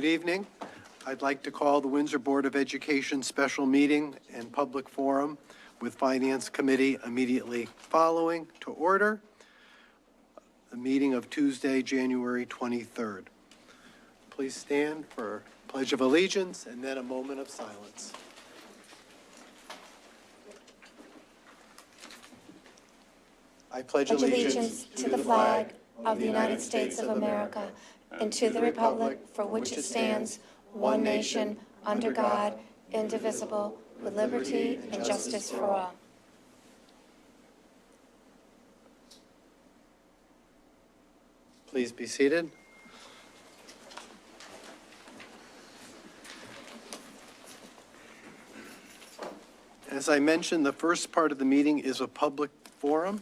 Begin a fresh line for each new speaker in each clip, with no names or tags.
evening. I'd like to call the Windsor Board of Education special meeting and public forum with Finance Committee immediately following to order. The meeting of Tuesday, January 23rd. Please stand for Pledge of Allegiance and then a moment of silence. I pledge allegiance to the flag of the United States of America and to the republic for which it stands, one nation, under God, indivisible, with liberty and justice for all. Please be seated. As I mentioned, the first part of the meeting is a public forum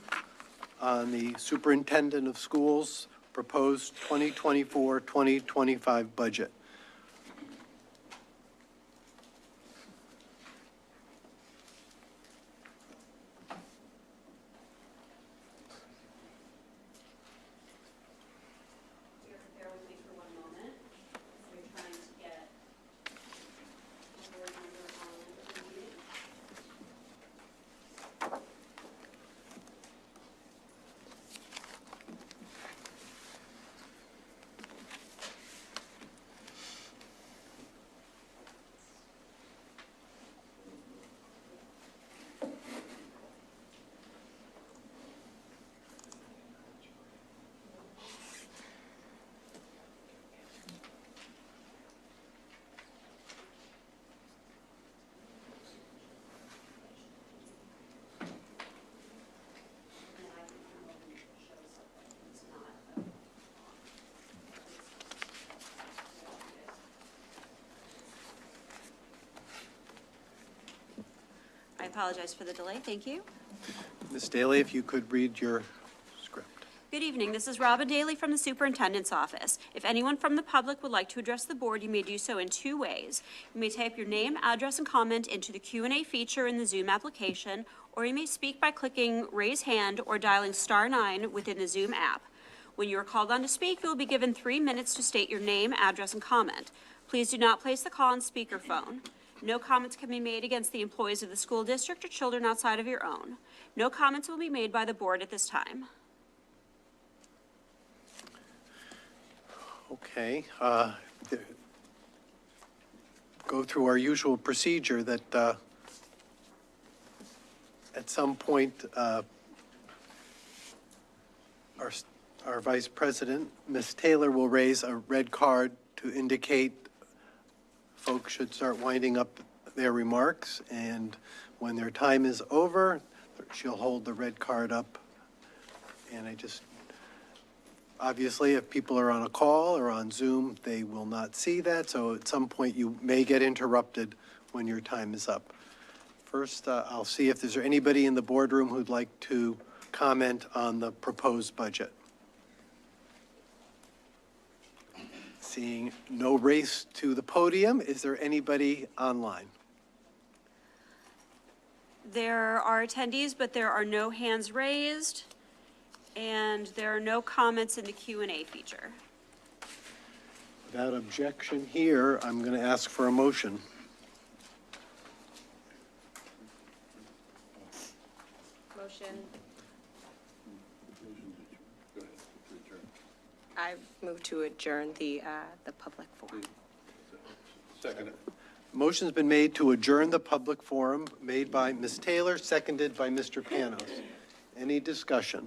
on the Superintendent of Schools' proposed 2024-2025 budget.
I apologize for the delay. Thank you.
Ms. Daly, if you could read your script.
Good evening. This is Robin Daly from the Superintendent's Office. If anyone from the public would like to address the board, you may do so in two ways. You may type your name, address, and comment into the Q&A feature in the Zoom application, or you may speak by clicking raise hand or dialing *9 within the Zoom app. When you are called on to speak, you will be given 3 minutes to state your name, address, and comment. Please do not place the call on speakerphone. No comments can be made against the employees of the school district or children outside of your own. No comments will be made by the board at this time.
Okay. Go through our usual procedure that at some point our Vice President, Ms. Taylor, will raise a red card to indicate folks should start winding up their remarks, and when their time is over, she'll hold the red card up. And obviously, if people are on a call or on Zoom, they will not see that, so at some point you may get interrupted when your time is up. First, I'll see if there's anybody in the boardroom who'd like to comment on the proposed budget. Seeing no race to the podium, is there anybody online?
There are attendees, but there are no hands raised, and there are no comments in the Q&A feature.
Without objection here, I'm going to ask for a motion.
Motion. I move to adjourn the public forum.
Second.
Motion's been made to adjourn the public forum, made by Ms. Taylor, seconded by Mr. Panos. Any discussion?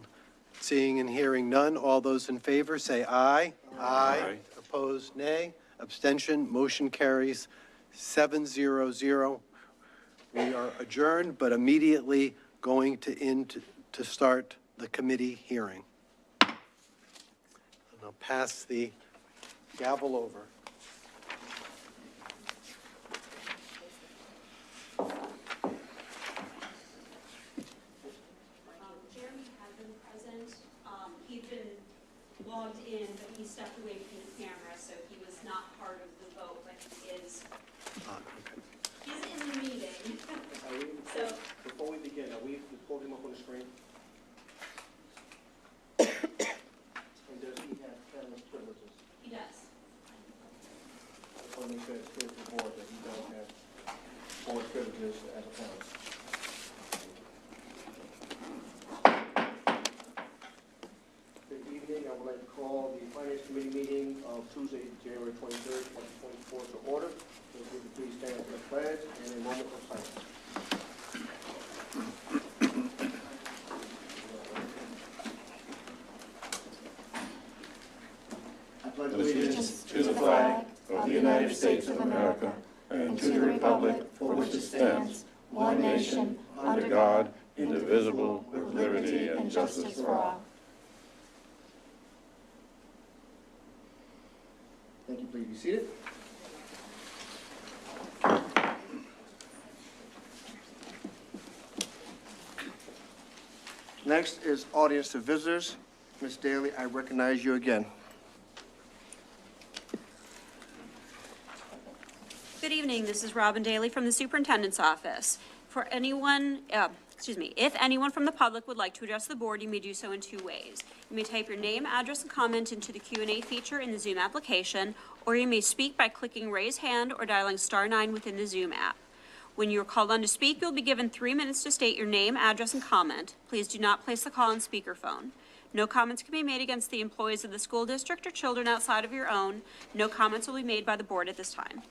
Seeing and hearing none, all those in favor say aye. Aye. Opposed, nay. Abstention, motion carries 7-0-0. We are adjourned, but immediately going to start the committee hearing. I'll pass the gavel over.
Jeremy has been present. He's been logged in, but he stepped away from the camera, so he was not part of the vote, but he is.
Okay.
He's in the meeting. So
before we begin, are we pulled him up on the screen? And does he have panelist privileges?
he does.
Committee meeting of Tuesday, January 23rd, 2024 to order. So if you could please stand for the pledge and a moment of silence. I pledge allegiance
To the flag of the United States of America and to the republic for which it stands, one nation, under God, indivisible, with liberty and justice for all.
Thank you. Please be seated. Next is audience to visitors. Ms. Daly, I recognize you again.
Good evening, this is Robin Daly from the Superintendent's Office. For anyone, if anyone from the public would like to address the board, you may do so in two ways. You may type your name, address, and comment into the Q&A feature in the Zoom application, or you may speak by clicking raise hand or dialing *9 within the Zoom app. When you are called on to speak, you'll be given 3 minutes to state your name, address, and comment. Please do not place the call on speakerphone. No comments can be made against the employees of the school district or children outside of your own. No comments will be made by the board at this time.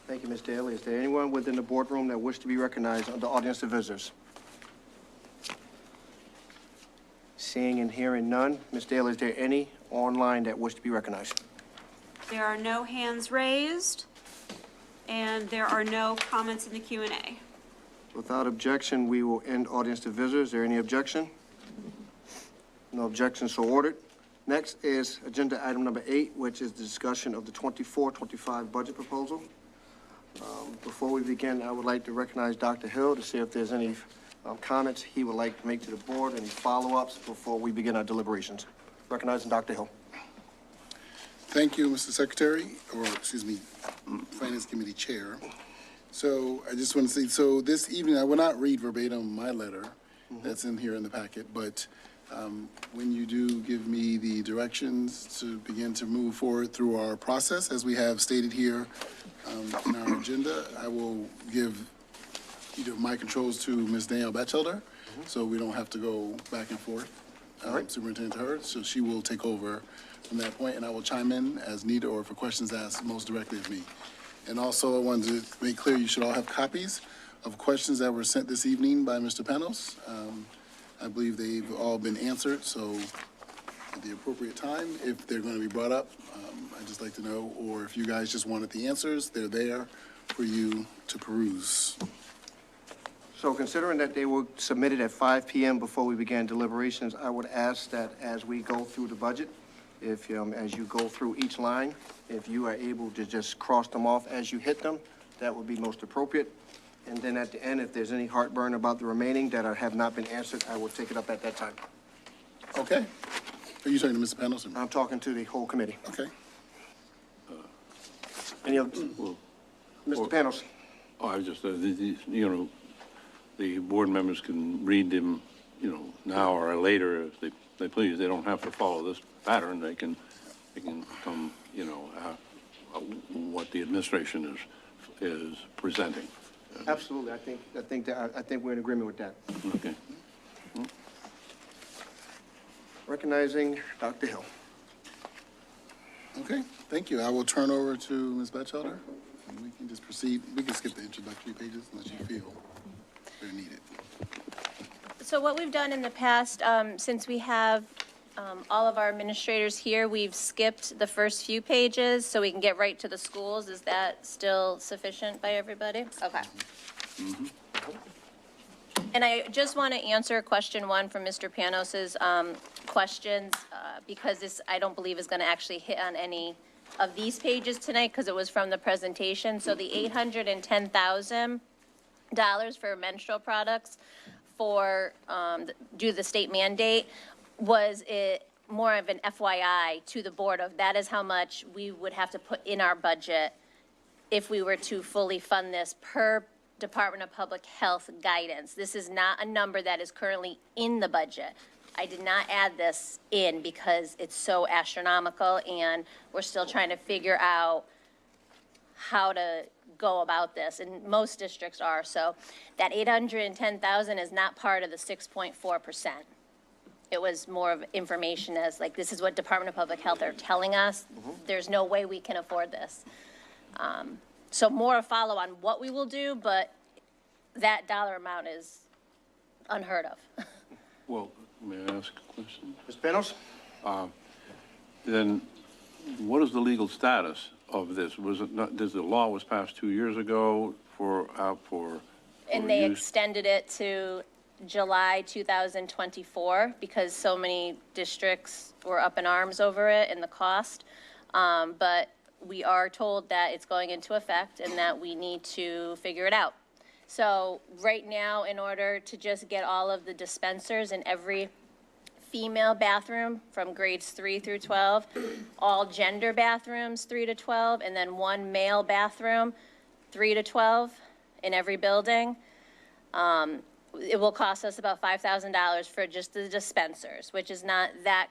Thank you, Ms. Daly. Is there anyone within the boardroom that wishes to be recognized under audience to visitors? Seeing and hearing none. Ms. Daly, is there any online that wish to be recognized?
There are no hands raised, and there are no comments in the Q&A.
Without objection, we will end audience to visitors. Is there any objection? No objection, so ordered. Next is agenda item number 8, which is the discussion of the 24-25 budget proposal. Before we begin, I would like to recognize Dr. Hill to see if there's any comments he would like to make to the board, any follow-ups before we begin our deliberations. Recognizing Dr. Hill.
Thank you, Mr. Secretary, or excuse me, Finance Committee Chair. So I just want to say, so this evening, I will not read verbatim my letter that's in here in the packet, but when you do give me the directions to begin to move forward through our process, as we have stated here in our agenda, I will give either my controls to Ms. Danielle Batchelder, so we don't have to go back and forth, Superintendent to her, so she will take over from that point, and I will chime in as needed or for questions asked most directly of me. And also, I wanted to make clear you should all have copies of questions that were sent this evening by Mr. Panos. I believe they've all been answered, so at the appropriate time, if they're going to be brought up, I'd just like to know, or if you guys just wanted the answers, they're there for you to peruse.
So considering that they were submitted at 5 p.m. before we began deliberations, I would ask that as we go through the budget, if, as you go through each line, if you are able to just cross them off as you hit them, that would be most appropriate. And then at the end, if there's any heartburn about the remaining that have not been answered, I will take it up at that time.
Okay? Are you talking to Mr. Panos?
I'm talking to the whole committee.
Okay.
Any other? Mr. Panos?
I was just, the board members can read them, now or later if they please. They don't have to follow this pattern. They can come, what the administration is presenting.
Absolutely. I think we're in agreement with that.
Okay.
Recognizing Dr. Hill.
Okay, thank you. I will turn over to Ms. Batchelder, and we can just proceed. We can skip the introductory pages unless you feel they're needed.
So what we've done in the past, since we have all of our administrators here, we've skipped the first few pages so we can get right to the schools. Is that still sufficient by everybody? Okay. And I just want to answer question 1 from Mr. Panos's questions, because this, I don't believe, is going to actually hit on any of these pages tonight because it was from the presentation. So the $810,000 for menstrual products for due to the state mandate was it more of an FYI to the board of that is how much we would have to put in our budget if we were to fully fund this per Department of Public Health guidance. This is not a number that is currently in the budget. I did not add this in because it's so astronomical and we're still trying to figure out how to go about this, and most districts are. So that $810,000 is not part of the 6.4%. It was more of information as like, this is what Department of Public Health are telling us. There's no way we can afford this. So more a follow on what we will do, but that dollar amount is unheard of.
Well, may I ask a question?
Mr. Panos?
Then what is the legal status of this? Was it not, the law was passed 2 years ago for
And they
use?
extended it to July 2024 because so many districts were up in arms over it and the cost. But we are told that it's going into effect and that we need to figure it out. So right now, in order to just get all of the dispensers in every female bathroom from grades 3 through 12, all gender bathrooms 3 to 12, and then one male bathroom 3 to 12 in every building, it will cost us about $5,000 for just the dispensers, which is not that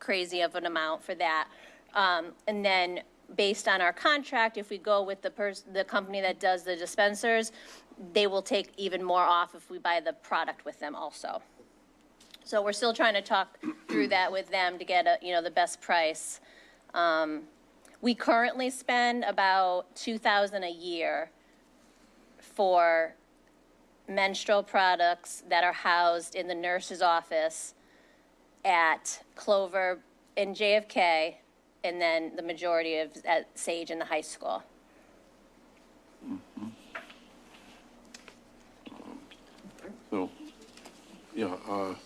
crazy of an amount for that. And then based on our contract, if we go with the company that does the dispensers, they will take even more off if we buy the product with them also. So we're still trying to talk through that with them to get the best price. We currently spend about $2,000 a year for menstrual products that are housed in the nurse's office at Clover in JFK, and then the majority of at Sage in the high school.
So, yeah, all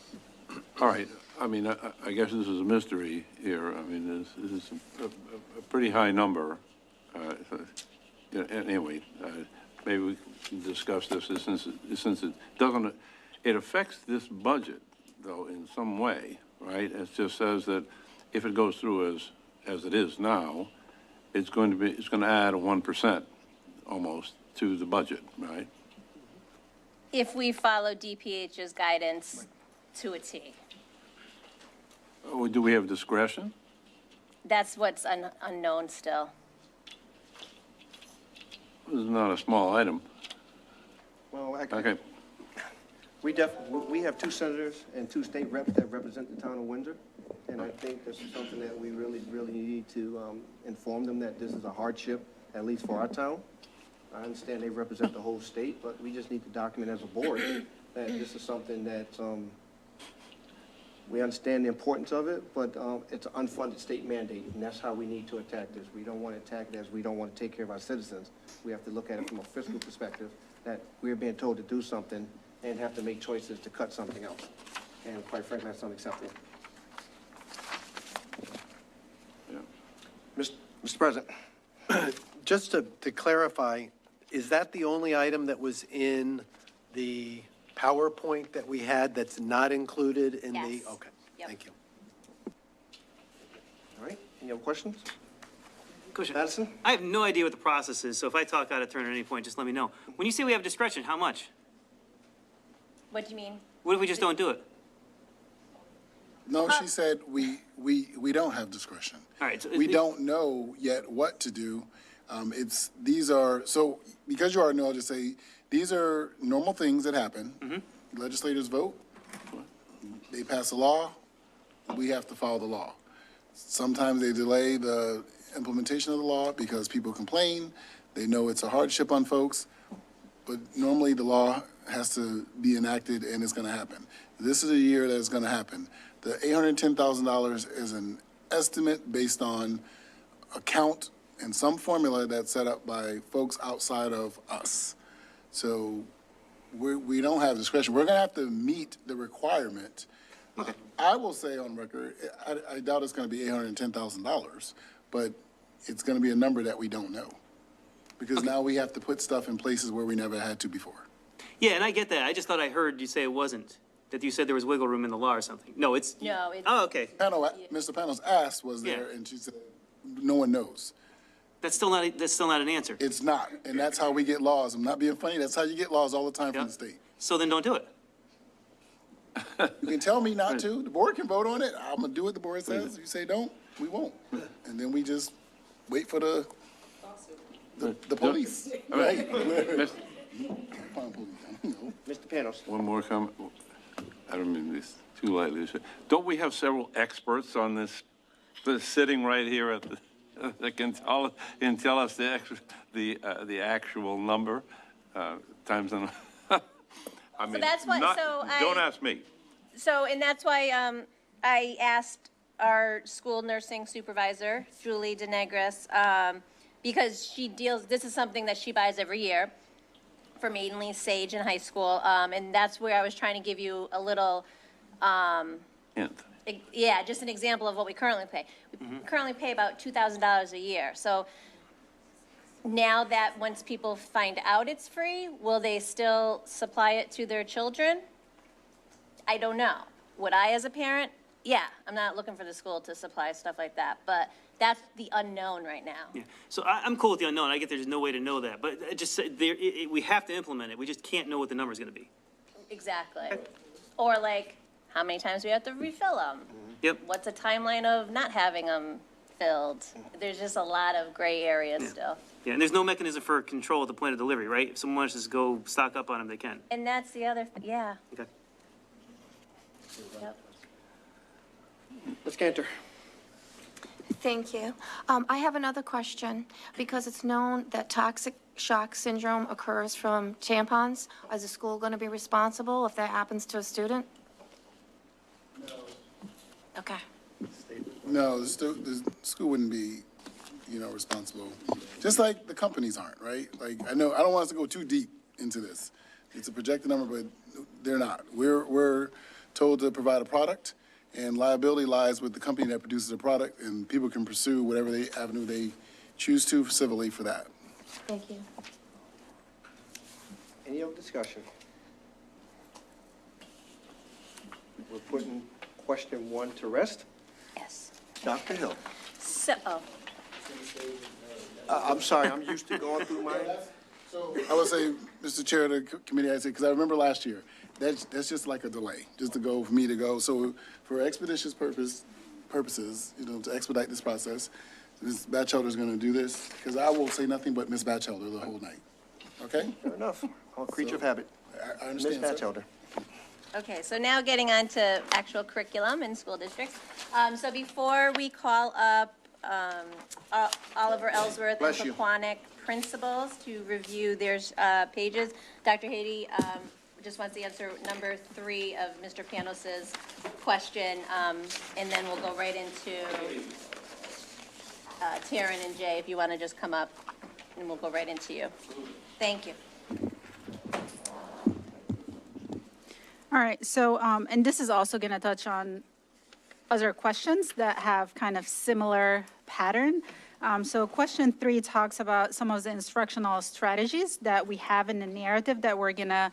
right. I mean, I guess this is a mystery here. I mean, this is a pretty high number. Yeah, anyway, maybe we can discuss this since it doesn't, it affects this budget, though, in some way, right? It just says that if it goes through as it is now, it's going to add a 1% almost to the budget, right?
If we follow DPH's guidance to a T.
Oh, do we have discretion?
That's what's unknown still.
This is not a small item.
Well, actually,
Okay.
we have 2 senators and 2 state reps that represent the town of Windsor. And I think this is something that we really, really need to inform them that this is a hardship, at least for our town. I understand they represent the whole state, but we just need to document as a board that this is something that we understand the importance of it, but it's an unfunded state mandate, and that's how we need to attack this. We don't want to attack it as we don't want to take care of our citizens. We have to look at it from a fiscal perspective, that we're being told to do something and have to make choices to cut something else. And quite frankly, that's unacceptable.
Yeah.
Mr. President.
Just to clarify, is that the only item that was in the PowerPoint that we had that's not included in the?
Yes.
Okay,
Yep.
thank you.
All right, any other questions?
Question.
Madison?
I have no idea what the process is, so if I talk out of turn at any point, just let me know. When you say we have discretion, how much?
What do you mean?
What if we just don't do it?
No, she said we don't have discretion.
All right, so
We don't know yet what to do. So because you already know, I'll just say, these are normal things that happen. Legislators vote, they pass a law, we have to follow the law. Sometimes they delay the implementation of the law because people complain, they know it's a hardship on folks, but normally the law has to be enacted and it's gonna happen. This is a year that it's gonna happen. The $810,000 is an estimate based on a count and some formula that's set up by folks outside of us. So we don't have discretion. We're gonna have to meet the requirement. I will say on record, I doubt it's gonna be $810,000, but it's gonna be a number that we don't know. Because now we have to put stuff in places where we never had to before.
Yeah, and I get that. I just thought I heard you say it wasn't, that you said there was wiggle room in the law or something. No, it's.
No, it's.
Oh, okay.
Mr. Panos asked was there,
Yeah.
and she said, no one knows.
That's still not an answer.
It's not, and that's how we get laws. I'm not being funny, that's how you get laws all the time
Yeah.
from the state.
So then don't do it.
You can tell me not to, the board can vote on it, I'm gonna do what the board says. If you say don't, we won't. And then we just wait for the police, right?
Miss-
Fine, police, I don't know.
Mr. Panos?
One more comment. I don't mean this too lightly. Don't we have several experts on this, sitting right here at the, that can tell us the actual number, times on, I mean,
that's why-
not,
so
don't ask me.
So, and that's why I asked our school nursing supervisor, Julie DeNegris, because she deals, this is something that she buys every year for mainly Sage in high school, and that's where I was trying to give you a little,
Hint.
yeah, just an example of what we currently pay. We currently pay about $2,000 a year, so now that once people find out it's free, will they still supply it to their children? I don't know. Would I as a parent? Yeah, I'm not looking for the school to supply stuff like that, but that's the unknown right now.
Yeah. So I'm cool with the unknown. I get there's no way to know that, but it just there, we have to implement it. We just can't know what the number's going to be.
Exactly. Or like, how many times we have to refill them?
Yep.
What's a timeline of not having them filled? There's just a lot of gray areas still.
Yeah, and there's no mechanism for control at the point of delivery, right? If someone wants to go stock up on them, they can.
And that's the other, yeah.
Okay.
Yep.
Ms. Cantor?
Thank you. I have another question. Because it's known that toxic shock syndrome occurs from tampons, is the school going to be responsible if that happens to a student? No. Okay.
No, the school wouldn't be, responsible. Just like the companies aren't, right? Like, I know, I don't want us to go too deep into this. It's a projected number, but they're not. We're told to provide a product, and liability lies with the company that produces the product, and people can pursue whatever avenue they choose to civilly for that.
Thank you.
Any other discussion? We're putting question 1 to rest.
Yes.
Dr. Hill?
So,
I'm sorry, I'm used to going through my...
So I would say, Mr. Chair of the committee, I'd say, because I remember last year, that's just like a delay, just to go, for me to go. So for expeditious purposes, to expedite this process, Ms. Batchelder is going to do this, because I will say nothing but Ms. Batchelder the whole night. Okay?
Fair enough. I'm a creature of habit.
I
Ms.
understand, sir.
Batchelder?
okay, so now getting on to actual curriculum in school districts. So before we call up Oliver Ellsworth and
Bless you.
Paquonic principals to review their pages, Dr. Haiti just wants to answer number 3 of Mr. Panos's question, and then we'll go right into Taryn and Jay, if you want to just come up, and we'll go right into you. Thank you.
All right, so, and this is also going to touch on other questions that have kind of similar pattern. So question 3 talks about some of the instructional strategies that we have in the narrative that we're going to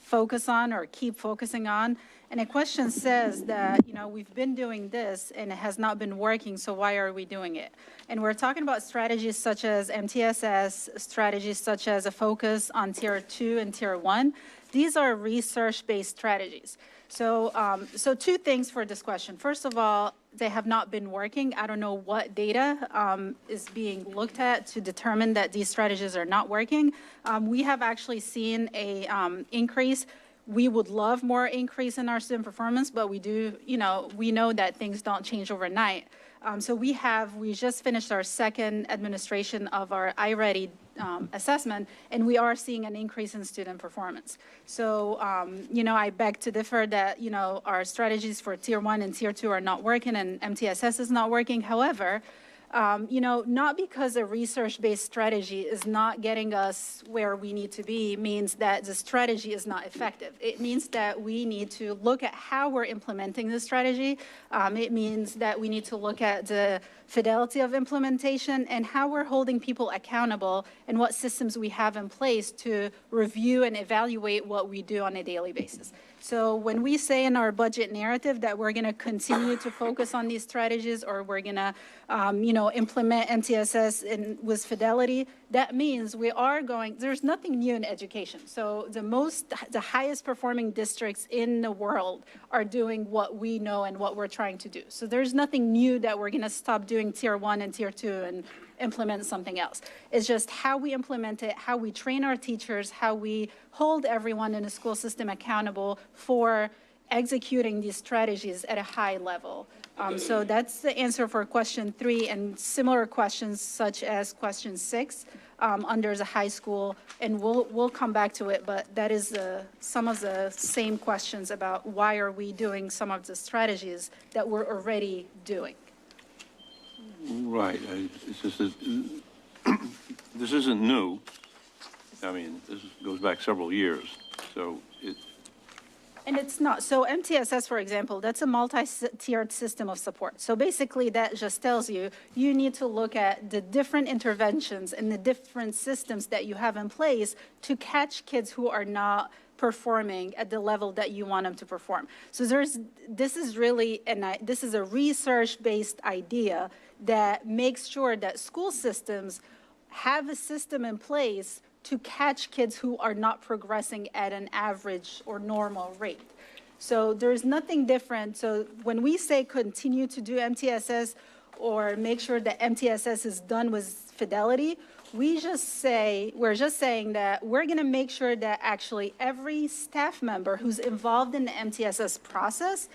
focus on or keep focusing on. And the question says that, we've been doing this and it has not been working, so why are we doing it? And we're talking about strategies such as MTSS, strategies such as a focus on Tier 2 and Tier 1. These are research-based strategies. So, so 2 things for this question. First of all, they have not been working. I don't know what data is being looked at to determine that these strategies are not working. We have actually seen a increase. We would love more increase in our student performance, but we do, we know that things don't change overnight. So we just finished our second administration of our iReady assessment, and we are seeing an increase in student performance. So, I beg to differ that, our strategies for Tier 1 and Tier 2 are not working and MTSS is not working. However, not because a research-based strategy is not getting us where we need to be means that the strategy is not effective. It means that we need to look at how we're implementing the strategy. It means that we need to look at the fidelity of implementation and how we're holding people accountable and what systems we have in place to review and evaluate what we do on a daily basis. So when we say in our budget narrative that we're going to continue to focus on these strategies, or we're going to, implement MTSS with fidelity, that means we are there's nothing new in education. So the highest performing districts in the world are doing what we know and what we're trying to do. So there's nothing new that we're going to stop doing Tier 1 and Tier 2 and implement something else. It's just how we implement it, how we train our teachers, how we hold everyone in the school system accountable for executing these strategies at a high level. So that's the answer for question 3, and similar questions such as question 6 under the high school, and we'll come back to it, but that is some of the same questions about why are we doing some of the strategies that we're already doing.
Right, it's just that, this isn't new. I mean, this goes back several years, so
And it's not. So MTSS, for example, that's a multi-tiered system of support. So basically, that just tells you, you need to look at the different interventions and the different systems that you have in place to catch kids who are not performing at the level that you want them to perform. So this is really, this is a research-based idea that makes sure that school systems have a system in place to catch kids who are not progressing at an average or normal rate. So there's nothing different. So when we say continue to do MTSS or make sure that MTSS is done with fidelity, we're just saying that we're going to make sure that actually every staff member who's involved in the MTSS process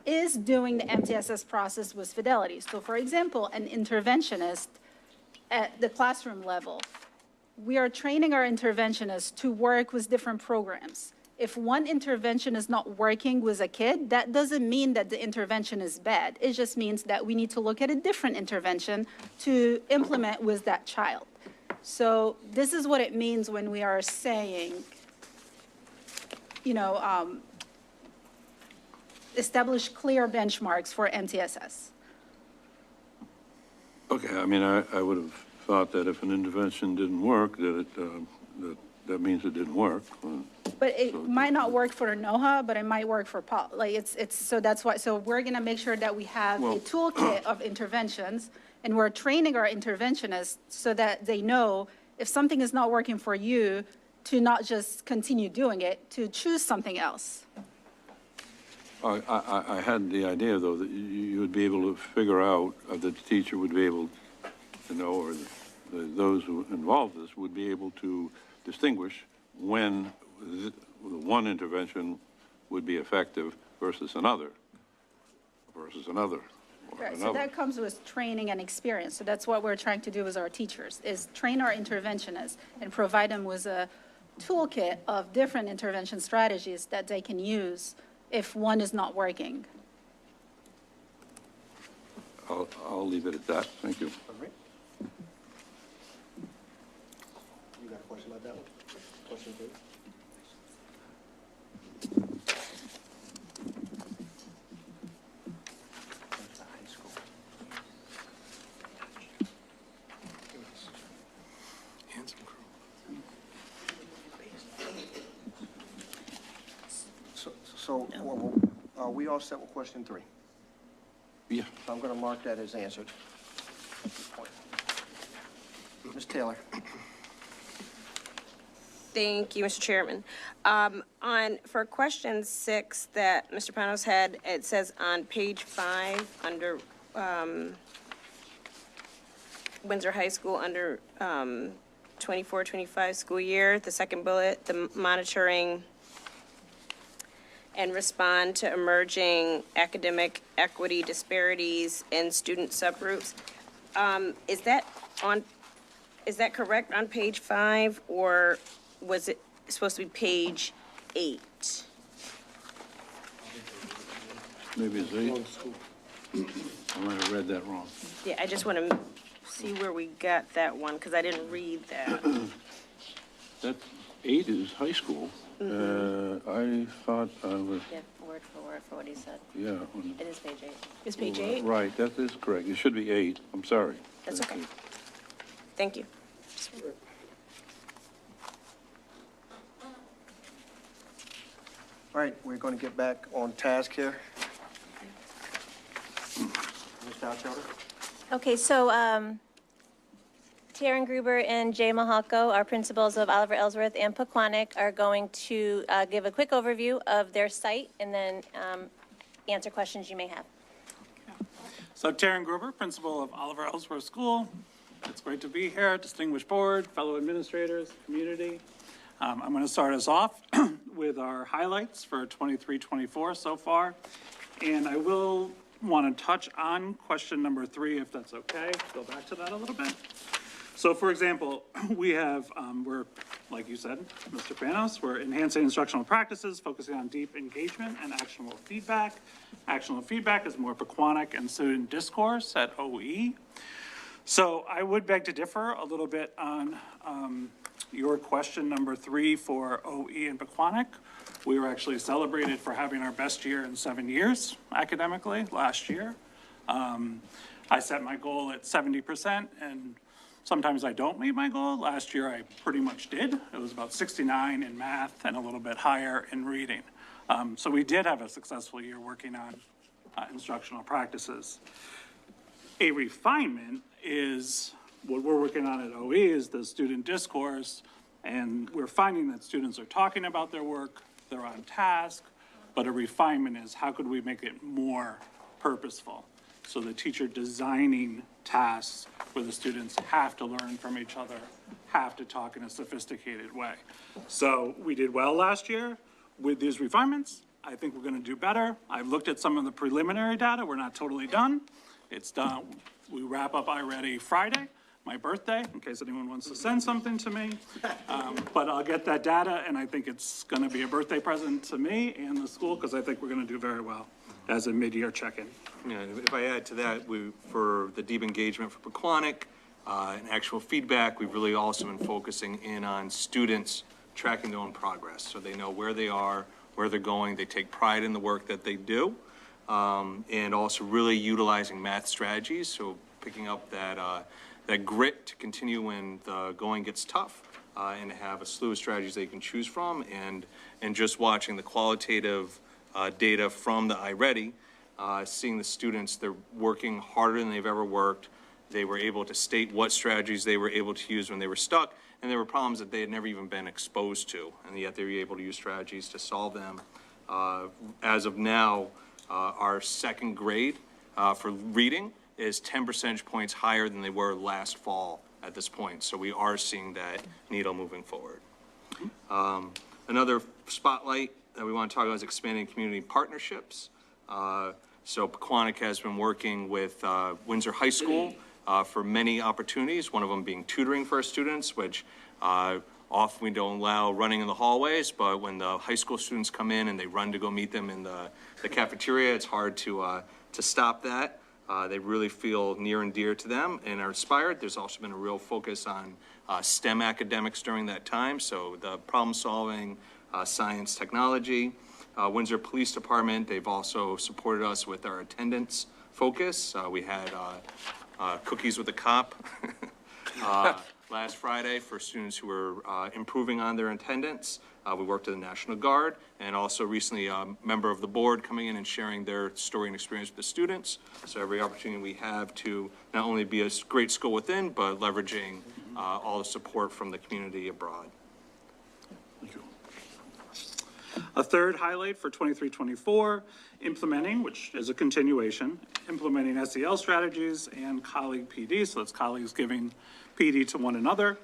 is doing the MTSS process with fidelity. So for example, an interventionist at the classroom level, we are training our interventionists to work with different programs. If one intervention is not working with a kid, that doesn't mean that the intervention is bad. It just means that we need to look at a different intervention to implement with that child. So this is what it means when we are saying, establish clear benchmarks for MTSS.
okay, I mean, I would have thought that if an intervention didn't work, that means it didn't work.
But it might not work for NOHA, but it might work for Paul. So that's why, so we're going to make sure that we have a toolkit of interventions, and we're training our interventionists so that they know if something is not working for you, to not just continue doing it, to choose something else.
I had the idea, though, that you would be able to figure out, that the teacher would be able to know, or those who involved this would be able to distinguish when the one intervention would be effective versus another.
Right, so that comes with training and experience. So that's what we're trying to do with our teachers, is train our interventionists and provide them with a toolkit of different intervention strategies that they can use if one is not working.
I'll leave it at that. Thank you.
All right. You got a question about that one? Question 3? So, are we all set with question 3?
Yeah.
So I'm going to mark that as answered. Ms. Taylor.
Thank you, Mr. Chairman. For question 6 that Mr. Panos had, it says on page 5 under Windsor High School under 24-25 school year, the second bullet, the monitoring and respond to emerging academic equity disparities in student subgroups. Is that correct on page 5, or was it supposed to be page 8?
Maybe it's 8. I might have read that wrong.
Yeah, I just want to see where we got that one, because I didn't read that.
That 8 is high school. I thought I was,
Yeah, word for what he said.
yeah.
It is page 8.
Is page 8?
Right, that is correct. It should be 8. I'm sorry.
That's okay. Thank you.
All right, we're going to get back on task here. Ms. Bouchowder?
Okay, so Taryn Gruber and Jay Mahalko, our principals of Oliver Ellsworth and Pequannock, are going to give a quick overview of their site and then answer questions you may have.
So Taryn Gruber, principal of Oliver Ellsworth School. It's great to be here, distinguished board, fellow administrators, community. I'm going to start us off with with our highlights for 23-24 so far. And I will want to touch on question number 3, if that's okay. Go back to that a little bit. So for example, we have, we're, like you said, Mr. Panos, we're enhancing instructional practices, focusing on deep engagement and actionable feedback. Actionable feedback is more Pequannock and student discourse at OE. So I would beg to differ a little bit on your question number 3 for OE and Pequannock. We were actually celebrated for having our best year in 7 years academically last year. I set my goal at 70%, and sometimes I don't meet my goal. Last year, I pretty much did. It was about 69 in math and a little bit higher in reading. So we did have a successful year working on instructional practices. A refinement is what we're working on at OE is the student discourse, and we're finding that students are talking about their work, they're on task, but a refinement is how could we make it more purposeful? So the teacher designing tasks where the students have to learn from each other, have to talk in a sophisticated way. So we did well last year with these refinements. I think we're going to do better. I've looked at some of the preliminary data. We're not totally done. It's done. We wrap up iReady Friday, my birthday, in case anyone wants to send something to me. But I'll get that data, and I think it's going to be a birthday present to me and the school, because I think we're going to do very well as a mid-year check-in.
Yeah, if I add to that, for the deep engagement for Pequannock and actual feedback, we've really also been focusing in on students tracking their own progress. So they know where they are, where they're going, they take pride in the work that they do, and also really utilizing math strategies. So picking up that grit to continue when the going gets tough, and to have a slew of strategies they can choose from, and just watching the qualitative data from the iReady, seeing the students, they're working harder than they've ever worked. They were able to state what strategies they were able to use when they were stuck, and there were problems that they had never even been exposed to, and yet they were able to use strategies to solve them. As of now, our second grade for reading is 10 percentage points higher than they were last fall at this point. So we are seeing that needle moving forward. Another spotlight that we want to talk about is expanding community partnerships. So Pequannock has been working with Windsor High School for many opportunities, one of them being tutoring for our students, which often we don't allow running in the hallways, but when the high school students come in and they run to go meet them in the cafeteria, it's hard to stop that. They really feel near and dear to them and are inspired. There's also been a real focus on STEM academics during that time, so the problem solving, science, technology. Windsor Police Department, they've also supported us with our attendance focus. We had cookies with a cop last Friday for students who were improving on their attendance. We worked with the National Guard, and also recently a member of the board coming in and sharing their story and experience with the students. So every opportunity we have to not only be a great school within, but leveraging all the support from the community abroad.
Thank you. A third highlight for 23-24, implementing, which is a continuation, implementing SEL strategies and colleague PD, so that's colleagues giving PD to one another.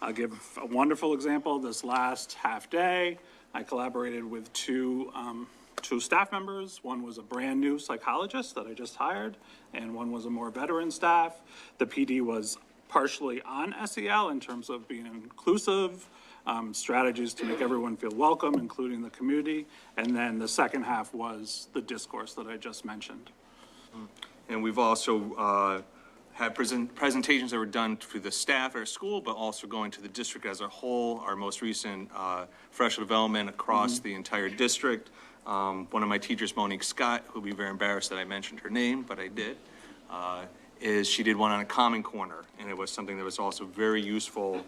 I'll give a wonderful example. This last half day, I collaborated with two staff members. One was a brand new psychologist that I just hired, and one was a more veteran staff. The PD was partially on SEL in terms of being inclusive, strategies to make everyone feel welcome, including the community. And then the second half was the discourse that I just mentioned.
And we've also had presentations that were done to the staff at our school, but also going to the district as a whole. Our most recent professional development across the entire district. One of my teachers, Monique Scott, who'll be very embarrassed that I mentioned her name, but I did, she did one on a Common Corner, and it was something that was also very useful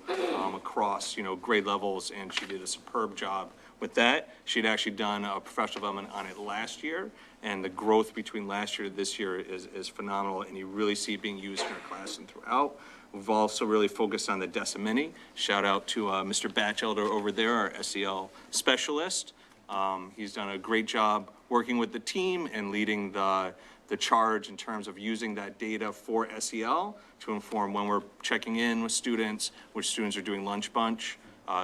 across, grade levels, and she did a superb job with that. She'd actually done a professional development on it last year, and the growth between last year to this year is phenomenal, and you really see it being used in our class and throughout. We've also really focused on the Decimini. Shout out to Mr. Batchelder over there, our SEL specialist. He's done a great job working with the team and leading the charge in terms of using that data for SEL to inform when we're checking in with students, which students are doing lunch bunch.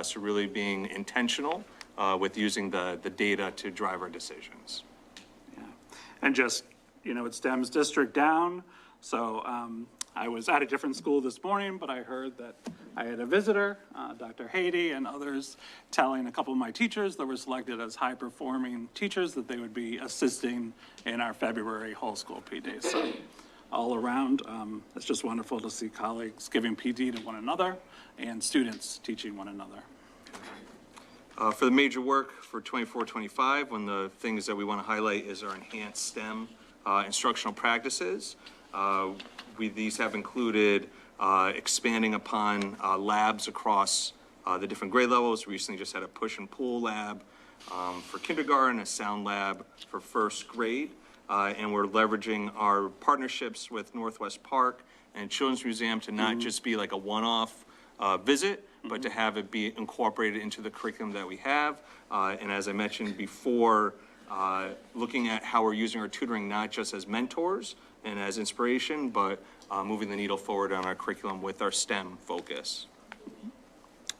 So really being intentional with using the data to drive our decisions.
Yeah. And just, it stems district down. So I was at a different school this morning, but I heard that I had a visitor, Dr. Haiti and others, telling a couple of my teachers that were selected as high-performing teachers that they would be assisting in our February whole school PD. So all around, it's just wonderful to see colleagues giving PD to one another and students teaching one another.
For the major work for 24-25, one of the things that we want to highlight is our enhanced STEM instructional practices. These have included expanding upon labs across the different grade levels. We recently just had a push and pull lab for kindergarten, a sound lab for first grade, and we're leveraging our partnerships with Northwest Park and Children's Museum to not just be like a one-off visit, but to have it be incorporated into the curriculum that we have. And as I mentioned before, looking at how we're using our tutoring not just as mentors and as inspiration, but moving the needle forward on our curriculum with our STEM focus.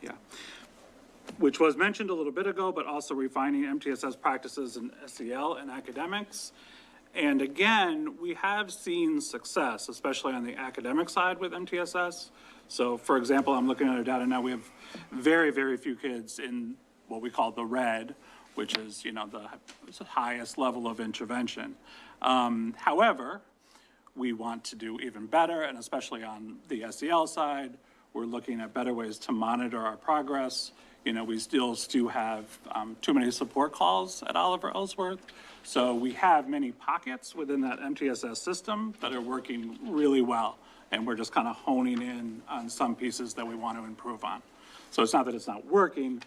Yeah. Which was mentioned a little bit ago, but also refining MTSS practices in SEL and academics. And again, we have seen success, especially on the academic side with MTSS. So for example, I'm looking at our data now, we have very, very few kids in what we call the red, which is, the highest level of intervention. However, we want to do even better, and especially on the SEL side, we're looking at better ways to monitor our progress. We still do have too many support calls at Oliver Ellsworth. So we have many pockets within that MTSS system that are working really well. And we're just kind of honing in on some pieces that we want to improve on. So it's not that it's not working,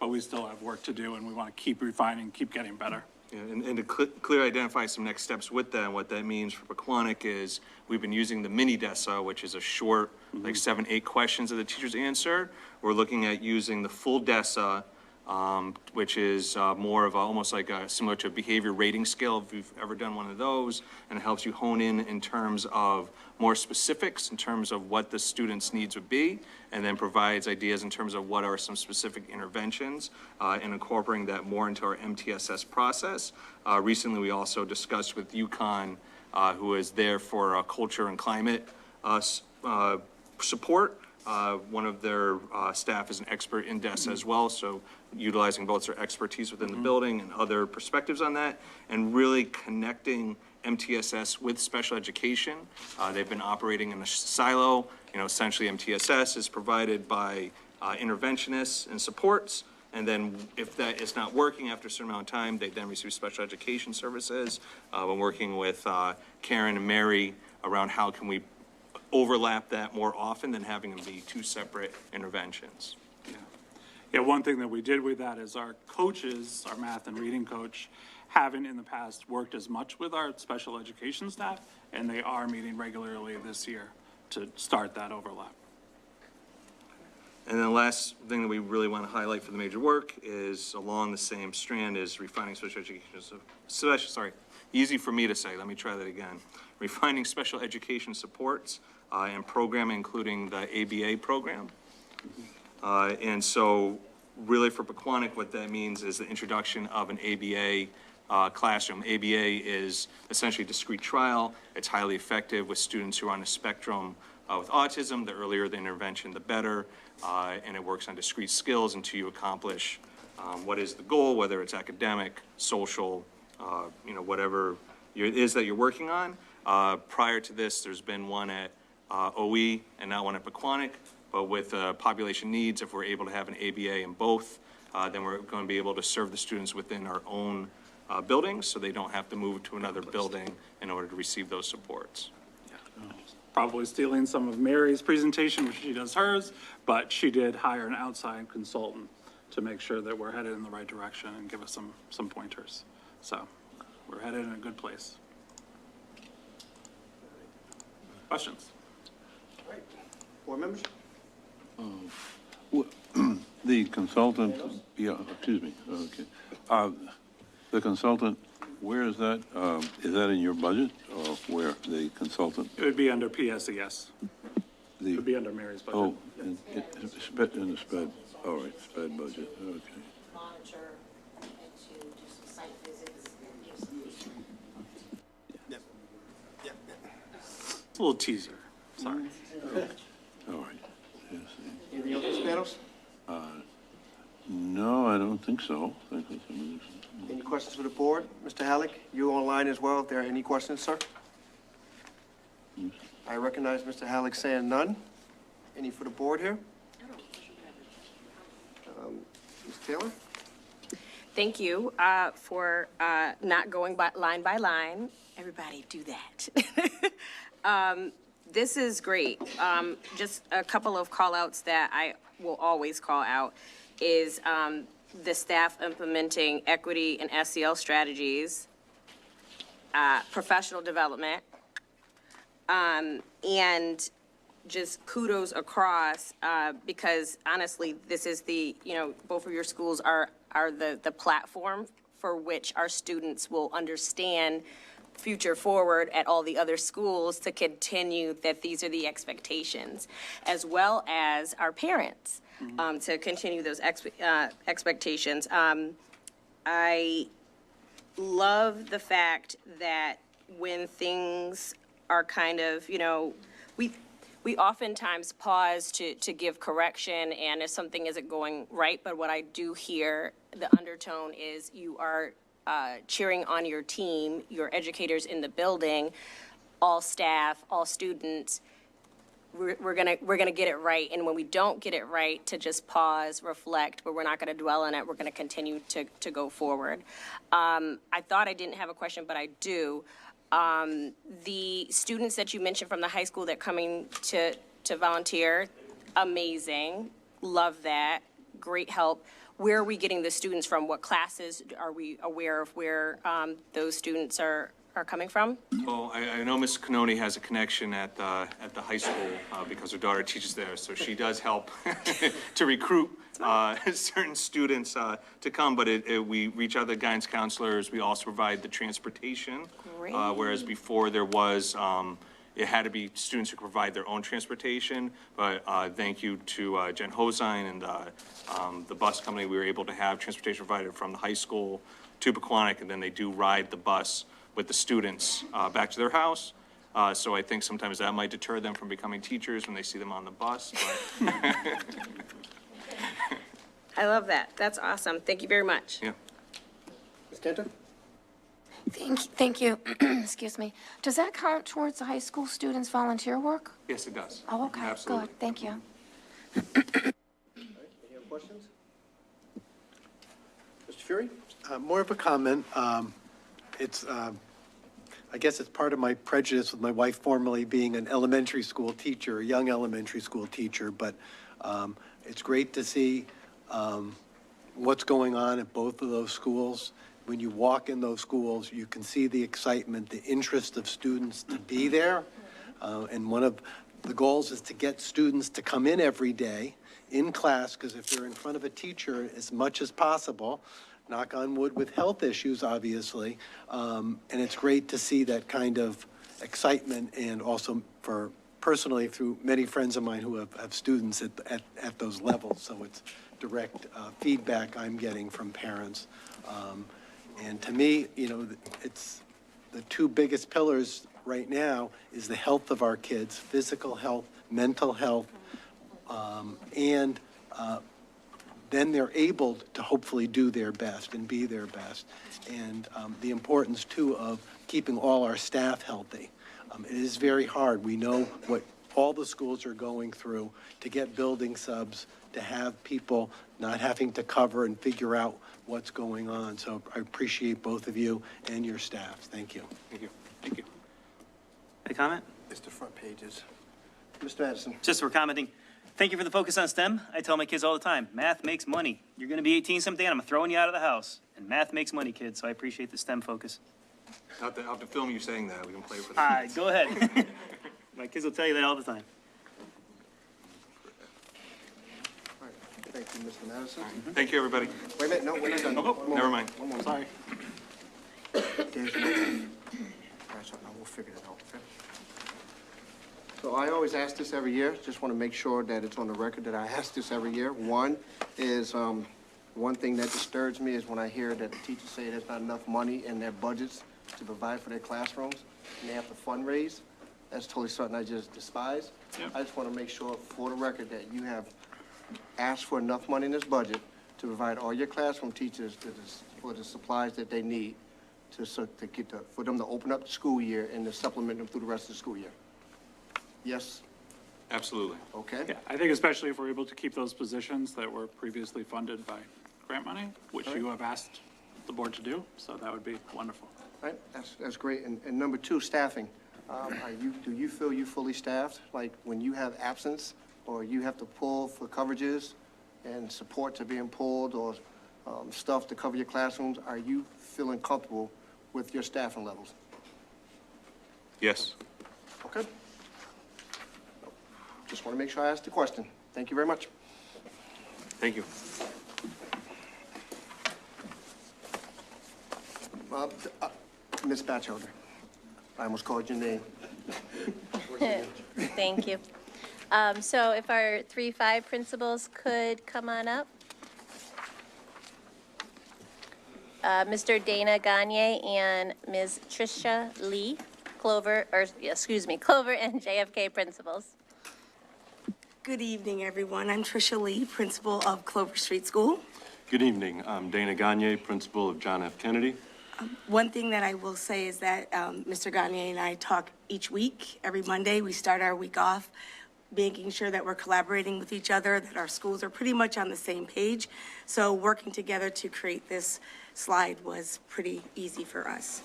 but we still have work to do and we want to keep refining, keep getting better.
Yeah, and to clearly identify some next steps with that, and what that means for Pequannock is we've been using the mini DESA, which is a short, like 7-8 questions that the teachers answer. We're looking at using the full DESA, which is more of almost like similar to a behavior rating scale, if you've ever done one of those, and it helps you hone in terms of more specifics in terms of what the student's needs would be, and then provides ideas in terms of what are some specific interventions, and incorporating that more into our MTSS process. Recently, we also discussed with UConn, who is there for culture and climate support. One of their staff is an expert in DESA as well, so utilizing both their expertise within the building and other perspectives on that, and really connecting MTSS with special education. They've been operating in a silo. Essentially MTSS is provided by interventionists and supports, and then if that is not working after a certain amount of time, they then receive special education services. We're working with Karen and Mary around how can we overlap that more often than having them be two separate interventions.
Yeah, one thing that we did with that is our coaches, our math and reading coach, haven't in the past worked as much with our special education staff, and they are meeting regularly this year to start that overlap.
And then the last thing that we really want to highlight for the major work is along the same strand is refining special education, easy for me to say, let me try that again. Refining special education supports and programming, including the ABA program. And so really for Pequannock, what that means is the introduction of an ABA classroom. ABA is essentially a discrete trial. It's highly effective with students who are on a spectrum with autism. The earlier the intervention, the better. And it works on discrete skills until you accomplish what is the goal, whether it's academic, social, whatever it is that you're working on. Prior to this, there's been one at OE and now one at Pequannock. But with population needs, if we're able to have an ABA in both, then we're going to be able to serve the students within our own buildings, so they don't have to move to another building in order to receive those supports.
Probably stealing some of Mary's presentation, which she does hers, but she did hire an outside consultant to make sure that we're headed in the right direction and give us some pointers. So we're headed in a good place. Questions?
All right. Board members?
The consultant, excuse me, okay. The consultant, where is that? Is that in your budget or where, the consultant?
It would be under PSES. It would be under Mary's budget.
Oh, in the SPED, all right, SPED budget, okay.
Monitor
a little teaser, sorry.
All right. Yes.
Anything else, Mr. Panos?
No, I don't think so.
Any questions for the board? Mr. Halleck, you online as well, if there are any questions, sir? I recognize Mr. Halleck saying none. Any for the board here? Ms. Taylor?
Thank you for not going line by line. Everybody do that. This is great. Just a couple of call-outs that I will always call out is the staff implementing equity and SEL strategies, professional development, and just kudos across, because honestly, this is the, both of your schools are the platform for which our students will understand future forward at all the other schools to continue that these are the expectations, as well as our parents, to continue those expectations. I love the fact that when things are kind of, we oftentimes pause to give correction and if something isn't going right, but what I do hear, the undertone is you are cheering on your team, your educators in the building, all staff, all students. We're gonna get it right, and when we don't get it right, to just pause, reflect, but we're not gonna dwell on it. We're gonna continue to go forward. I thought I didn't have a question, but I do. The students that you mentioned from the high school that coming to volunteer, amazing. Love that. Great help. Where are we getting the students from? What classes are we aware of where those students are coming from?
Well, I know Ms. Canoni has a connection at the high school because her daughter teaches there, so she does help to recruit certain students to come, but we reach out to the guidance counselors. We also provide the transportation.
Great.
Whereas before there was, it had to be students who could provide their own transportation, but thank you to Jen Hosine and the bus company, we were able to have transportation provided from the high school to Pequannock, and then they do ride the bus with the students back to their house. So I think sometimes that might deter them from becoming teachers when they see them on the bus. But
I love that. That's awesome. Thank you very much.
yeah.
Ms. Cantor?
Thank you. Excuse me. Does that count towards the high school students' volunteer work?
Yes, it does.
Oh, okay,
Absolutely.
good. Thank you.
Any other questions? Mr. Fury?
More of a comment. It's, I guess it's part of my prejudice with my wife formerly being an elementary school teacher, a young elementary school teacher, but it's great to see what's going on at both of those schools. When you walk in those schools, you can see the excitement, the interest of students to be there. And one of the goals is to get students to come in every day in class, because if they're in front of a teacher as much as possible, knock on wood with health issues, obviously, and it's great to see that kind of excitement, and also for personally through many friends of mine who have students at those levels, so it's direct feedback I'm getting from parents. And to me, it's the two biggest pillars right now is the health of our kids, physical health, mental health, and then they're able to hopefully do their best and be their best. And the importance, too, of keeping all our staff healthy. It is very hard. We know what all the schools are going through to get building subs, to have people not having to cover and figure out what's going on. So I appreciate both of you and your staff. Thank you.
Thank you. Thank you.
Any comment?
It's the front pages. Mr. Madison?
Just for commenting, thank you for the focus on STEM. I tell my kids all the time, math makes money. You're gonna be 18 someday and I'm throwing you out of the house. And math makes money, kids, so I appreciate the STEM focus.
I'll have to film you saying that. We can play for the kids.
Go ahead. My kids will tell you that all the time.
All right. Thank you, Mr. Madison.
Thank you, everybody.
Wait a minute, no, we're not done.
Oh,
One more.
never mind.
One more.
Sorry.
There's no, that's what, no, we'll figure it out, okay? So I always ask this every year, just want to make sure that it's on the record that I ask this every year. One is, one thing that disturbs me is when I hear that the teachers say there's not enough money in their budgets to provide for their classrooms, and they have to fundraise. That's totally something I just despise.
Yep.
I just want to make sure, for the record, that you have asked for enough money in this budget to provide all your classroom teachers for the supplies that they need for them to open up the school year and to supplement them through the rest of the school year. Yes?
Absolutely.
Okay?
Yeah, I think especially if we're able to keep those positions that were previously funded by grant money, which you have asked the board to do, so that would be wonderful.
Right, that's great. And number two, staffing. Do you feel you fully staffed? Like when you have absence or you have to pull for coverages and supports are being pulled or stuff to cover your classrooms, are you feeling comfortable with your staffing levels?
Yes.
Okay. Just want to make sure I asked the question. Thank you very much.
Thank you.
Ms. Batchelder, I almost called your name.
Thank you. So if our 3-5 principals could come on up. Mr. Dana Gagne and Ms. Tricia Lee, Clover and JFK principals.
Good evening, everyone. I'm Tricia Lee, principal of Clover Street School.
Good evening. I'm Dana Gagne, principal of John F. Kennedy.
One thing that I will say is that Mr. Gagne and I talk each week. Every Monday, we start our week off making sure that we're collaborating with each other, that our schools are pretty much on the same page. So working together to create this slide was pretty easy for us.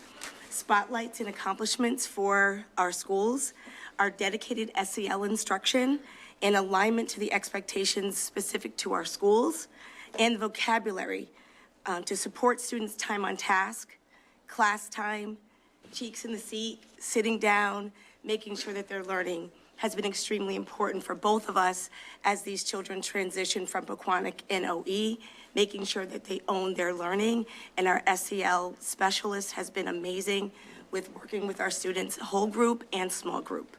Spotlights and accomplishments for our schools, our dedicated SEL instruction and alignment to the expectations specific to our schools, and vocabulary to support students' time on task, class time, cheeks in the seat, sitting down, making sure that they're learning has been extremely important for both of us as these children transition from Pequannock and OE, making sure that they own their learning. And our SEL specialist has been amazing with working with our students, whole group and small group.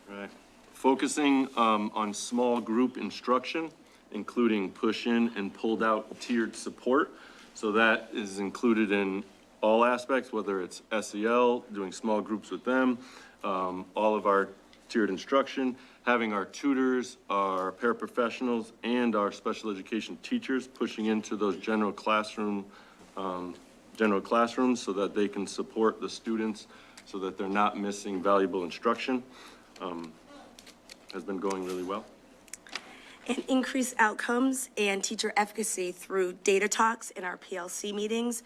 Right. Focusing on small group instruction, including push-in and pulled-out tiered support. So that is included in all aspects, whether it's SEL, doing small groups with them, all of our tiered instruction, having our tutors, our paraprofessionals, and our special education teachers pushing into those general classrooms so that they can support the students so that they're not missing valuable instruction. Has been going really well.
And increase outcomes and teacher efficacy through data talks in our PLC meetings.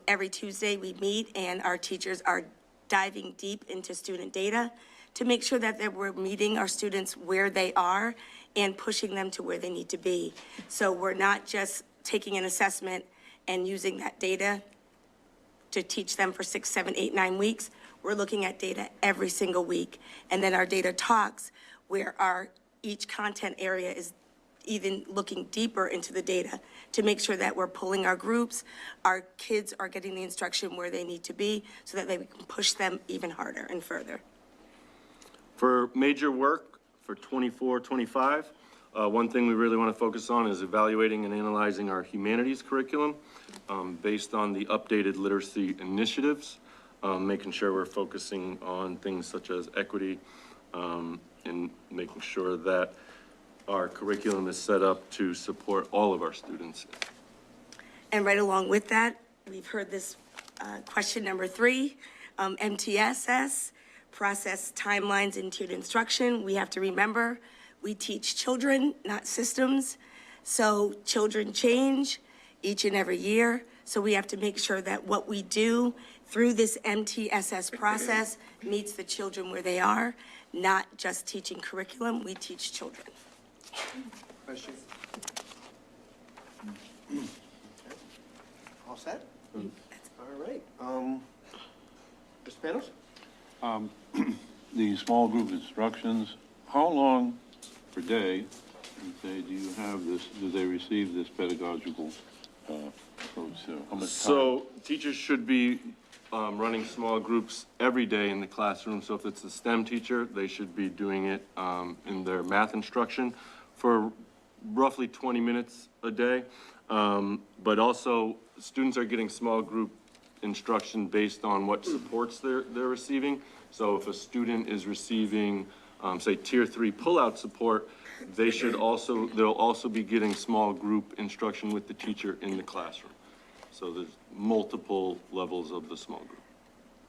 Every Tuesday we meet and our teachers are diving deep into student data to make sure that we're meeting our students where they are and pushing them to where they need to be. So we're not just taking an assessment and using that data to teach them for 6, 7, 8, 9 weeks. We're looking at data every single week. And then our data talks where each content area is even looking deeper into the data to make sure that we're pulling our groups, our kids are getting the instruction where they need to be so that they can push them even harder and further.
For major work for 24-25, one thing we really want to focus on is evaluating and analyzing our humanities curriculum based on the updated literacy initiatives, making sure we're focusing on things such as equity and making sure that our curriculum is set up to support all of our students.
And right along with that, we've heard this question number 3, MTSS, process timelines and tiered instruction. We have to remember, we teach children, not systems. So children change each and every year. So we have to make sure that what we do through this MTSS process meets the children where they are, not just teaching curriculum, we teach children.
Question? All set? All right. Mr. Panos?
The small group instructions, how long per day, do you have this, do they receive this pedagogical approach? So how much time?
So teachers should be running small groups every day in the classroom. So if it's a STEM teacher, they should be doing it in their math instruction for roughly 20 minutes a day. But also students are getting small group instruction based on what supports they're receiving. So if a student is receiving, say, Tier 3 pullout support, they'll also be getting small group instruction with the teacher in the classroom. So there's multiple levels of the small group.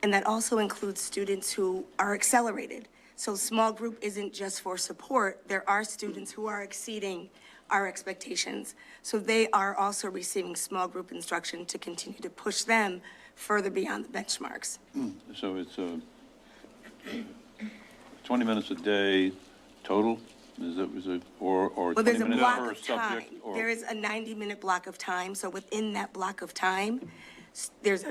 And that also includes students who are accelerated. So small group isn't just for support. There are students who are exceeding our expectations. So they are also receiving small group instruction to continue to push them further beyond the benchmarks.
So it's 20 minutes a day total? Or
Well,
20
there's a
minutes
block
per
of time.
subject? Or-
There is a 90-minute block of time. So within that block of time, there's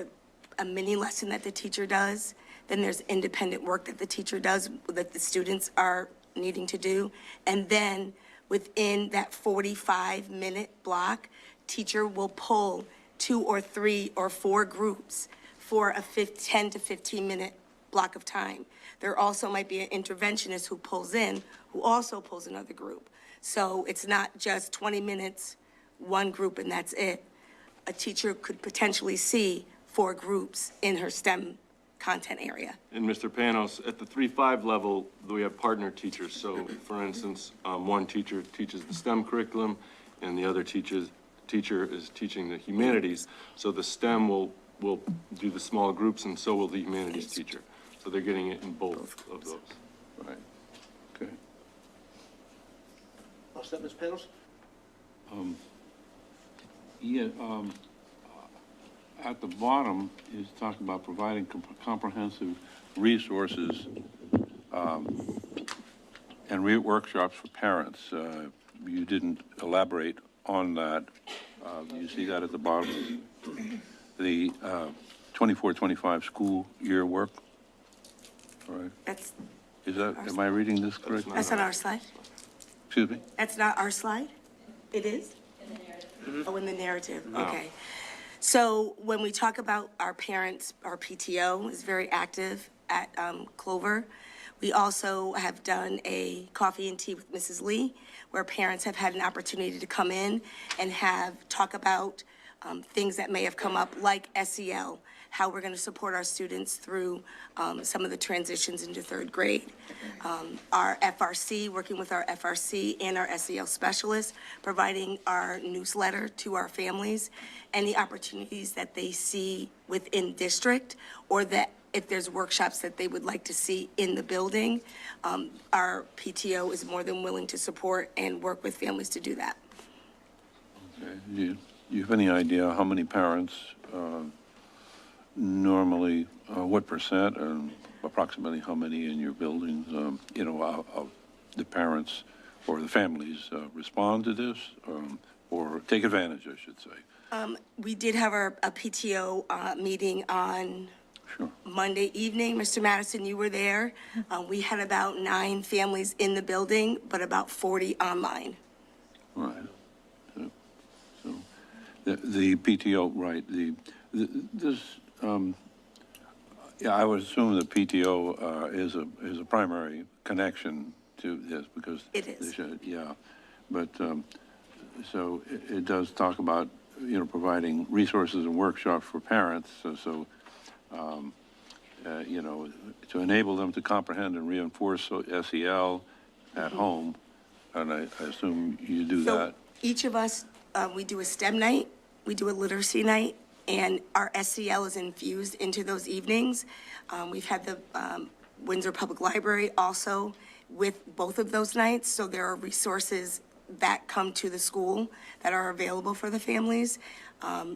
a mini lesson that the teacher does. Then there's independent work that the teacher does that the students are needing to do. And then within that 45-minute block, teacher will pull 2 or 3 or 4 groups for a 10 to 15-minute block of time. There also might be an interventionist who pulls in, who also pulls another group. So it's not just 20 minutes, one group, and that's it. A teacher could potentially see 4 groups in her STEM content area.
And Mr. Panos, at the 3-5 level, we have partner teachers. So for instance, one teacher teaches the STEM curriculum and the other teacher is teaching the humanities. So the STEM will do the small groups and so will the humanities teacher. So they're getting it in both of those.
Right, okay.
All set, Ms. Panos?
Yeah, at the bottom is talking about providing comprehensive resources and workshops for parents. You didn't elaborate on that. You see that at the bottom? The 24-25 school year work? All right.
That's
Am I reading this correctly?
on our slide?
Excuse me?
That's not our slide? It is? In the narrative. Oh, in the narrative, okay. So when we talk about our parents, our PTO is very active at Clover. We also have done a coffee and tea with Mrs. Lee, where parents have had an opportunity to come in and talk about things that may have come up, like SEL, how we're going to support our students through some of the transitions into 3rd grade. Our FRC, working with our FRC and our SEL specialists, providing our newsletter to our families, and the opportunities that they see within district, or that if there's workshops that they would like to see in the building, our PTO is more than willing to support and work with families to do that.
Okay. Do you have any idea how many parents normally, what percent, and approximately how many in your buildings, of the parents or the families respond to this, or take advantage, I should say?
We did have a PTO meeting on Monday evening. Mr. Madison, you were there. We had about 9 families in the building, but about 40 online.
Right. So the PTO, right, yeah, I would assume the PTO is a primary connection to this because.
It is.
Yeah, but, so it does talk about, providing resources and workshops for parents, to enable them to comprehend and reinforce SEL at home, and I assume you do that.
Each of us, we do a STEM night, we do a literacy night, and our SEL is infused into those evenings. We've had the Windsor Public Library also with both of those nights, so there are resources that come to the school that are available for the families.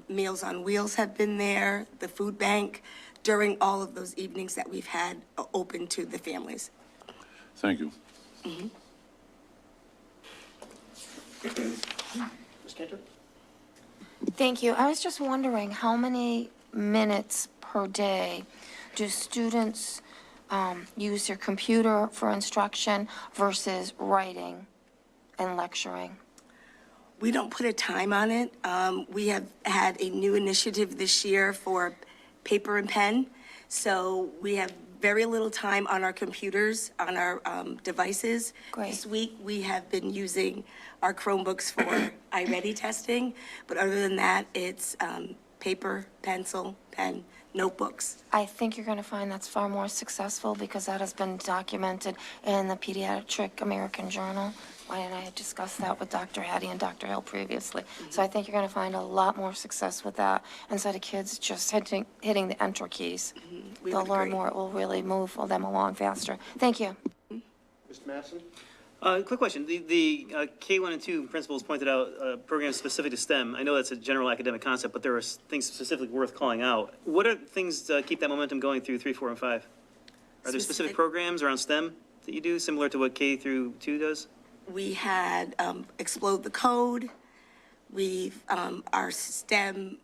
Meals on Wheels have been there, the food bank, during all of those evenings that we've had open to the families.
Thank you.
Ms. Cantor?
Thank you. I was just wondering, how many minutes per day do students use their computer for instruction versus writing and lecturing?
We don't put a time on it. We have had a new initiative this year for paper and pen. So we have very little time on our computers, on our devices.
Great.
This week, we have been using our Chromebooks for iReady testing. But other than that, it's paper, pencil, pen. notebooks.
I think you're going to find that's far more successful because that has been documented in the Pediatric American Journal. And I had discussed that with Dr. Hattie and Dr. Hill previously. So I think you're going to find a lot more success with that instead of kids just hitting the enter keys.
We
They'll
would
learn
agree.
more. It will really move them along faster. Thank you.
Mr. Madison?
Quick question. The K1 and 2 principals pointed out programs specific to STEM. I know that's a general academic concept, but there are things specifically worth calling out. What are things to keep that momentum going through 3, 4, and 5? Are there specific
Specific-
programs around STEM that you do, similar to what K through 2 does?
We had Explode the Code. We've, our STEM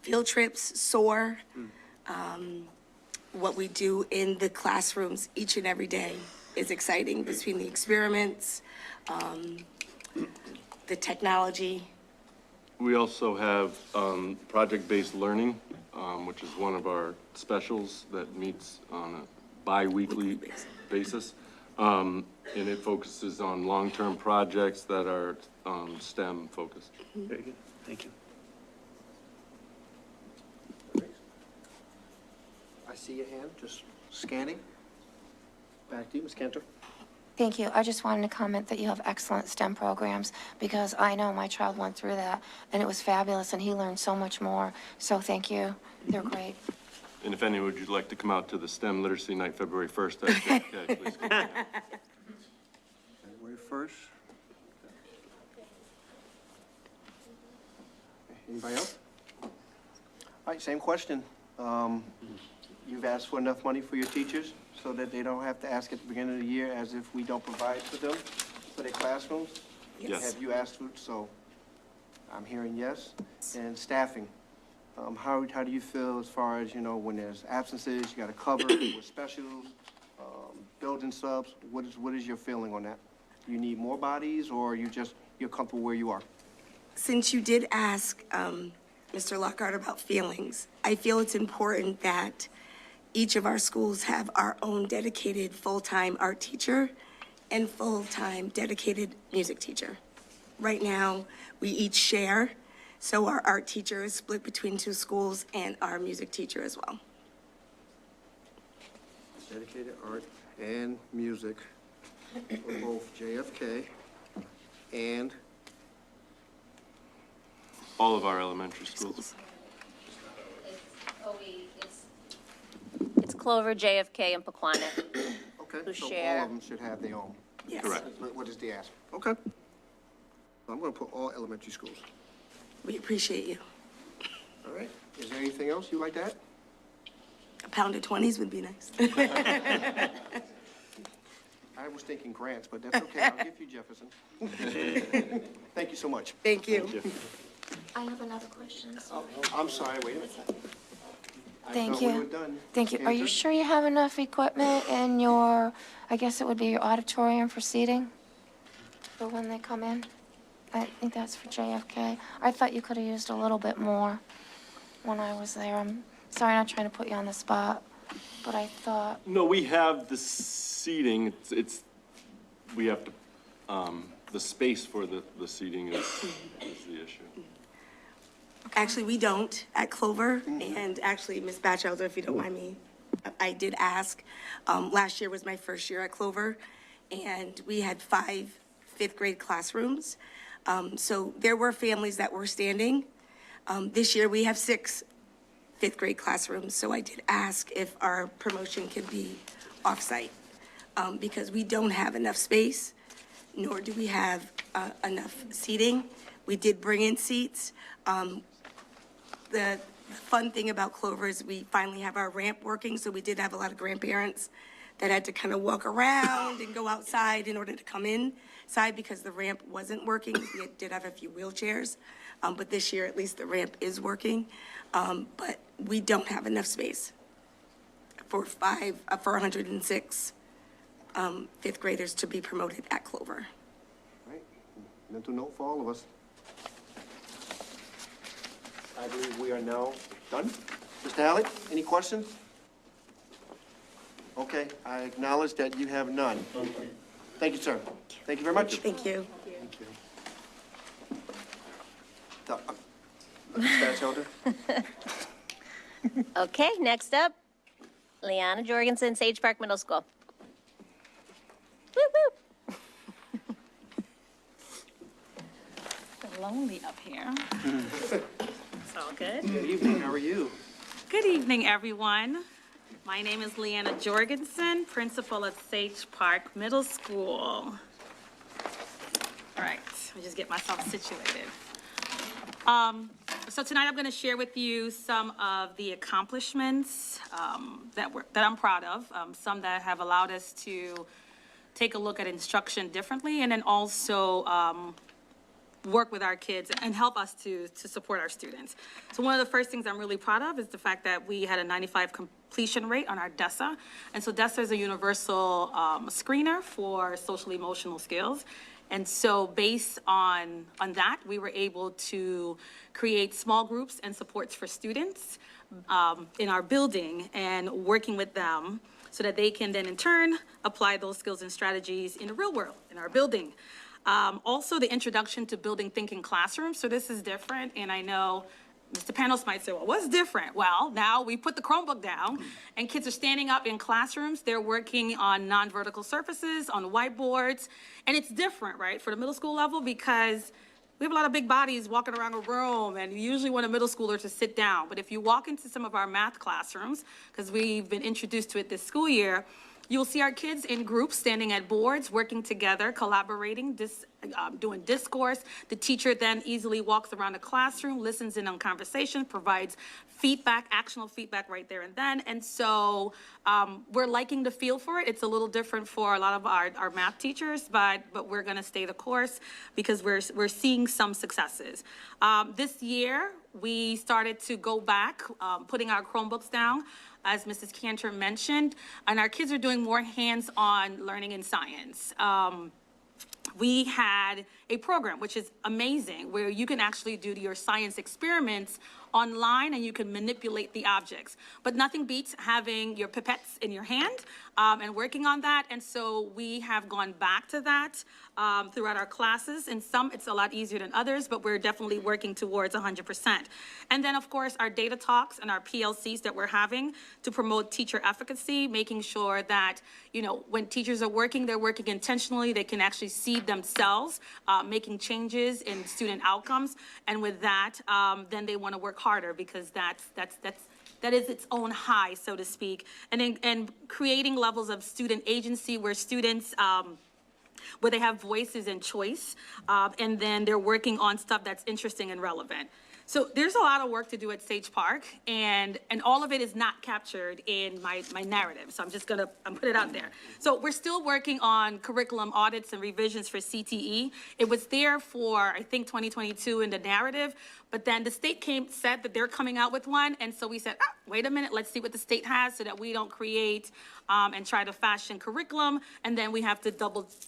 field trips, SOAR. What we do in the classrooms each and every day is exciting, between the experiments, the technology.
We also have project-based learning, which is one of our specials that meets on a bi-weekly basis. And it focuses on long-term projects that are STEM focused.
Very good. Thank you.
I see your hand, just scanning. Back to you, Ms. Cantor.
Thank you. I just wanted to comment that you have excellent STEM programs because I know my child went through that and it was fabulous and he learned so much more. So thank you. They're great.
And if any, would you like to come out to the STEM Literacy Night, February 1st? Okay, please come down.
February 1st. Anybody else? All right, same question. You've asked for enough money for your teachers so that they don't have to ask at the beginning of the year as if we don't provide for them, for their classrooms?
Yes.
Have you asked for, so I'm hearing yes. And staffing, how do you feel as far as, you know, when there's absences, you got to cover with specials, building subs? What is your feeling on that? You need more bodies or you're comfortable where you are?
Since you did ask Mr. Lockhart about feelings, I feel it's important that each of our schools have our own dedicated full-time art teacher and full-time dedicated music teacher. Right now, we each share, so our art teacher is split between 2 schools and our music teacher as well.
Dedicated art and music for both JFK and
All of our elementary schools.
It's Clover, JFK, and Pequannock.
okay,
Who
so
share.
all of them should have their own.
Yes.
Correct.
What is the ask? Okay. I'm going to put all elementary schools.
We appreciate you.
All right. Is there anything else you'd like to add?
A pound of 20s would be nice.
I was thinking grants, but that's okay. I'll give you Jefferson. Thank you so much.
Thank you.
I have another question.
Oh, I'm sorry, wait a minute. I
Thank
thought we
you.
were done.
Thank you. Are you
Cantor?
sure you have enough equipment in your, I guess it would be your auditorium for seating for when they come in? I think that's for JFK. I thought you could have used a little bit more when I was there. I'm sorry, not trying to put you on the spot, but I thought,
No, we have the seating, we have to, the space for the seating is the issue.
Actually, we don't at Clover, and actually, Ms. Batchelder, if you don't mind me, I did ask. Last year was my first year at Clover, and we had 5 fifth-grade classrooms. So there were families that were standing. This year, we have 6 fifth-grade classrooms, so I did ask if our promotion could be off-site, because we don't have enough space, nor do we have enough seating. We did bring in seats. The fun thing about Clover is we finally have our ramp working, so we did have a lot of grandparents that had to kind of walk around and go outside in order to come inside because the ramp wasn't working. We did have a few wheelchairs, but this year, at least, the ramp is working. But we don't have enough space for 106 fifth graders to be promoted at Clover.
All right. Mental note for all of us. I believe we are now done. Mr. Hallett, any questions? Okay, I acknowledge that you have none. Thank you, sir. Thank you very much.
Thank you.
Ms. Batchelder?
Okay, next up, Leanna Jorgensen, Sage Park Middle School. Woo woo.
Lonely up here. It's all good.
Good evening, how are you?
Good evening, everyone. My name is Leanna Jorgensen, principal at Sage Park Middle School. All right, let me just get myself situated. So tonight I'm going to share with you some of the accomplishments that I'm proud of, some that have allowed us to take a look at instruction differently, and then also work with our kids and help us to support our students. So one of the first things I'm really proud of is the fact that we had a 95 completion rate on our DESA. And so DESA is a universal screener for social emotional skills. And so based on that, we were able to create small groups and supports for students in our building and working with them so that they can then in turn apply those skills and strategies in the real world, in our building. Also, the introduction to building thinking classrooms. So this is different, and I know Mr. Panos might say, well, what's different? Well, now we put the Chromebook down, and kids are standing up in classrooms. They're working on non-vertical surfaces, on whiteboards, and it's different, right, for the middle school level because we have a lot of big bodies walking around a room, and you usually want a middle schooler to sit down. But if you walk into some of our math classrooms, because we've been introduced to it this school year, you'll see our kids in groups standing at boards, working together, collaborating, doing discourse. The teacher then easily walks around the classroom, listens in on conversation, provides feedback, actionable feedback right there and then. And so we're liking the feel for it. It's a little different for a lot of our math teachers, but we're gonna stay the course because we're seeing some successes. This year, we started to go back, putting our Chromebooks down, as Mrs. Cantor mentioned, and our kids are doing more hands-on learning in science. We had a program, which is amazing, where you can actually do your science experiments online and you can manipulate the objects. But nothing beats having your pipettes in your hand and working on that. And so we have gone back to that throughout our classes. In some, it's a lot easier than others, but we're definitely working towards 100%. And then, of course, our data talks and our PLCs that we're having to promote teacher efficacy, making sure that, you know, when teachers are working, they're working intentionally, they can actually see themselves making changes in student outcomes. And with that, then they want to work harder because that is its own high, so to speak. And creating levels of student agency where students, where they have voices and choice, and then they're working on stuff that's interesting and relevant. So there's a lot of work to do at Sage Park, and all of it is not captured in my narrative. So I'm put it out there. So we're still working on curriculum audits and revisions for CTE. It was there for, I think, 2022 in the narrative, but then the state said that they're coming out with one, and so we said, wait a minute, let's see what the state has so that we don't create and try to fashion curriculum, and then we have to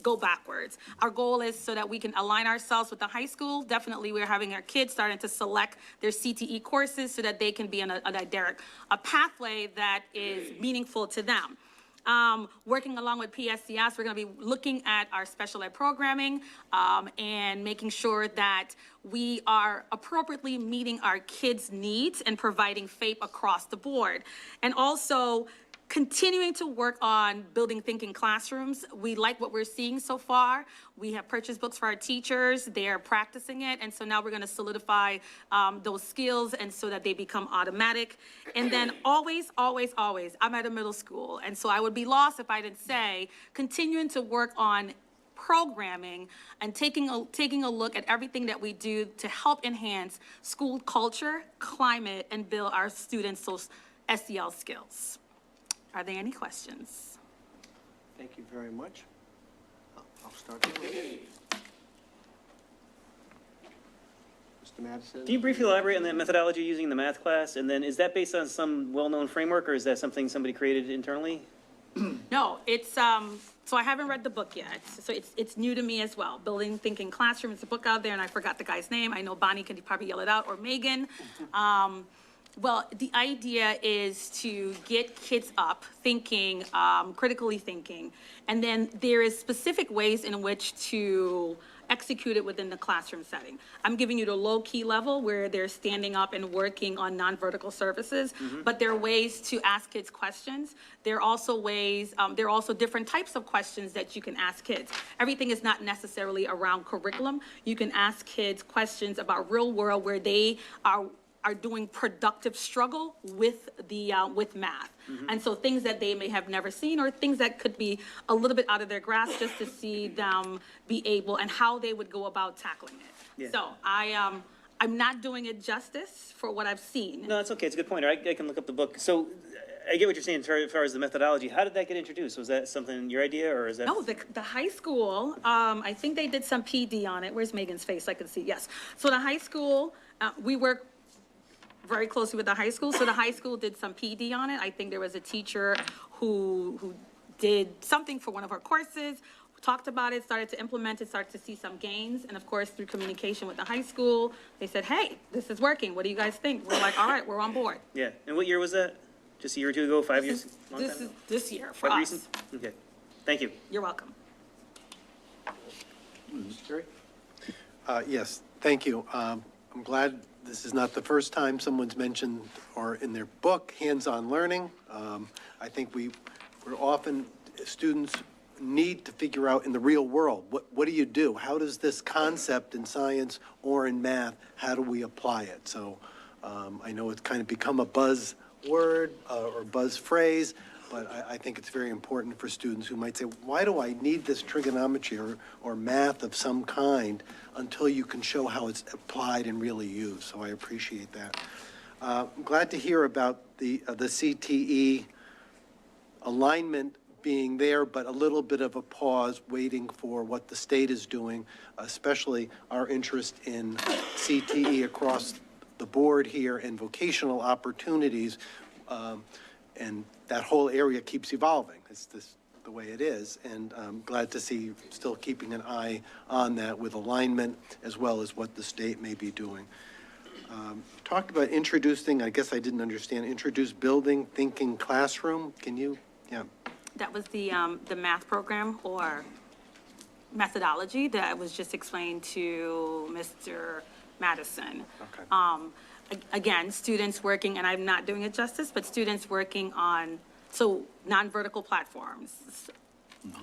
go backwards. Our goal is so that we can align ourselves with the high school. Definitely, we're having our kids starting to select their CTE courses so that they can be on a pathway that is meaningful to them. Working along with PSCS, we're going to be looking at our special ed programming and making sure that we are appropriately meeting our kids' needs and providing FAPE across the board. And also continuing to work on building thinking classrooms. We like what we're seeing so far. We have purchased books for our teachers. They're practicing it. And so now we're going to solidify those skills and so that they become automatic. And then always, always, always, I'm at a middle school. And so I would be lost if I didn't say, continuing to work on programming and taking a look at everything that we do to help enhance school culture, climate, and build our students' SEL skills. Are there any questions?
Thank you very much. I'll start here. Mr. Madison?
Can you briefly elaborate on that methodology using the math class? And then is that based on some well-known framework, or is that something somebody created internally?
No, it's, so I haven't read the book yet. So it's new to me as well. Building Thinking Classroom, it's a book out there, and I forgot the guy's name. I know Bonnie can probably yell it out, or Megan. Well, the idea is to get kids up thinking, critically thinking, and then there is specific ways in which to execute it within the classroom setting. I'm giving you the low-key level where they're standing up and working on non-vertical surfaces, but there are ways to ask kids questions. There are also ways, there are also different types of questions that you can ask kids. Everything is not necessarily around curriculum. You can ask kids questions about real world where they are doing productive struggle with the, with math. And so things that they may have never seen or things that could be a little bit out of their grasp just to see them be able and how they would go about tackling it.
Yeah.
So I'm not doing it justice for what I've seen.
No, that's okay. It's a good point. I can look up the book. So I get what you're saying as far as the methodology. How did that get introduced? Was that something your idea or is that?
No, the high school, I think they did some PD on it. Where's Megan's face? I can see, yes. So the high school, we work very closely with the high school. So the high school did some PD on it. I think there was a teacher who did something for one of our courses, talked about it, started to implement it, started to see some gains. And of course, through communication with the high school, they said, hey, this is working. What do you guys think? We're like, all right, we're on board.
Yeah. And what year was that? Just a year or two ago, 5 years? Long
This
time
is
ago?
this year for
Quite
us.
recent? Okay. Thank you.
You're welcome.
Jerry? Yes, thank you. I'm glad this is not the first time someone's mentioned or in their book, hands-on learning. I think we're often, students need to figure out in the real world, what do you do? How does this concept in science or in math, how do we apply it? So I know it's kind of become a buzz word or buzz phrase, but I think it's very important for students who might say, why do I need this trigonometry or math of some kind until you can show how it's applied and really used? So I appreciate that. I'm glad to hear about the CTE alignment being there, but a little bit of a pause waiting for what the state is doing, especially our interest in CTE across the board here and vocational opportunities. And that whole area keeps evolving. It's the way it is. And I'm glad to see you still keeping an eye on that with alignment as well as what the state may be doing. Talked about introducing, I guess I didn't understand, introduce building thinking classroom. Can you, yeah.
That was the math program or methodology that was just explained to Mr. Madison.
Okay.
Again, students working, and I'm not doing it justice, but students working on, so non-vertical platforms,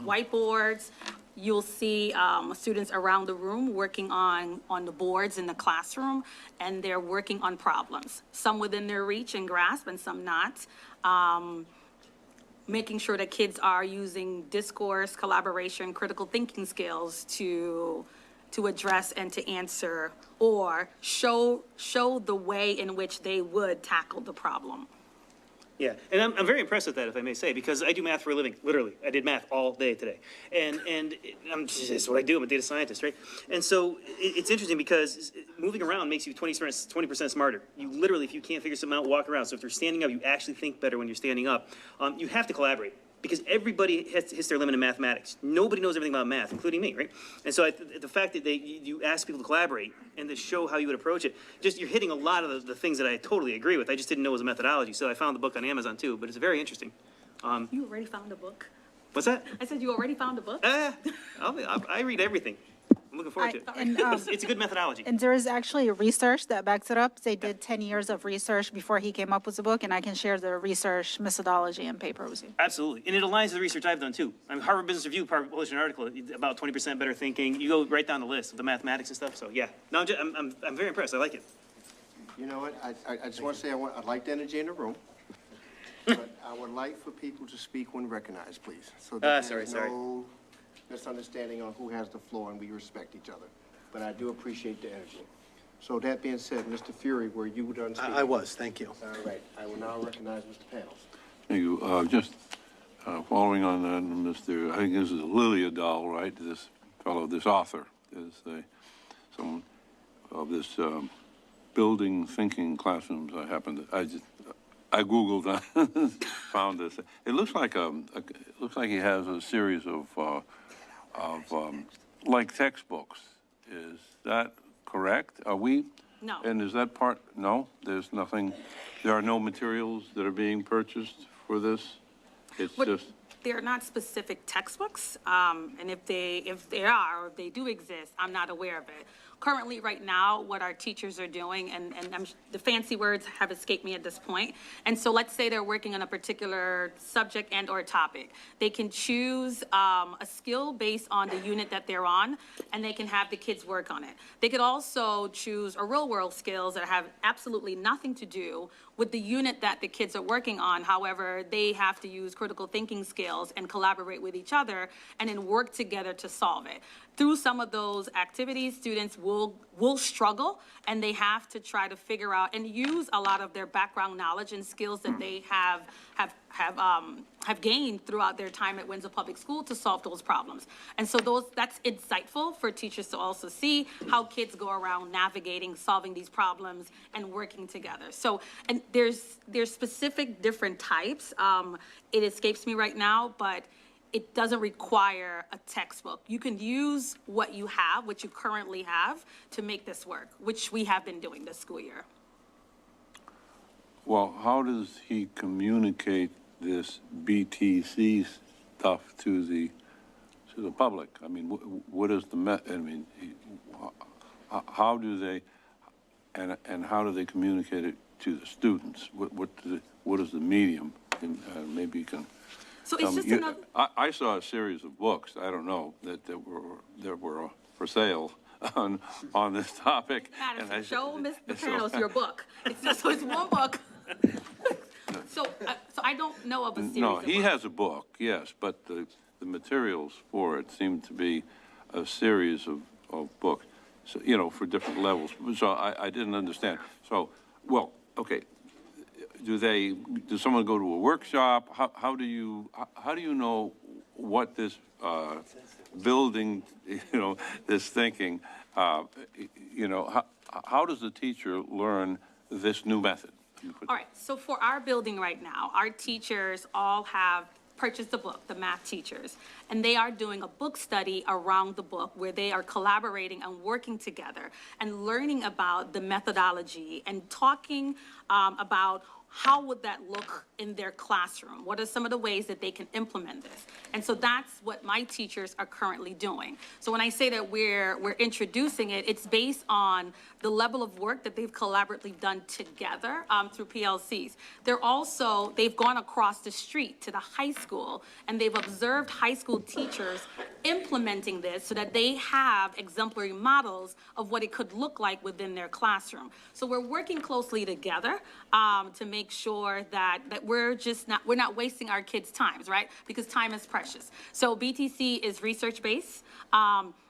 whiteboards. You'll see students around the room working on the boards in the classroom, and they're working on problems, some within their reach and grasp and some not. Making sure that kids are using discourse, collaboration, critical thinking skills to address and to answer or show the way in which they would tackle the problem.
Yeah, and I'm very impressed with that, if I may say, because I do math for a living, literally. I did math all day today. And it's what I do, I'm a data scientist, right? And so it's interesting because moving around makes you 20% smarter. You literally, if you can't figure something out, walk around. So if you're standing up, you actually think better when you're standing up. You have to collaborate. Because everybody hits their limit in mathematics. Nobody knows everything about math, including me, right? And so the fact that you ask people to collaborate and to show how you would approach it, just you're hitting a lot of the things that I totally agree with. I just didn't know it was a methodology. So I found the book on Amazon too, but it's very interesting.
You already found a book?
What's that?
I said you already found a book?
I read everything. I'm looking forward to it. It's a good methodology.
And there is actually research that backs it up. They did 10 years of research before he came up with the book, and I can share the research methodology and paper with you.
Absolutely. And it aligns with the research I've done too. I mean, Harvard Business Review published an article about 20% better thinking. You go right down the list of the mathematics and stuff. So yeah, no, I'm very impressed. I like it.
You know what, I just want to say, I like the energy in the room, but I would like for people to speak when recognized, please. So that there's no misunderstanding on who has the floor and we respect each other. But I do appreciate the energy. So that being said, Mr. Fury, were you done speaking?
I was, thank you.
All right, I will now recognize Mr. Panels.
Thank you. Just following on that, Mr., I think this is Lilia Dahl, right? This fellow, this author, is someone of this building thinking classrooms. I Googled that, found this. It looks like he has a series of like textbooks. Is that correct? Are we
No.
And is that part, no, there's nothing, there are no materials that are being purchased for this? It's
What-
just,
They're not specific textbooks, and if they are, or if they do exist, I'm not aware of it. Currently, right now, what our teachers are doing, and the fancy words have escaped me at this point, and so let's say they're working on a particular subject and/or topic. They can choose a skill based on the unit that they're on, and they can have the kids work on it. They could also choose a real-world skills that have absolutely nothing to do with the unit that the kids are working on. However, they have to use critical thinking skills and collaborate with each other and then work together to solve it. Through some of those activities, students will struggle, and they have to try to figure out and use a lot of their background knowledge and skills that they have gained throughout their time at Windsor Public School to solve those problems. And so that's insightful for teachers to also see how kids go around navigating, solving these problems, and working together. So, and there's specific different types. It escapes me right now, but it doesn't require a textbook. You can use what you have, what you currently have, to make this work, which we have been doing this school year.
well, how does he communicate this BTC stuff to the public? I mean, what is the, I mean, how do they, and how do they communicate it to the students? What is the medium? And, maybe you can.
So it's just another.
I saw a series of books, I don't know, that were for sale on this topic.
Madison, show Mr. Panos your book. So it's one book. So I don't know of a series
No,
of
he
books.
has a book, yes, but the materials for it seem to be a series of books, so, you know, for different levels. So I didn't understand. So, well, okay. Does someone go to a workshop? How do you know what this building, you know, this thinking, you know, how does the teacher learn this new method?
All right, so for our building right now, our teachers all have purchased the book, the math teachers, and they are doing a book study around the book where they are collaborating and working together and learning about the methodology and talking about how would that look in their classroom? What are some of the ways that they can implement this? And so that's what my teachers are currently doing. So when I say that we're introducing it, it's based on the level of work that they've collaboratively done together through PLCs. They've gone across the street to the high school, and they've observed high school teachers implementing this so that they have exemplary models of what it could look like within their classroom. So we're working closely together to make sure that we're not wasting our kids' times, right? Because time is precious. So BTC is research-based.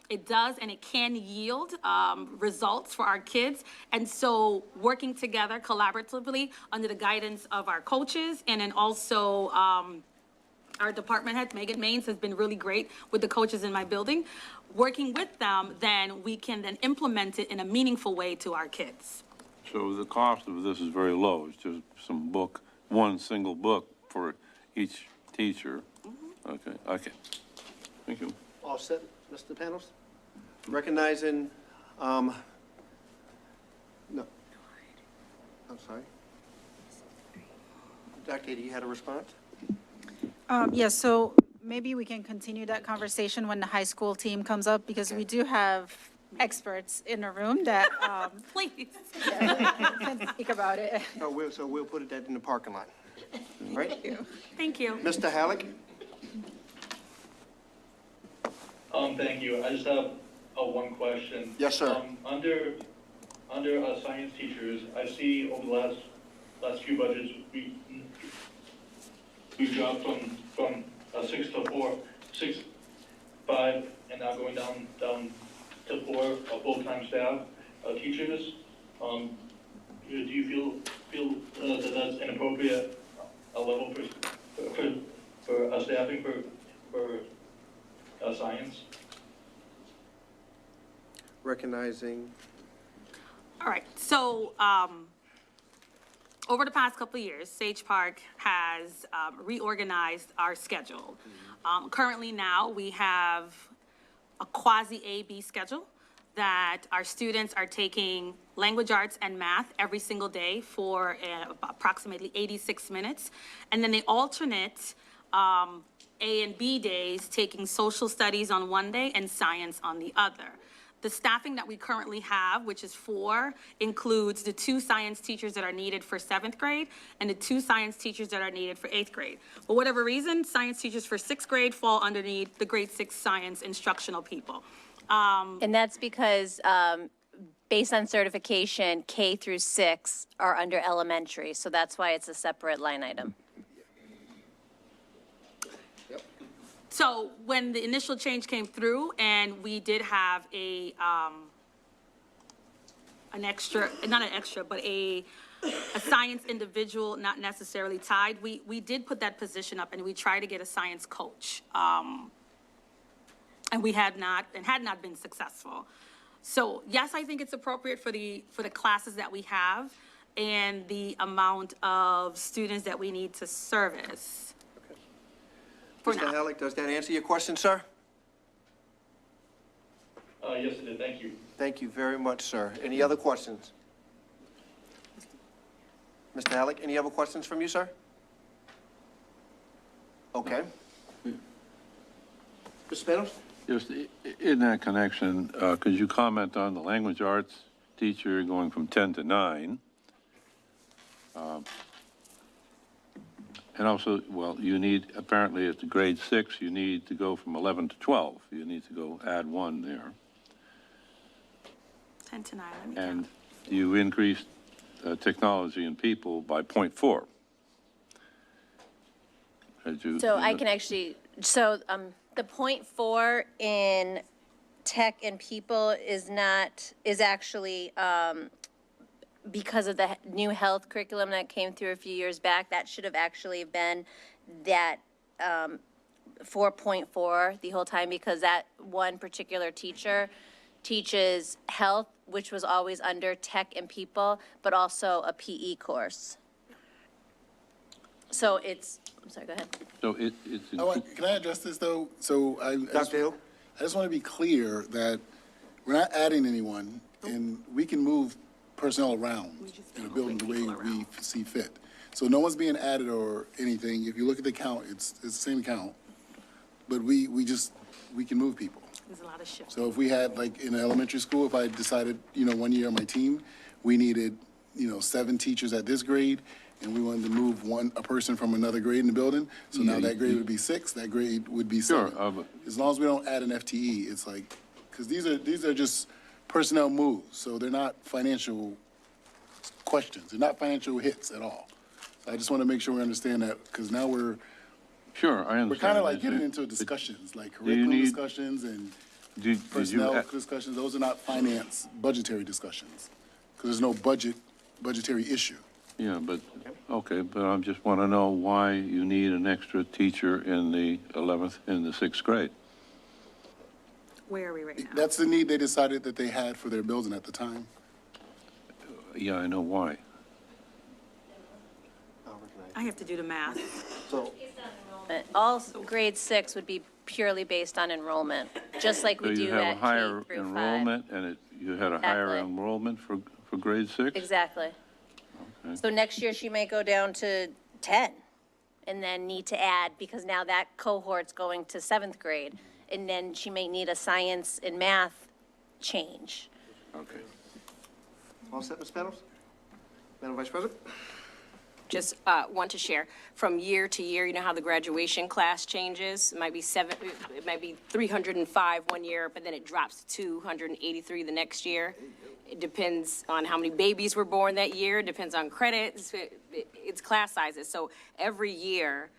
It does and it can yield results for our kids. And so working together collaboratively under the guidance of our coaches and then also our department head, Megan Maines, has been really great with the coaches in my building. Working with them, then we can then implement it in a meaningful way to our kids.
So the cost of this is very low. It's just some book, one single book for each teacher. Okay, okay. Thank you.
All set, Mr. Panos? Recognizing, no. I'm sorry. Dr. Katie, you had a response?
Yes, so maybe we can continue that conversation when the high school team comes up, because we do have experts in the room that
Please.
can speak about it.
So we'll put that in the parking lot. Right?
Thank you.
Mr. Halleck?
Thank you. I just have one question.
Yes, sir.
Under science teachers, I see over the last few budgets, we dropped from 6 to 4, 6, 5, and now going down to 4 full-time staff teachers. Do you feel that that's an appropriate level for staffing for science?
Recognizing.
All right, so over the past couple of years, Sage Park has reorganized our schedule. Currently now, we have a quasi-A-B schedule that our students are taking language arts and math every single day for approximately 86 minutes. And then they alternate A and B days, taking social studies on one day and science on the other. The staffing that we currently have, which is 4, includes the 2 science teachers that are needed for 7th grade and the 2 science teachers that are needed for 8th grade. For whatever reason, science teachers for 6th grade fall underneath the grade 6 science instructional people.
And that's because, based on certification, K through 6 are under elementary, so that's why it's a separate line item.
So when the initial change came through and we did have an extra, not an extra, but a science individual, not necessarily tied, we did put that position up and we tried to get a science coach. And we had not been successful. So yes, I think it's appropriate for the classes that we have and the amount of students that we need to service.
Mr. Halleck, does that answer your question, sir?
Yes, it did, thank you.
Thank you very much, sir. Any other questions? Mr. Halleck, any other questions from you, sir? Okay. Mr. Spanos?
Just in that connection, could you comment on the language arts teacher going from 10 to 9? And also, well, you need, apparently at the grade 6, you need to go from 11 to 12. You need to go add 1 there.
10 to 9, let me
And you increased technology and people by 0.4.
So I can actually, the 0.4 in tech and people is actually, because of the new health curriculum that came through a few years back. That should have actually been that 4.4 the whole time, because that one particular teacher teaches health, which was always under tech and people, but also a PE course. So it's, I'm sorry, go ahead.
So it's.
Can I address this, though? So I just want to be clear that we're not adding anyone, and we can move personnel around in a building the way we see fit. So no one's being added or anything. If you look at the count, it's the same count. But we can move people.
There's a lot of shifts.
So if we had, like, in elementary school, if I decided, one year on my team, we needed, 7 teachers at this grade, and we wanted to move a person from another grade in the building, so now that grade would be 6, that grade would be 7.
Sure.
As long as we don't add an FTE, it's like, because these are just personnel moves, so they're not financial questions, they're not financial hits at all. So I just want to make sure we understand that, because now we're
understand.
We're kind of like getting into discussions, like curriculum discussions and personnel discussions. Those are not finance, budgetary discussions, because there's no budgetary issue.
Yeah, but, okay, but I just want to know why you need an extra teacher in the 11th, in the 6th grade.
Where are we right now?
That's the need they decided that they had for their building at the time.
Yeah, I know why.
I have to do the math.
So,
all grade 6 would be purely based on enrollment, just like we do at K through 5.
So you have a higher enrollment, and you had a higher enrollment for grade 6?
Exactly.
Okay.
So next year, she may go down to 10 and then need to add, because now that cohort's going to 7th grade. And then she may need a science and math change.
Okay.
All set, Ms. Spanos? Madam Vice President?
Just want to share, from year to year, you know how the graduation class changes? It might be 305 one year, but then it drops to 283 the next year. It depends on how many babies were born that year. It depends on credits. It's class sizes. So every year,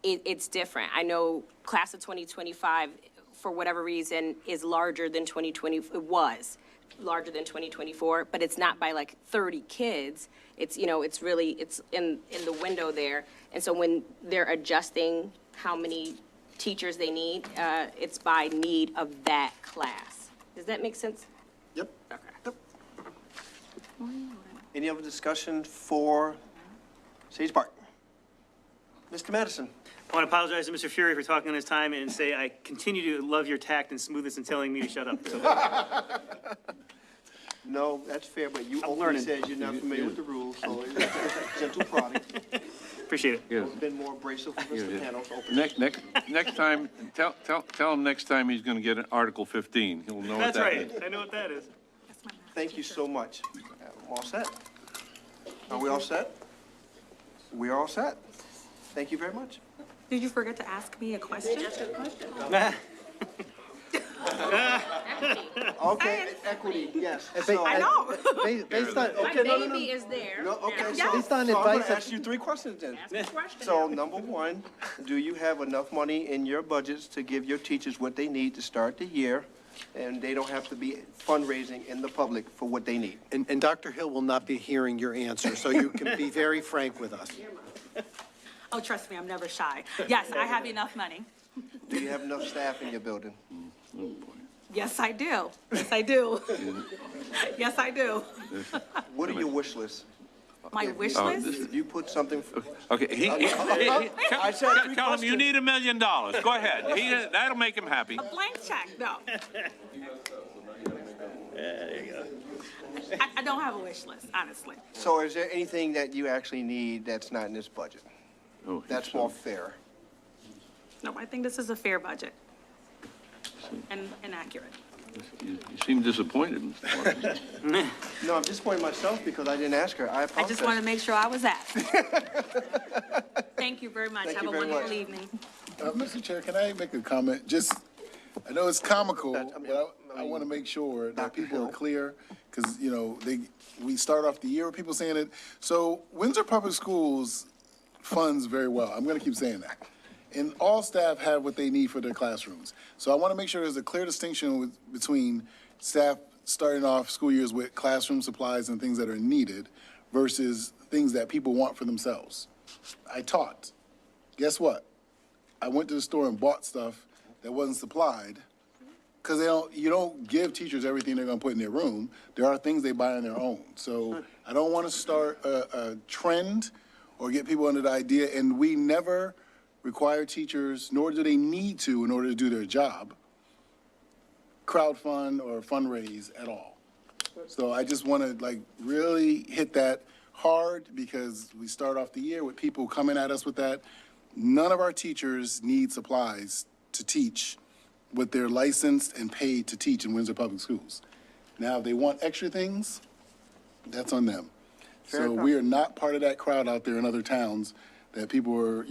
it's different. I know class of 2025, for whatever reason, is larger than 2020. It was larger than 2024, but it's not by like 30 kids. It's, it's really, it's in the window there. And so when they're adjusting how many teachers they need, it's by need of that class. Does that make sense?
Yep.
Okay.
Any other discussion for Sage Park? Mr. Madison?
I want to apologize to Mr. Fury for talking on his time and say I continue to love your tact and smoothness in telling me to shut up. So,
No, that's fair, but you
I'm
openly
learning.
said you're not familiar with the rules, so it's a gentle prodding.
appreciate it.
Yes.
Been more abrasive for Mr.
Yeah.
Panos. openly.
Next time, tell him next time he's gonna get an Article 15. He'll know what
That's
that
right.
is.
I know what that is.
Thank you so much. I'm all set. Are we all set? We are all set. Thank you very much.
Did you forget to ask me a question?
Okay, equity, yes.
I know.
Based on,
Okay, no.
is there.
No, okay,
Yeah.
so,
Based on
so I'm gonna
advice of-
ask you 3 questions then.
Question.
So, number 1, do you have enough money in your budgets to give your teachers what they need to start the year? And they don't have to be fundraising in the public for what they need?
and Dr. Hill will not be hearing your answer, so you can be very frank with us.
Oh, trust me, I'm never shy. Yes, I have enough money.
Do you have enough staff in your building?
Yes, I do. Yes, I do. Yes, I do.
What are your wish lists?
My wish list?
If you put something,
Okay,
I said 3
tell him you
questions.
need $1 million. Go ahead. That'll make him happy.
A blank check, no. I don't have a wish list, honestly.
So is there anything that you actually need that's not in this budget?
Oh,
That's more fair?
No, I think this is a fair budget and accurate.
You seem disappointed, Mr. Martin.
No, I'm disappointed myself because I didn't ask her. I
I
apologize.
just want to make sure I was asked. Thank you very much.
Thank
Have
you
a
very
wonderful
much.
evening.
Mr. Chair, can I make a comment? Just, I know it's comical, but I want to make sure that
Dr.
people are
Hill.
clear, because, we start off the year with people saying it. So Windsor Public Schools funds very well. I'm going to keep saying that. And all staff have what they need for their classrooms. So I want to make sure there's a clear distinction between staff starting off school years with classroom supplies and things that are needed versus things that people want for themselves. I taught. Guess what? I went to the store and bought stuff that wasn't supplied, because you don't give teachers everything they're going to put in their room. There are things they buy on their own. So I don't want to start a trend or get people under the idea, and we never require teachers, nor do they need to in order to do their job, crowdfund or fundraise at all. So I just want to really hit that hard, because we start off the year with people coming at us with that. None of our teachers need supplies to teach what they're licensed and paid to teach in Windsor Public Schools. Now, if they want extra things, that's on them. So we are not part of that crowd out there in other towns that people are,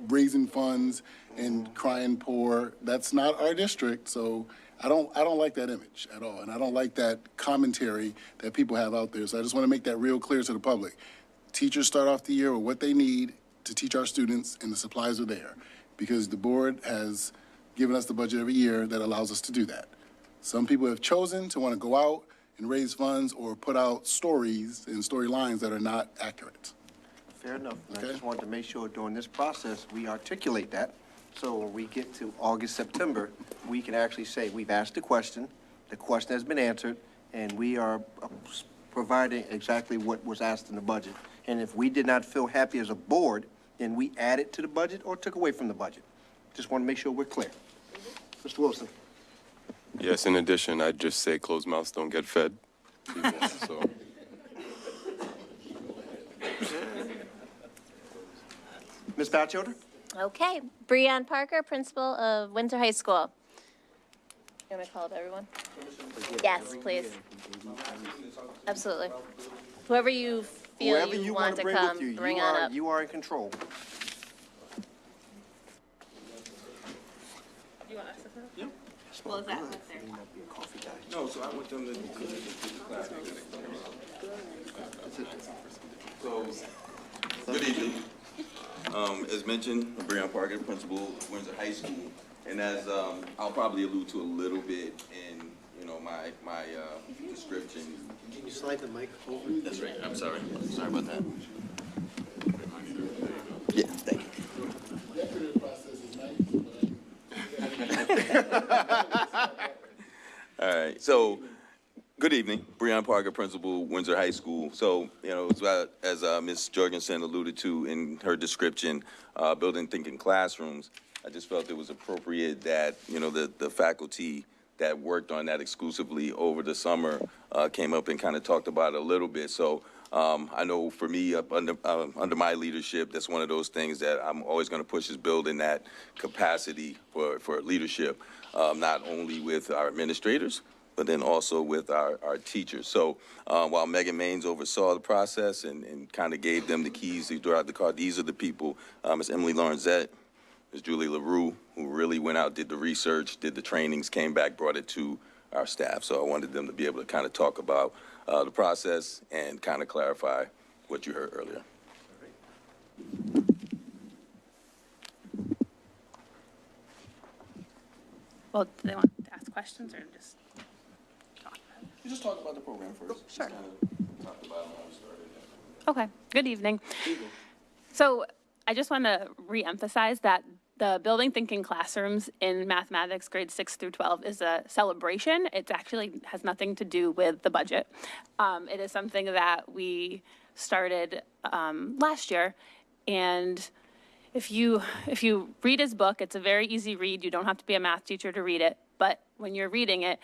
raising funds and crying poor. That's not our district, so I don't like that image at all, and I don't like that commentary that people have out there. So I just want to make that real clear to the public. Teachers start off the year with what they need to teach our students, and the supplies are there, because the board has given us the budget every year that allows us to do that. Some people have chosen to want to go out and raise funds or put out stories and storylines that are not accurate.
Fair enough. And
Okay.
I just wanted to make sure during this process, we articulate that. So when we get to August, September, we can actually say, we've asked the question has been answered, and we are providing exactly what was asked in the budget. And if we did not feel happy as a board, then we added to the budget or took away from the budget. Just want to make sure we're clear. Mr. Wilson?
Yes, in addition, I'd just say closed mouths don't get fed. So,
Ms. Batchelder?
Okay. Breanne Parker, principal of Windsor High School. You want me to call up everyone? Yes, please. Absolutely. Whoever you feel
Whoever
you
wanna
want to
bring
come,
with you,
bring on up.
you are in control.
You want us to come? Yep. Well, is that what's there?
no, so I want them to class. So, good evening. As mentioned, I'm Breon Parker, principal of Windsor High School, and as I'll probably allude to a little bit in my description.
Can you slide the mic over?
That's right. I'm sorry. Sorry about that. Yeah, thank you. All right. So, Good evening, Breon Parker, Principal, Windsor High School. So, as Ms. Jorgensen alluded to in her description, building thinking classrooms, I just felt it was appropriate that, the faculty that worked on that exclusively over the summer came up and kind of talked about it a little bit. So I know for me, under my leadership, that's one of those things that I'm always going to push is building that capacity for leadership, not only with our administrators, but then also with our teachers. So while Megan Maines oversaw the process and kind of gave them the keys to throw out the car, these are the people, Ms. Emily Lawrenzette, Ms. Julie LaRue, who really went out, did the research, did the trainings, came back, brought it to our staff. So I wanted them to be able to kind of talk about the process and kind of clarify what you heard earlier.
Well, do they want to ask questions or just talk?
You just talk about the program first.
Sure.
Just kind of talk about how it started.
Okay, good evening. So I just want to reemphasize that the Building Thinking Classrooms in mathematics grades 6 through 12 is a celebration. It actually has nothing to do with the budget. It is something that we started last year, and if you read his book, it's a very easy read. You don't have to be a math teacher to read it, but when you're reading it,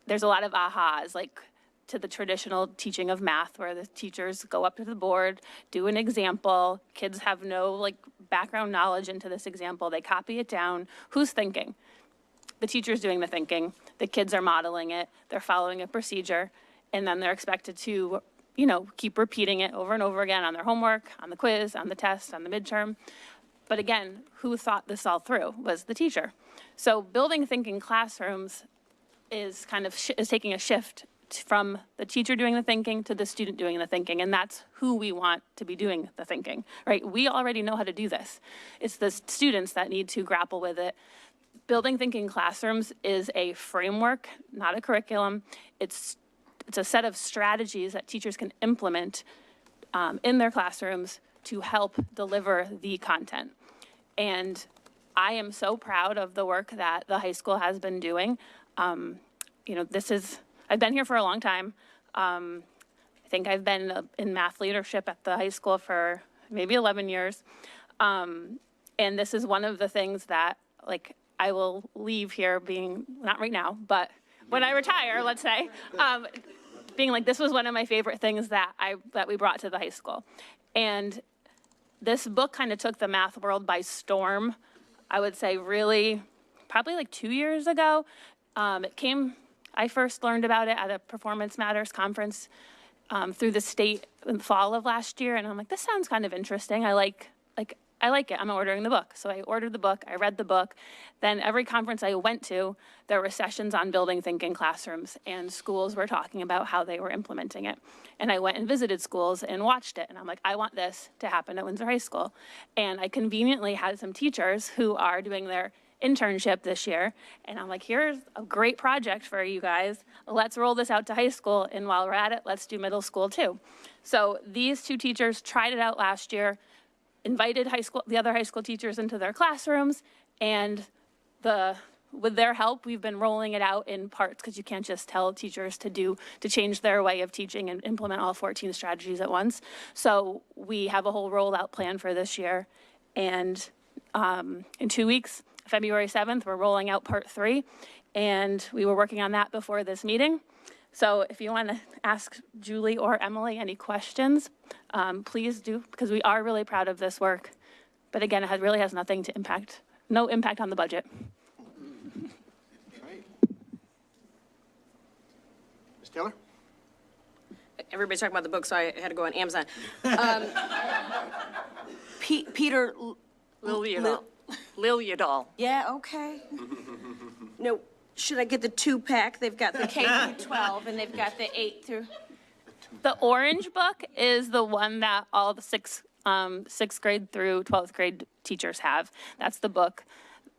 there's a lot of ahas, like to the traditional teaching of math where the teachers go up to the board, do an example, kids have no background knowledge into this example, they copy it down. Who's thinking? The teacher's doing the thinking, the kids are modeling it, they're following a procedure, and then they're expected to, keep repeating it over and over again on their homework, on the quiz, on the test, on the midterm. But again, who thought this all through was the teacher. So Building Thinking Classrooms is kind of is taking a shift from the teacher doing the thinking to the student doing the thinking, and that's who we want to be doing the thinking, right? We already know how to do this. It's the students that need to grapple with it. Building Thinking Classrooms is a framework, not a curriculum. It's a set of strategies that teachers can implement in their classrooms to help deliver the content. And I am so proud of the work that the high school has been doing. I've been here for a long time. I think I've been in math leadership at the high school for maybe 11 years. And this is one of the things that, I will leave here being, not right now, but when I retire, let's say, being this was one of my favorite things that we brought to the high school. And this book kind of took the math world by storm, I would say really, probably 2 years ago. I first learned about it at a Performance Matters conference through the state in the fall of last year, and I'm like, this sounds kind of interesting. I like it. I'm ordering the book. So I ordered the book. I read the book. Then every conference I went to, there were sessions on Building Thinking Classrooms, and schools were talking about how they were implementing it. And I went and visited schools and watched it, and I'm like, I want this to happen at Windsor High School. And I conveniently had some teachers who are doing their internship this year, and I'm like, here's a great project for you guys. Let's roll this out to high school, and while we're at it, let's do middle school too. So these two teachers tried it out last year, invited the other high school teachers into their classrooms, and with their help, we've been rolling it out in parts, because you can't just tell teachers to change their way of teaching and implement all 14 strategies at once. So we have a whole rollout plan for this year, and in 2 weeks, February 7th, we're rolling out part 3, and we were working on that before this meeting. So if you want to ask Julie or Emily any questions, please do, because we are really proud of this work. But again, it really has no impact on the budget.
Right. Ms. Taylor?
Everybody's talking about the book, so I had to go on Amazon. Peter
Liljedahl.
Yeah, okay. No, should I get the 2-pack? They've got the K through 12 and they've got the 8 through.
The orange book is the one that all the sixth grade through 12th grade teachers have. That's the book.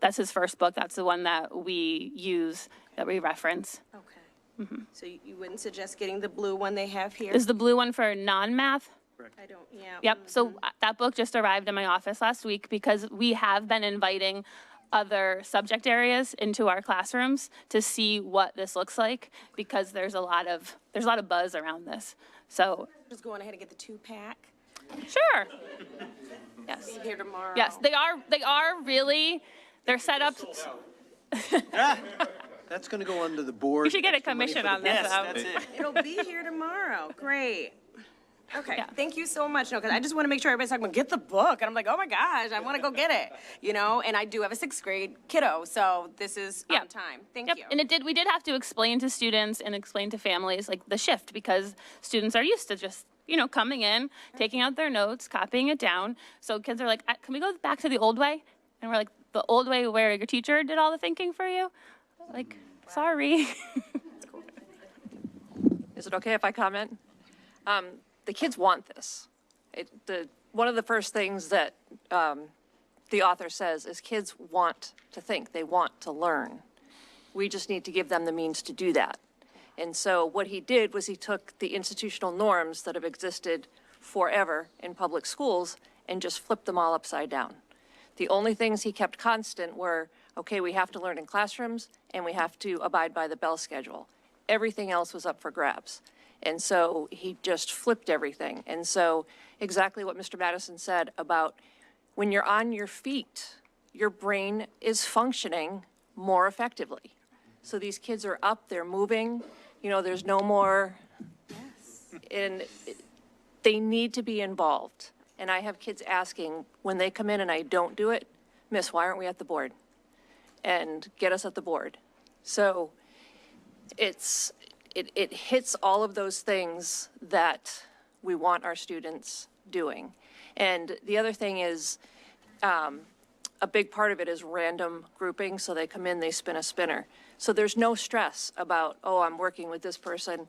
That's his first book. That's the one that we use, that we reference.
Okay. So you wouldn't suggest getting the blue one they have here?
Is the blue one for non-math?
I don't, yeah.
Yep, so that book just arrived in my office last week because we have been inviting
other subject areas into our classrooms to see what this looks like, because there's a lot of buzz around this. So
Just going ahead and get the 2-pack.
sure. Yes.
Here tomorrow.
Yes, they are really, they're set up.
That's going to go under the board.
You should get a
Extra money
commission
for the
on this.
Yes, that's it.
It'll be here tomorrow. Great. Okay,
Yeah.
thank you so much. No, because I just want to make sure everybody's talking about, get the book. And I'm like, oh my gosh, I want to go get it. And I do have a 6th grade kiddo, so this is on time. Thank you.
And we did have to explain to students and explain to families like the shift, because students are used to just, coming in, taking out their notes, copying it down. So kids are like, can we go back to the old way? And we're like, the old way where your teacher did all the thinking for you? Like, sorry.
Is it okay if I comment? The kids want this. One of the first things that the author says is kids want to think, they want to learn. We just need to give them the means to do that. And so what he did was he took the institutional norms that have existed forever in public schools and just flipped them all upside down. The only things he kept constant were, okay, we have to learn in classrooms and we have to abide by the bell schedule. Everything else was up for grabs. And so he just flipped everything. And so exactly what Mr. Madison said about when you're on your feet, your brain is functioning more effectively. So these kids are up, they're moving, there's no more. And they need to be involved. And I have kids asking, when they come in and I don't do it, Miss, why aren't we at the board? And get us at the board. So it hits all of those things that we want our students doing. And the other thing is, a big part of it is random grouping. So they come in, they spin a spinner. So there's no stress about, oh, I'm working with this person,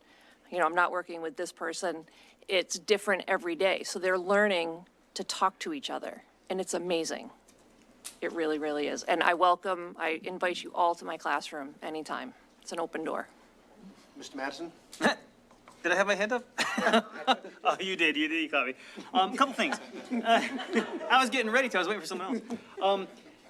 I'm not working with this person. It's different every day. So they're learning to talk to each other. And it's amazing. It really, really is. And I invite you all to my classroom anytime. It's an open door.
Mr. Madison?
Did I have my hand up? Oh, you did. You caught me. A couple things. I was getting ready to. I was waiting for someone else.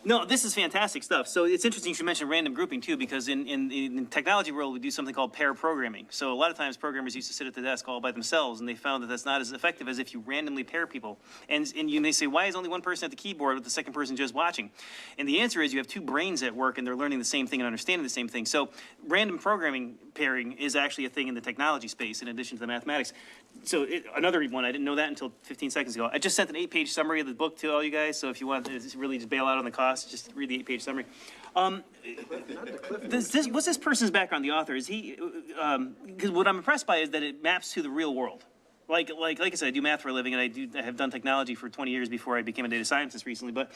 No, this is fantastic stuff. So it's interesting you should mention random grouping too, because in the technology world, we do something called pair programming. So a lot of times programmers used to sit at the desk all by themselves, and they found that that's not as effective as if you randomly pair people. And you may say, why is only one person at the keyboard with the second person just watching? And the answer is you have two brains at work, and they're learning the same thing and understanding the same thing. So random programming pairing is actually a thing in the technology space in addition to the mathematics. So another one, I didn't know that until 15 seconds ago. I just sent an 8-page summary of the book to all you guys, so if you want to really just bail out on the cost, just read the 8-page summary. What's this person's background, the author? Is he, because what I'm impressed by is that it maps to the real world. Like I said, I do math for a living, and I have done technology for 20 years before I became a data scientist recently, but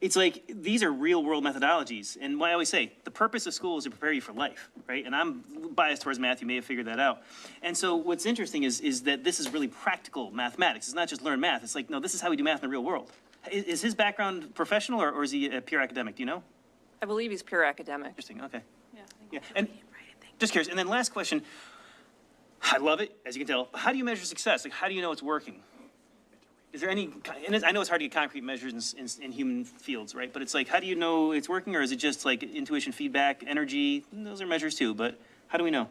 it's like, these are real world methodologies. And what I always say, the purpose of school is to prepare you for life, right? And I'm biased towards math, you may have figured that out. And so what's interesting is that this is really practical mathematics. It's not just learn math, it's like, no, this is how we do math in the real world. Is his background professional, or is he a pure academic, do you know?
I believe he's pure academic.
Interesting, okay. Yeah, and just curious, and then last question, I love it, as you can tell. How do you measure success? Like, how do you know it's working? Is there any, and I know it's hard to get concrete measures in human fields, right? But it's like, how do you know it's working, or is it just like intuition, feedback, energy? Those are measures too, but how do we know?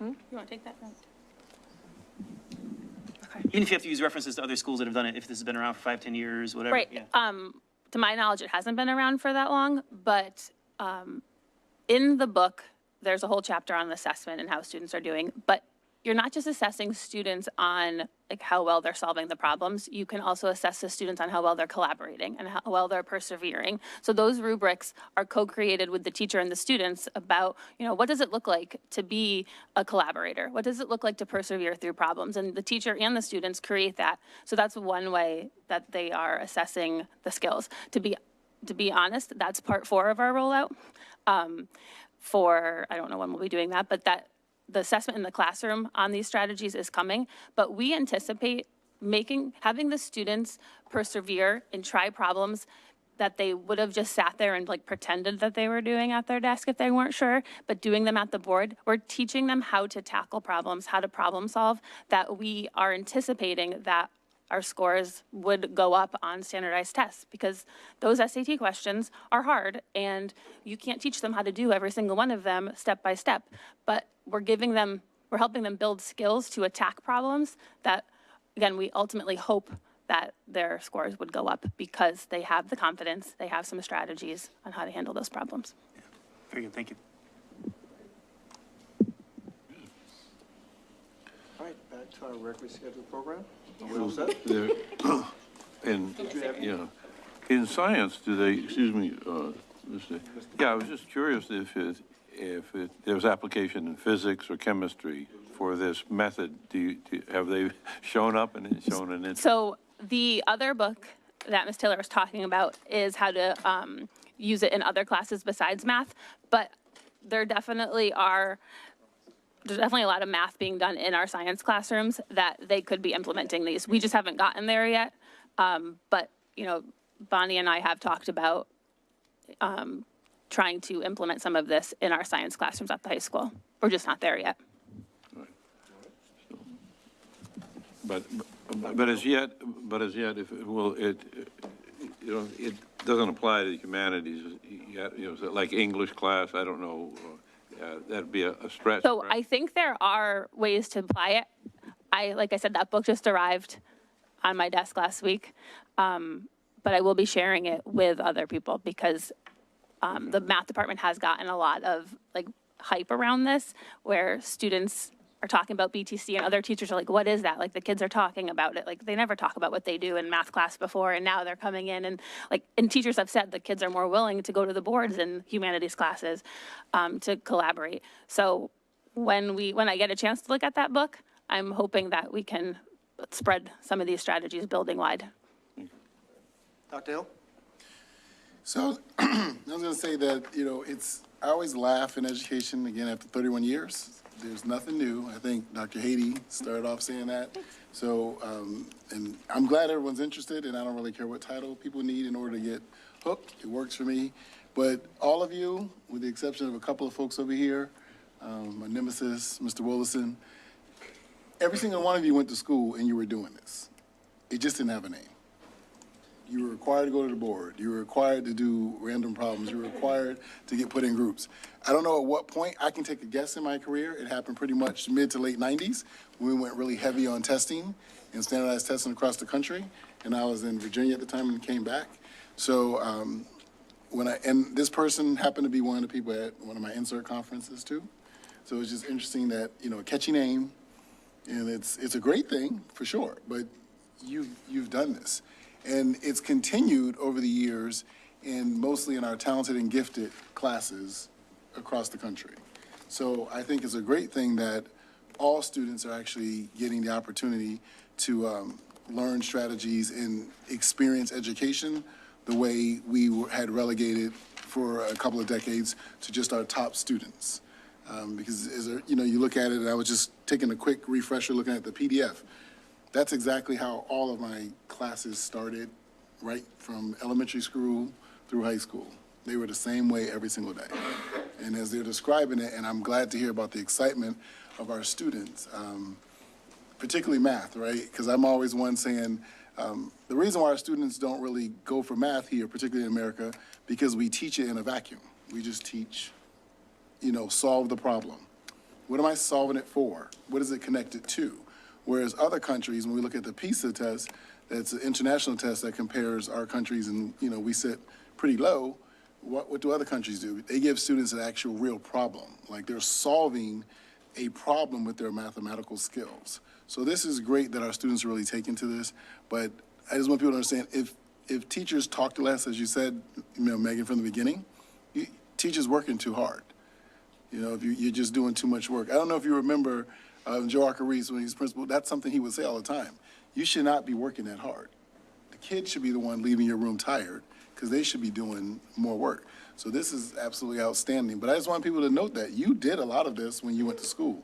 You want to take that?
Even if you have to use references to other schools that have done it, if this has been around for 5, 10 years, whatever.
Right.
Yeah.
To my knowledge, it hasn't been around for that long, but in the book, there's a whole chapter on assessment and how students are doing, but you're not just assessing students on like how well they're solving the problems. You can also assess the students on how well they're collaborating and how well they're persevering. So those rubrics are co-created with the teacher and the students about, what does it look like to be a collaborator? What does it look like to persevere through problems? And the teacher and the students create that. So that's one way that they are assessing the skills. To be honest, that's part 4 of our rollout. I don't know when we'll be doing that, but the assessment in the classroom on these strategies is coming, but we anticipate having the students persevere and try problems that they would have just sat there and like pretended that they were doing at their desk if they weren't sure, but doing them at the board. We're teaching them how to tackle problems, how to problem solve, that we are anticipating that our scores would go up on standardized tests, because those SAT questions are hard, and you can't teach them how to do every single one of them step by step. But we're helping them build skills to attack problems that, again, we ultimately hope that their scores would go up because they have the confidence, they have some strategies on how to handle those problems.
Very good, thank you.
All right, back to our regularly scheduled program. We're all set?
In science, do they, excuse me, I was just curious if there was application in physics or chemistry for this method. Have they shown up and shown an interest?
So the other book that Ms. Taylor was talking about is how to use it in other classes besides math, but there's definitely a lot of math being done in our science classrooms that they could be implementing these. We just haven't gotten there yet, but, Bonnie and I have talked about trying to implement some of this in our science classrooms at the high school. We're just not there yet.
But as yet, if it doesn't apply to humanities yet, like English class, I don't know, that'd be a stretch.
So
right?
I think there are ways to apply it. Like I said, that book just arrived on my desk last week, but I will be sharing it with other people because the math department has gotten a lot of hype around this, where students are talking about BTC and other teachers are like, what is that? Like, the kids are talking about it. Like, they never talk about what they do in math class before, and now they're coming in and teachers have said the kids are more willing to go to the boards in humanities classes to collaborate. So when I get a chance to look at that book, I'm hoping that we can spread some of these strategies building wide.
Dr. Hill?
So I was going to say that, I always laugh in education, again, after 31 years. There's nothing new. I think Dr. Haiti started off saying that. So, and I'm glad everyone's interested, and I don't really care what title people need in order to get hooked. It works for me. But all of you, with the exception of a couple of folks over here, my nemesis, Mr. Willison, every single one of you went to school and you were doing this. It just didn't have a name. You were required to go to the board. You were required to do random problems. You were required to get put in groups. I don't know at what point. I can take a guess in my career. It happened pretty much mid to late 90s when we went really heavy on testing and standardized testing across the country. And I was in Virginia at the time and came back. So and this person happened to be one of the people at one of my insert conferences too. So it's just interesting that, a catchy name, and it's a great thing for sure, but you've done this. And it's continued over the years, and mostly in our talented and gifted classes across the country. So I think it's a great thing that all students are actually getting the opportunity to learn strategies and experience education the way we had relegated for a couple of decades to just our top students. Because you look at it, and I was just taking a quick refresher looking at the PDF. That's exactly how all of my classes started, right from elementary school through high school. They were the same way every single day. And as they're describing it, and I'm glad to hear about the excitement of our students, particularly math, right? Because I'm always one saying, the reason why our students don't really go for math here, particularly in America, because we teach it in a vacuum. We just teach, solve the problem. What am I solving it for? What is it connected to? Whereas other countries, when we look at the PISA test, that's an international test that compares our countries, and we sit pretty low. What do other countries do? They give students an actual real problem, like they're solving a problem with their mathematical skills. So this is great that our students are really taking to this, but I just want people to understand, if teachers talk less, as you said, Megan, from the beginning, teachers working too hard. If you're just doing too much work. I don't know if you remember Joe Arcarice, when he was principal, that's something he would say all the time. You should not be working that hard. The kids should be the one leaving your room tired because they should be doing more work. So this is absolutely outstanding. But I just want people to note that you did a lot of this when you went to school.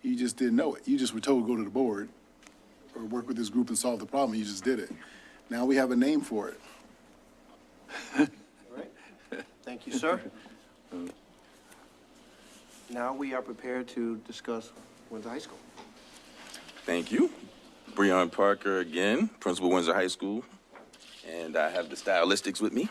You just didn't know it. You just were told to go to the board or work with this group and solve the problem. You just did it. Now we have a name for it.
All right. Thank you, sir. Now we are prepared to discuss Windsor High School.
Thank you. Breon Parker again, Principal Windsor High School, and I have the stylistics with me.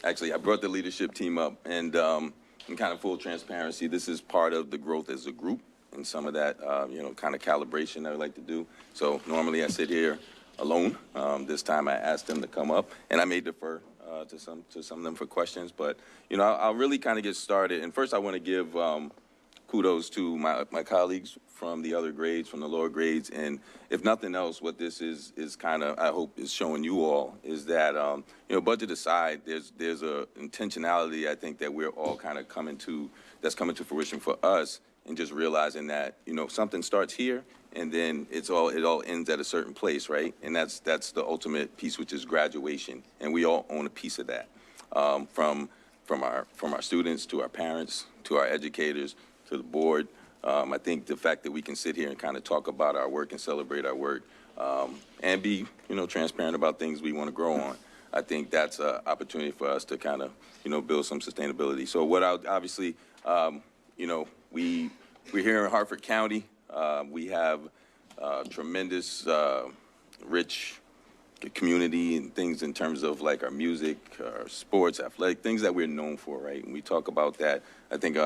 Actually, I brought the leadership team up, and in kind of full transparency, this is part of the growth as a group and some of that, kind of calibration that I like to do. So normally I sit here alone. This time I asked them to come up, and I may defer to some of them for questions. But, I'll really kind of get started. And first I want to give kudos to my colleagues from the other grades, from the lower grades. And if nothing else, what this is kind of, I hope, is showing you all is that, budget aside, there's a intentionality, I think, that we're all kind of that's coming to fruition for us, and just realizing that, something starts here and then it all ends at a certain place, right? And that's the ultimate piece, which is graduation. And we all own a piece of that, from our students to our parents, to our educators, to the board. I think the fact that we can sit here and kind of talk about our work and celebrate our work, and be, transparent about things we want to grow on, I think that's an opportunity for us to kind of, build some sustainability. So what obviously, we're here in Hartford County. We have tremendous, rich community and things in terms of like our music, our sports, athletic, things that we're known for, right? And we talk about that. I think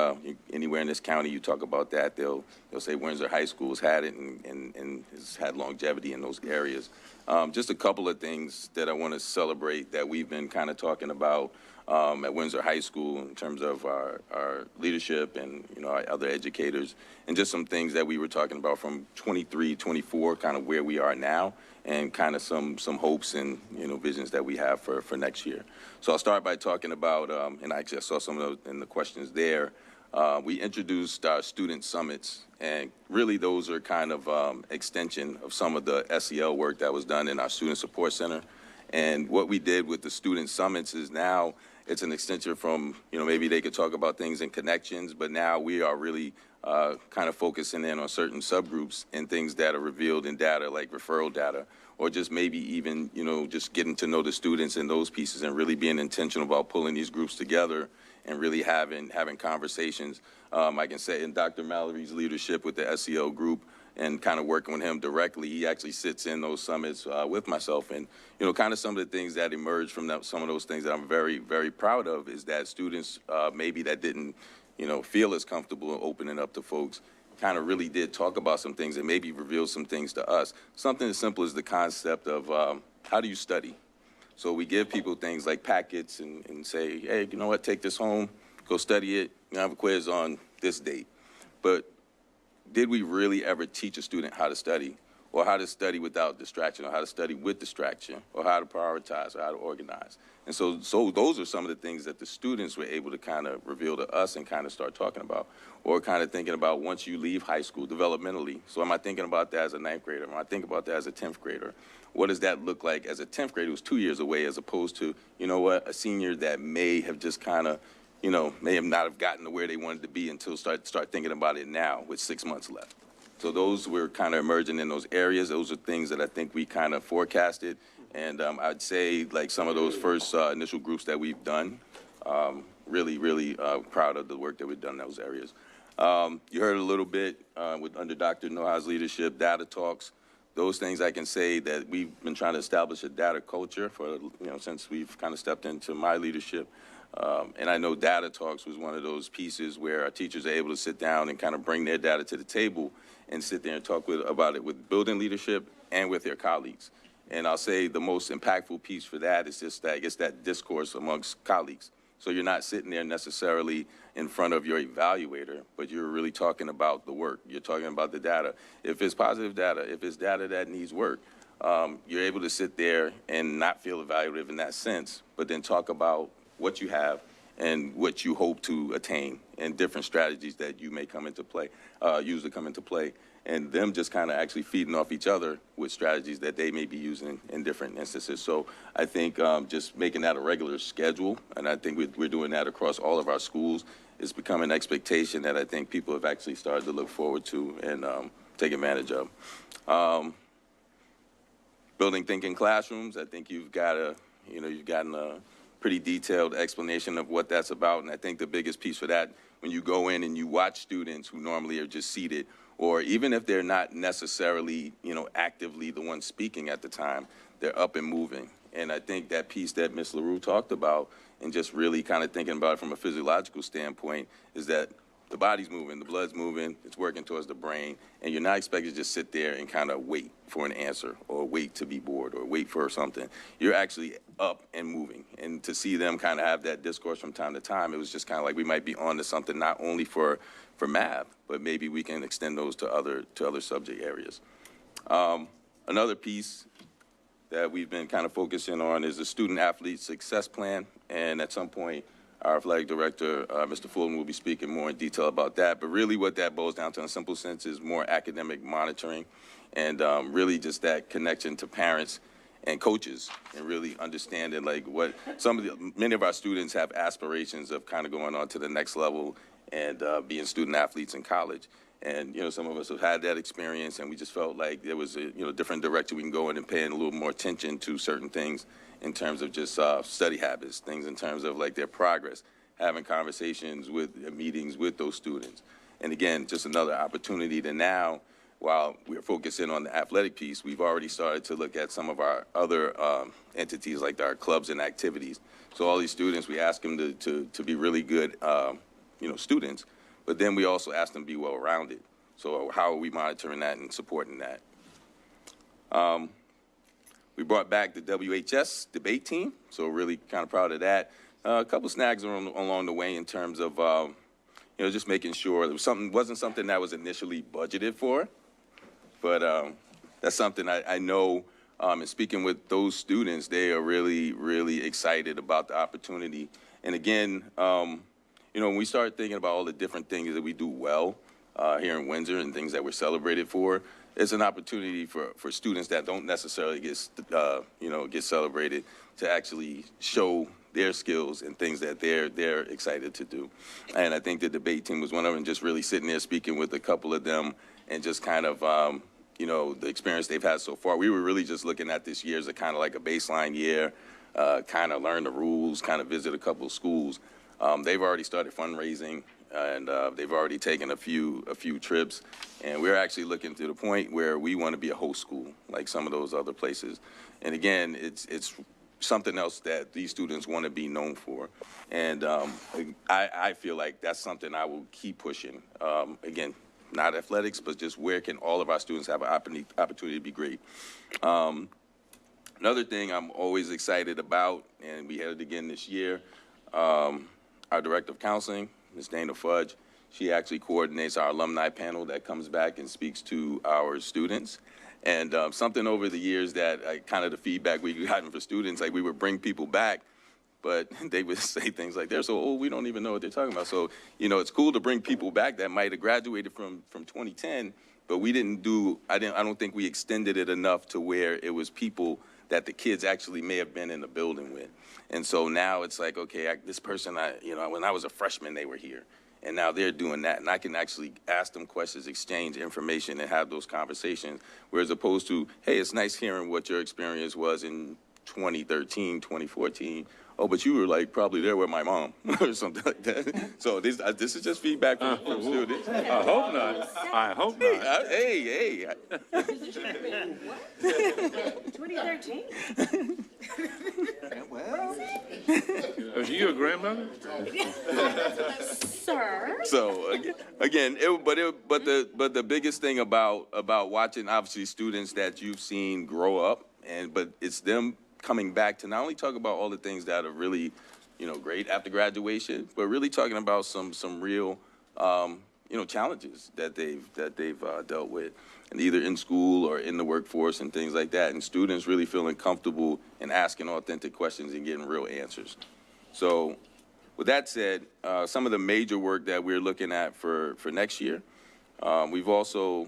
anywhere in this county you talk about that, they'll say Windsor High School's had it and has had longevity in those areas. Just a couple of things that I want to celebrate that we've been kind of talking about at Windsor High School in terms of our leadership and, our other educators, and just some things that we were talking about from 23, 24, kind of where we are now, and kind of some hopes and, visions that we have for next year. So I'll start by talking about, and I actually saw some of those in the questions there. We introduced our student summits, and really those are kind of extension of some of the SEL work that was done in our Student Support Center. And what we did with the student summits is now it's an extension from, maybe they could talk about things in connections, but now we are really kind of focusing in on certain subgroups and things that are revealed in data, like referral data, or just maybe even, just getting to know the students in those pieces and really being intentional about pulling these groups together and really having conversations. I can say in Dr. Mallory's leadership with the SEL group and kind of working with him directly, he actually sits in those summits with myself. And, kind of some of the things that emerged from some of those things that I'm very, very proud of is that students maybe that didn't, feel as comfortable opening up to folks kind of really did talk about some things and maybe reveal some things to us. Something as simple as the concept of how do you study? So we give people things like packets and say, hey, you know what, take this home, go study it, have a quiz on this date. But did we really ever teach a student how to study, or how to study without distraction, or how to study with distraction, or how to prioritize, or how to organize? And so those are some of the things that the students were able to kind of reveal to us and kind of start talking about, or kind of thinking about once you leave high school developmentally. So am I thinking about that as a 9th grader? Am I thinking about that as a 10th grader? What does that look like as a 10th grader who's 2 years away, as opposed to, a senior that may have just kind of, may have not have gotten to where they wanted to be until start thinking about it now with 6 months left. So those were kind of emerging in those areas. Those are things that I think we kind of forecasted. And I'd say like some of those first initial groups that we've done, really, really proud of the work that we've done in those areas. You heard a little bit under Dr. Noha's leadership, data talks. Those things I can say that we've been trying to establish a data culture for, since we've kind of stepped into my leadership. And I know data talks was one of those pieces where our teachers are able to sit down and kind of bring their data to the table and sit there and talk about it with building leadership and with their colleagues. And I'll say the most impactful piece for that is just that, that discourse amongst colleagues. So you're not sitting there necessarily in front of your evaluator, but you're really talking about the work. You're talking about the data. If it's positive data, if it's data that needs work, you're able to sit there and not feel evaluative in that sense, but then talk about what you have and what you hope to attain and different strategies that you may come into play, usually come into play, and them just kind of actually feeding off each other with strategies that they may be using in different instances. So I think just making that a regular schedule, and I think we're doing that across all of our schools, is becoming an expectation that I think people have actually started to look forward to and take advantage of. Building thinking classrooms, I think you've gotten a pretty detailed explanation of what that's about. And I think the biggest piece for that, when you go in and you watch students who normally are just seated or even if they're not necessarily, actively the one speaking at the time, they're up and moving. And I think that piece that Ms. LaRue talked about, and just really kind of thinking about it from a physiological standpoint, is that the body's moving, the blood's moving, it's working towards the brain, and you're not expected to just sit there and kind of wait for an answer or wait to be bored or wait for something. You're actually up and moving. And to see them kind of have that discourse from time to time, it was just kind of like we might be on to something not only for math, but maybe we can extend those to other subject areas. Another piece that we've been kind of focusing on is the student athlete success plan, and at some point our athletic director, Mr. Fulton, will be speaking more in detail about that. But really what that boils down to in a simple sense is more academic monitoring and really just that connection to parents and coaches and really understanding like what many of our students have aspirations of kind of going on to the next level and being student athletes in college. And, some of us have had that experience, and we just felt like there was a, different direction we can go in and paying a little more attention to certain things in terms of just study habits, things in terms of like their progress, having conversations with meetings with those students. And again, just another opportunity to now, while we're focusing on the athletic piece, we've already started to look at some of our other entities like our clubs and activities. So all these students, we ask them to be really good, students, but then we also ask them to be well-rounded. So how are we monitoring that and supporting that? We brought back the WHS debate team, so really kind of proud of that. A couple snags along the way in terms of, just making sure there wasn't something that was initially budgeted for, but that's something I know, and speaking with those students, they are really, really excited about the opportunity. And again, when we start thinking about all the different things that we do well here in Windsor and things that we're celebrated for, it's an opportunity for students that don't necessarily get celebrated to actually show their skills and things that they're excited to do. And I think the debate team was one of them, just really sitting there speaking with a couple of them and just kind of, the experience they've had so far. We were really just looking at this year as a kind of like a baseline year, kind of learn the rules, kind of visit a couple of schools. They've already started fundraising, and they've already taken a few trips, and we're actually looking to the point where we want to be a host school, like some of those other places. And again, it's something else that these students want to be known for, and I feel like that's something I will keep pushing. Again, not athletics, but just where can all of our students have an opportunity to be great. Another thing I'm always excited about, and we had it again this year, our Director of Counseling, Ms. Dana Fudge, she actually coordinates our alumni panel that comes back and speaks to our students. And something over the years that kind of the feedback we've gotten for students, like we would bring people back, but they would say things like, they're so old, we don't even know what they're talking about. So, it's cool to bring people back that might have graduated from 2010, but we I don't think we extended it enough to where it was people that the kids actually may have been in the building with. And so now it's like, okay, this person, when I was a freshman, they were here. And now they're doing that. And I can actually ask them questions, exchange information, and have those conversations. Whereas opposed to, hey, it's nice hearing what your experience was in 2013, 2014. Oh, but you were like probably there with my mom or something like that. So this is just feedback from students.
I hope not. I hope not.
Hey.
2013?
Was you a grandmother?
Sir?
So again, but the biggest thing about watching obviously students that you've seen grow up, but it's them coming back to not only talk about all the things that are really, great after graduation, but really talking about some real, challenges that they've dealt with, and either in school or in the workforce and things like that. And students really feeling comfortable and asking authentic questions and getting real answers. So, with that said, some of the major work that we're looking at for next year, we've also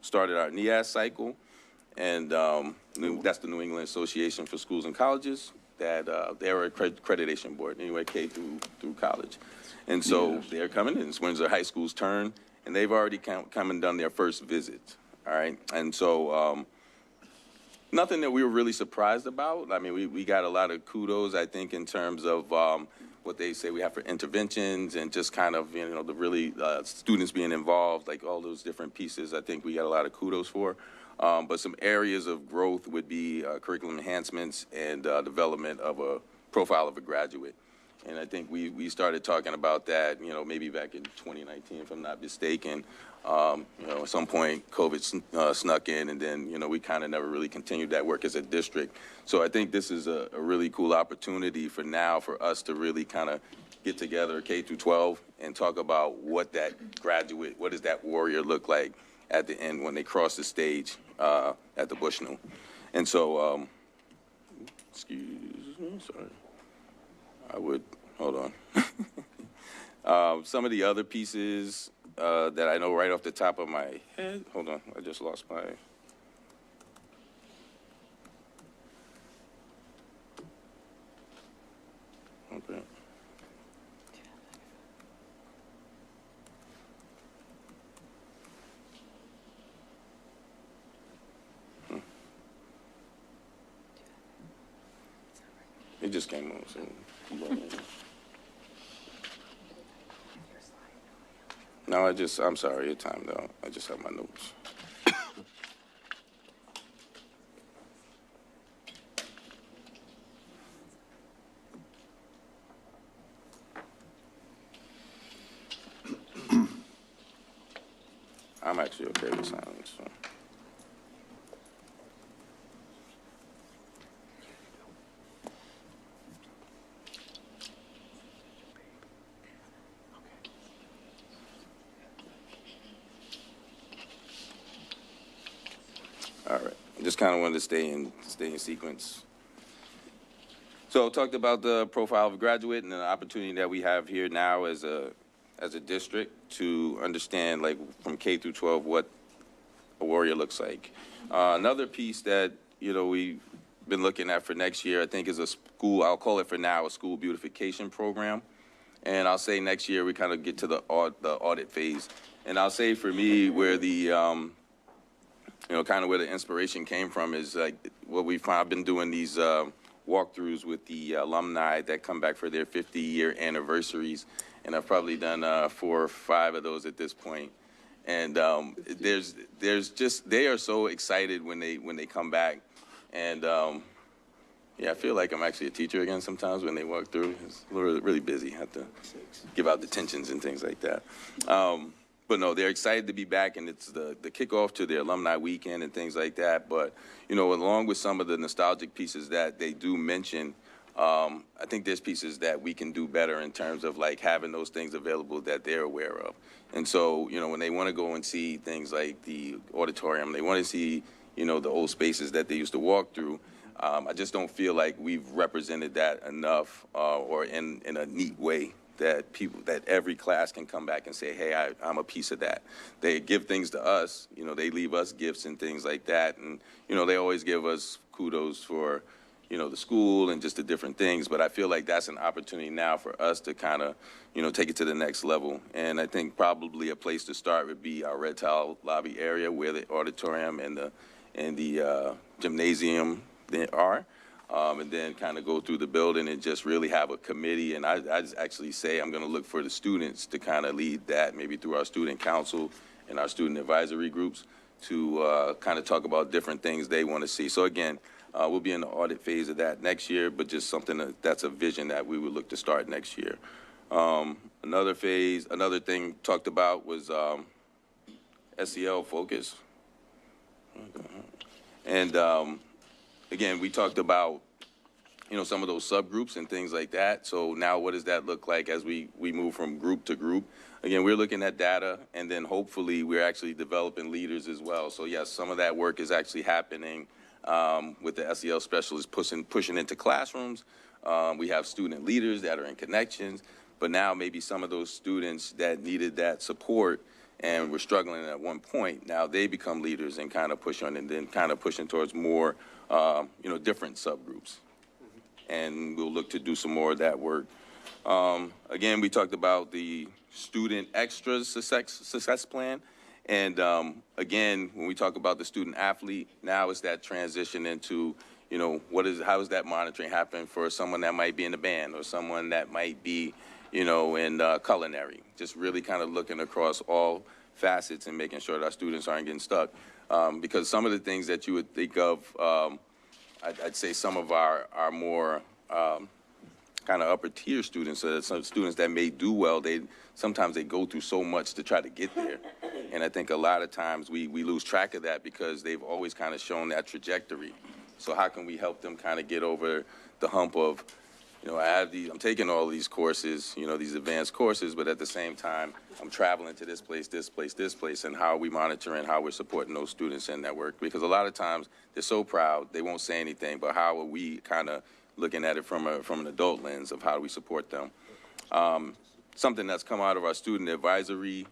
started our NEAS cycle. And that's the New England Association for Schools and Colleges, that they're an accreditation board, anyway, K through college. And so they're coming in. It's Windsor High School's turn, and they've already come and done their first visit, all right? And so nothing that we were really surprised about. I mean, we got a lot of kudos, I think, in terms of what they say we have for interventions and just kind of, you know, the really students being involved, like all those different pieces, I think we got a lot of kudos for. But some areas of growth would be curriculum enhancements and development of a profile of a graduate. And I think we started talking about that, you know, maybe back in 2019, if I'm not mistaken. You know, at some point, COVID snuck in, and then, you know, we kind of never really continued that work as a district. So I think this is a really cool opportunity for now for us to really kind of get together, K through 12, and talk about what that graduate, what does that warrior look like at the end when they cross the stage at the Bushnell. And so, excuse me, sorry. I would, hold on. Some of the other pieces that I know right off the top of my head, hold on, I just lost my, okay. It just came on, so. No, I'm sorry, your time though. I just have my notes. I'm actually okay with silence, so. All right, just kind of wanted to stay in sequence. So talked about the profile of a graduate and the opportunity that we have here now as a district to understand, like, from K through 12 what a warrior looks like. Another piece that, you know, we've been looking at for next year, I think, is a school, I'll call it for now, a school beautification program. And I'll say next year we kind of get to the audit phase. And I'll say for me where the you know, kind of where the inspiration came from is like what we find. I've been doing these walkthroughs with the alumni that come back for their 50-year anniversaries, and I've probably done 4 or 5 of those at this point. And there's just, they are so excited when they come back, and yeah, I feel like I'm actually a teacher again sometimes when they walk through. It's really busy. I have to give out detentions and things like that. But no, they're excited to be back, and it's the kickoff to their alumni weekend and things like that. But, you know, along with some of the nostalgic pieces that they do mention, I think there's pieces that we can do better in terms of, like, having those things available that they're aware of. And so, you know, when they want to go and see things like the auditorium, they want to see, you know, the old spaces that they used to walk through, I just don't feel like we've represented that enough or in a neat way that every class can come back and say, hey, I'm a piece of that. They give things to us, you know, they leave us gifts and things like that. And, you know, they always give us kudos for, you know, the school and just the different things. But I feel like that's an opportunity now for us to kind of, you know, take it to the next level. And I think probably a place to start would be our red tile lobby area where the auditorium and the gymnasium are. And then kind of go through the building and just really have a committee. And I just actually say I'm going to look for the students to kind of lead that, maybe through our student council and our student advisory groups to kind of talk about different things they want to see. So again, we'll be in the audit phase of that next year, but just something that's a vision that we would look to start next year. Another thing talked about was SEL focus. And again, we talked about, you know, some of those subgroups and things like that. So now what does that look like as we move from group to group? Again, we're looking at data, and then hopefully we're actually developing leaders as well. So yes, some of that work is actually happening with the SEL specialists pushing into classrooms. We have student leaders that are in connections, but now maybe some of those students that needed that support and were struggling at one point, now they become leaders and kind of push on, and then kind of pushing towards more, you know, different subgroups. And we'll look to do some more of that work. Again, we talked about the student extra success plan. And again, when we talk about the student athlete, now it's that transition into, you know, how is that monitoring happening for someone that might be in the band or someone that might be, you know, in culinary? Just really kind of looking across all facets and making sure that our students aren't getting stuck. Because some of the things that you would think of, I'd say some of our more kind of upper tier students, some students that may do well, sometimes they go through so much to try to get there. And I think a lot of times we lose track of that because they've always kind of shown that trajectory. So how can we help them kind of get over the hump of, you know, I'm taking all these courses, you know, these advanced courses, but at the same time, I'm traveling to this place, and how are we monitoring, how we're supporting those students in that work? Because a lot of times they're so proud, they won't say anything, but how are we kind of looking at it from an adult lens of how do we support them? Something that's come out of our student advisory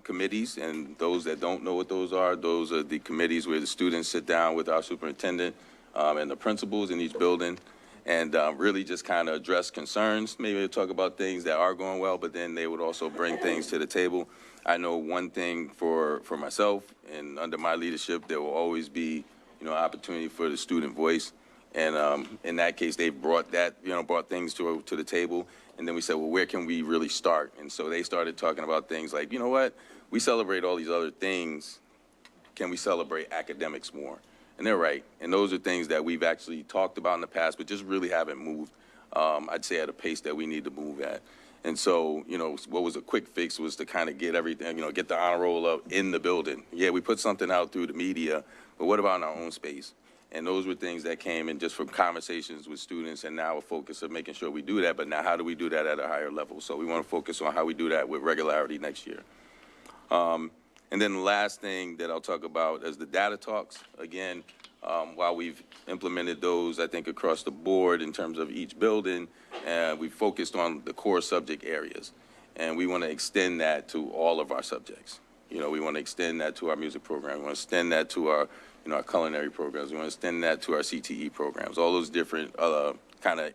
committees, and those that don't know what those are the committees where the students sit down with our superintendent and the principals in each building and really just kind of address concerns. Maybe they'll talk about things that are going well, but then they would also bring things to the table. I know one thing for myself, and under my leadership, there will always be, you know, opportunity for the student voice. And in that case, they brought things to the table. And then we said, well, where can we really start? And so they started talking about things like, you know what, we celebrate all these other things. Can we celebrate academics more? And they're right. And those are things that we've actually talked about in the past, but just really haven't moved, I'd say, at a pace that we need to move at. And so, you know, what was a quick fix was to kind of get everything, you know, get the honor roll up in the building. Yeah, we put something out through the media, but what about in our own space? And those were things that came in just from conversations with students, and now a focus of making sure we do that. But now how do we do that at a higher level? So we want to focus on how we do that with regularity next year. And then the last thing that I'll talk about is the data talks. Again, while we've implemented those, I think, across the board in terms of each building, we've focused on the core subject areas. And we want to extend that to all of our subjects. You know, we want to extend that to our music program. We want to extend that to our our culinary programs. We want to extend that to our CTE programs. All those different kind of,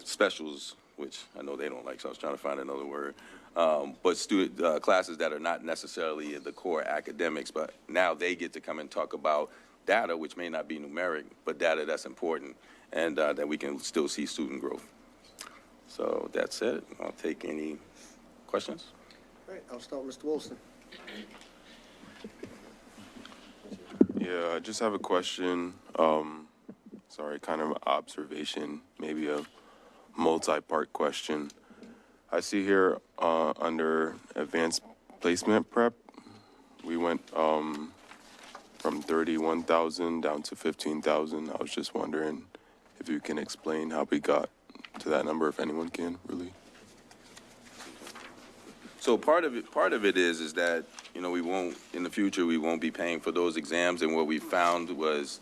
specials, which I know they don't like, so I was trying to find another word. But classes that are not necessarily the core academics, but now they get to come and talk about data, which may not be numeric, but data that's important, and that we can still see student growth. So that's it. I'll take any questions.
All right, I'll start with Mr. Wilson.
Yeah, I just have a question. Sorry, kind of an observation, maybe a multi-part question. I see here under advanced placement prep, we went from 31,000 down to 15,000. I was just wondering if you can explain how we got to that number, if anyone can, really.
So part of it is that, you know, in the future, we won't be paying for those exams. And what we found was,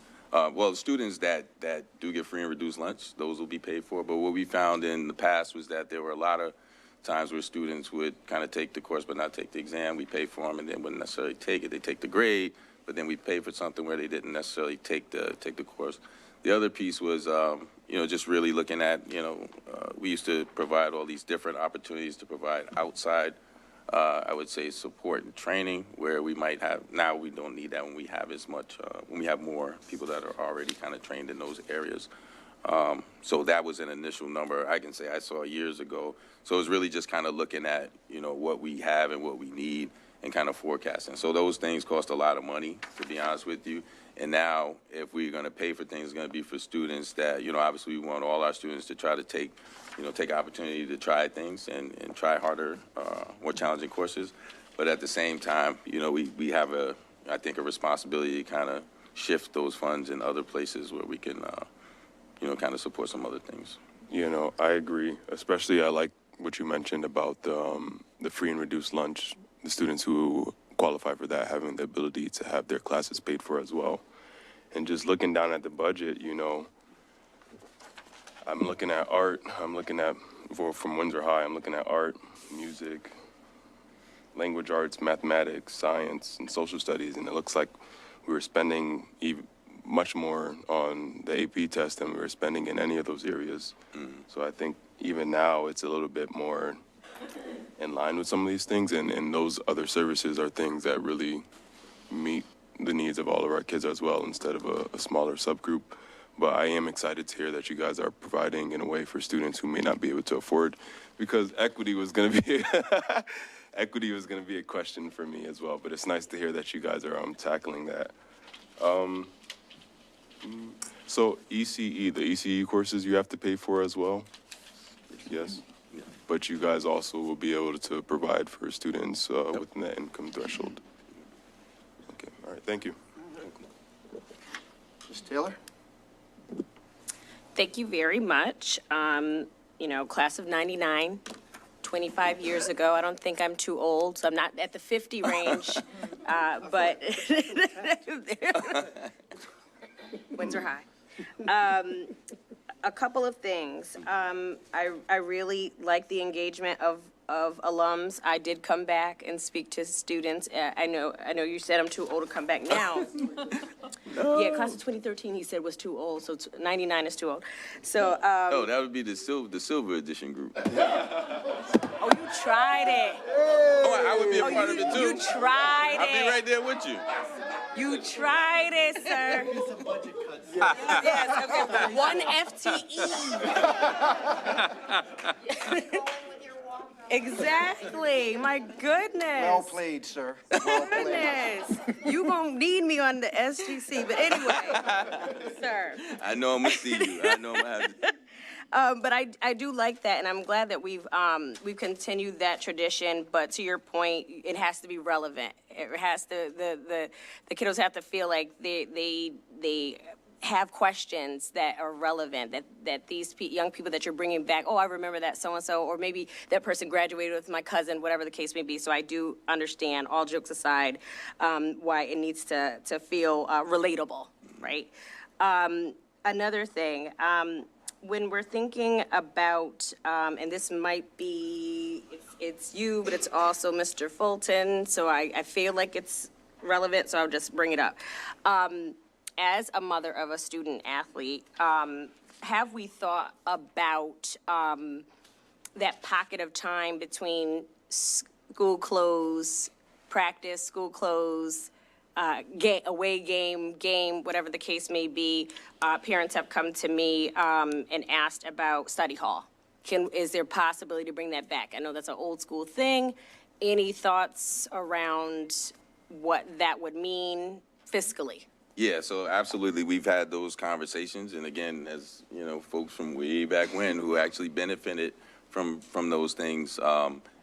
students that do get free and reduced lunch, those will be paid for. But what we found in the past was that there were a lot of times where students would kind of take the course but not take the exam. We pay for them and then wouldn't necessarily take it. They take the grade, but then we pay for something where they didn't necessarily take the course. The other piece was, just really looking at, we used to provide all these different opportunities to provide outside I would say support and training, where we might have, now we don't need that when we have as much, when we have more people that are already kind of trained in those areas. So that was an initial number I can say I saw years ago. So it was really just kind of looking at, what we have and what we need and kind of forecasting. So those things cost a lot of money, to be honest with you. And now if we're going to pay for things, it's going to be for students that, obviously we want all our students to try to take opportunity to try things and try harder, more challenging courses. But at the same time, we have I think a responsibility to kind of shift those funds in other places where we can, kind of support some other things.
I agree. Especially I like what you mentioned about the free and reduced lunch, the students who qualify for that having the ability to have their classes paid for as well. And just looking down at the budget, I'm looking at art, from Windsor High, I'm looking at art, music, language arts, mathematics, science, and social studies, and it looks like we were spending much more on the AP test than we were spending in any of those areas. So I think even now it's a little bit more in line with some of these things, and those other services are things that really meet the needs of all of our kids as well instead of a smaller subgroup. But I am excited to hear that you guys are providing in a way for students who may not be able to afford, because equity was going to be equity was going to be a question for me as well. But it's nice to hear that you guys are tackling that. So ECE, the ECE courses you have to pay for as well? Yes. But you guys also will be able to provide for students within that income threshold. Okay, all right, thank you.
Ms. Taylor?
Thank you very much. Class of 99, 25 years ago. I don't think I'm too old, so I'm not at the 50 range, but Windsor High. A couple of things. I really like the engagement of alums. I did come back and speak to students. I know you said I'm too old to come back now. No. Yeah, class of 2013 he said was too old, so 99 is too old. So
Oh, that would be the silver edition group.
Oh, you tried it.
Oh, I would be a part of it too.
You tried it.
I'll be right there with you.
You tried it, sir. Yes, okay. 1 FTE. Exactly. My goodness.
Well played, sir. Well played.
Goodness. You gonna need me on the STC, but anyway, sir.
I know I'm gonna see you. I know I'm gonna have to.
But I do like that, and I'm glad that we've continued that tradition. But to your point, it has to be relevant. It has to the kiddos have to feel like they have questions that are relevant, that these young people that you're bringing back, oh, I remember that so-and-so, or maybe that person graduated with my cousin, whatever the case may be. So I do understand, all jokes aside, why it needs to feel relatable, right? Another thing, when we're thinking about, and this might be, it's you, but it's also Mr. Fulton, so I feel like it's relevant, so I'll just bring it up. As a mother of a student athlete, have we thought about that pocket of time between school close, practice, school close, away game, whatever the case may be? Parents have come to me and asked about study hall. Is there a possibility to bring that back? I know that's an old school thing. Any thoughts around what that would mean fiscally?
Yeah, so absolutely, we've had those conversations, and again, as you know, folks from way back when who actually benefited from those things,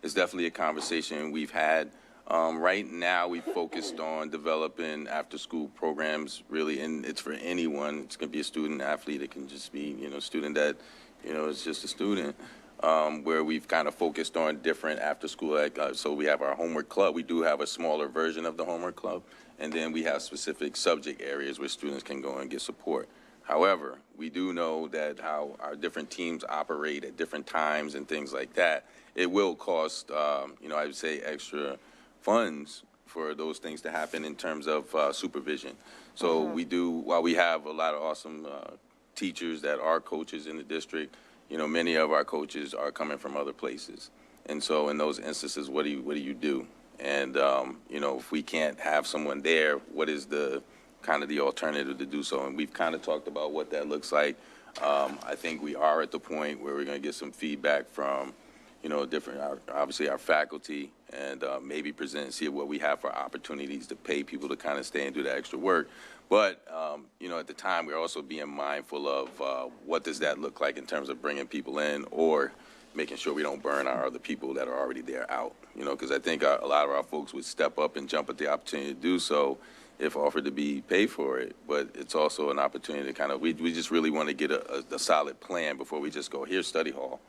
it's definitely a conversation we've had. Right now, we focused on developing after-school programs, really, and it's for anyone. It's going to be a student athlete. It can just be, a student that, is just a student. Where we've kind of focused on different after-school, so we have our homework club. We do have a smaller version of the homework club. And then we have specific subject areas where students can go and get support. However, we do know that how our different teams operate at different times and things like that, it will cost, I would say, extra funds for those things to happen in terms of supervision. So we do, while we have a lot of awesome teachers that are coaches in the district, many of our coaches are coming from other places. And so in those instances, what do you do? And, if we can't have someone there, what is the kind of the alternative to do so? And we've kind of talked about what that looks like. I think we are at the point where we're going to get some feedback from, obviously our faculty, and maybe present and see what we have for opportunities to pay people to kind of stay and do the extra work. But, at the time, we're also being mindful of what does that look like in terms of bringing people in or making sure we don't burn our other people that are already there out, because I think a lot of our folks would step up and jump at the opportunity to do so if offered to be paid for it. But it's also an opportunity to kind of, we just really want to get a solid plan before we just go, here's study hall.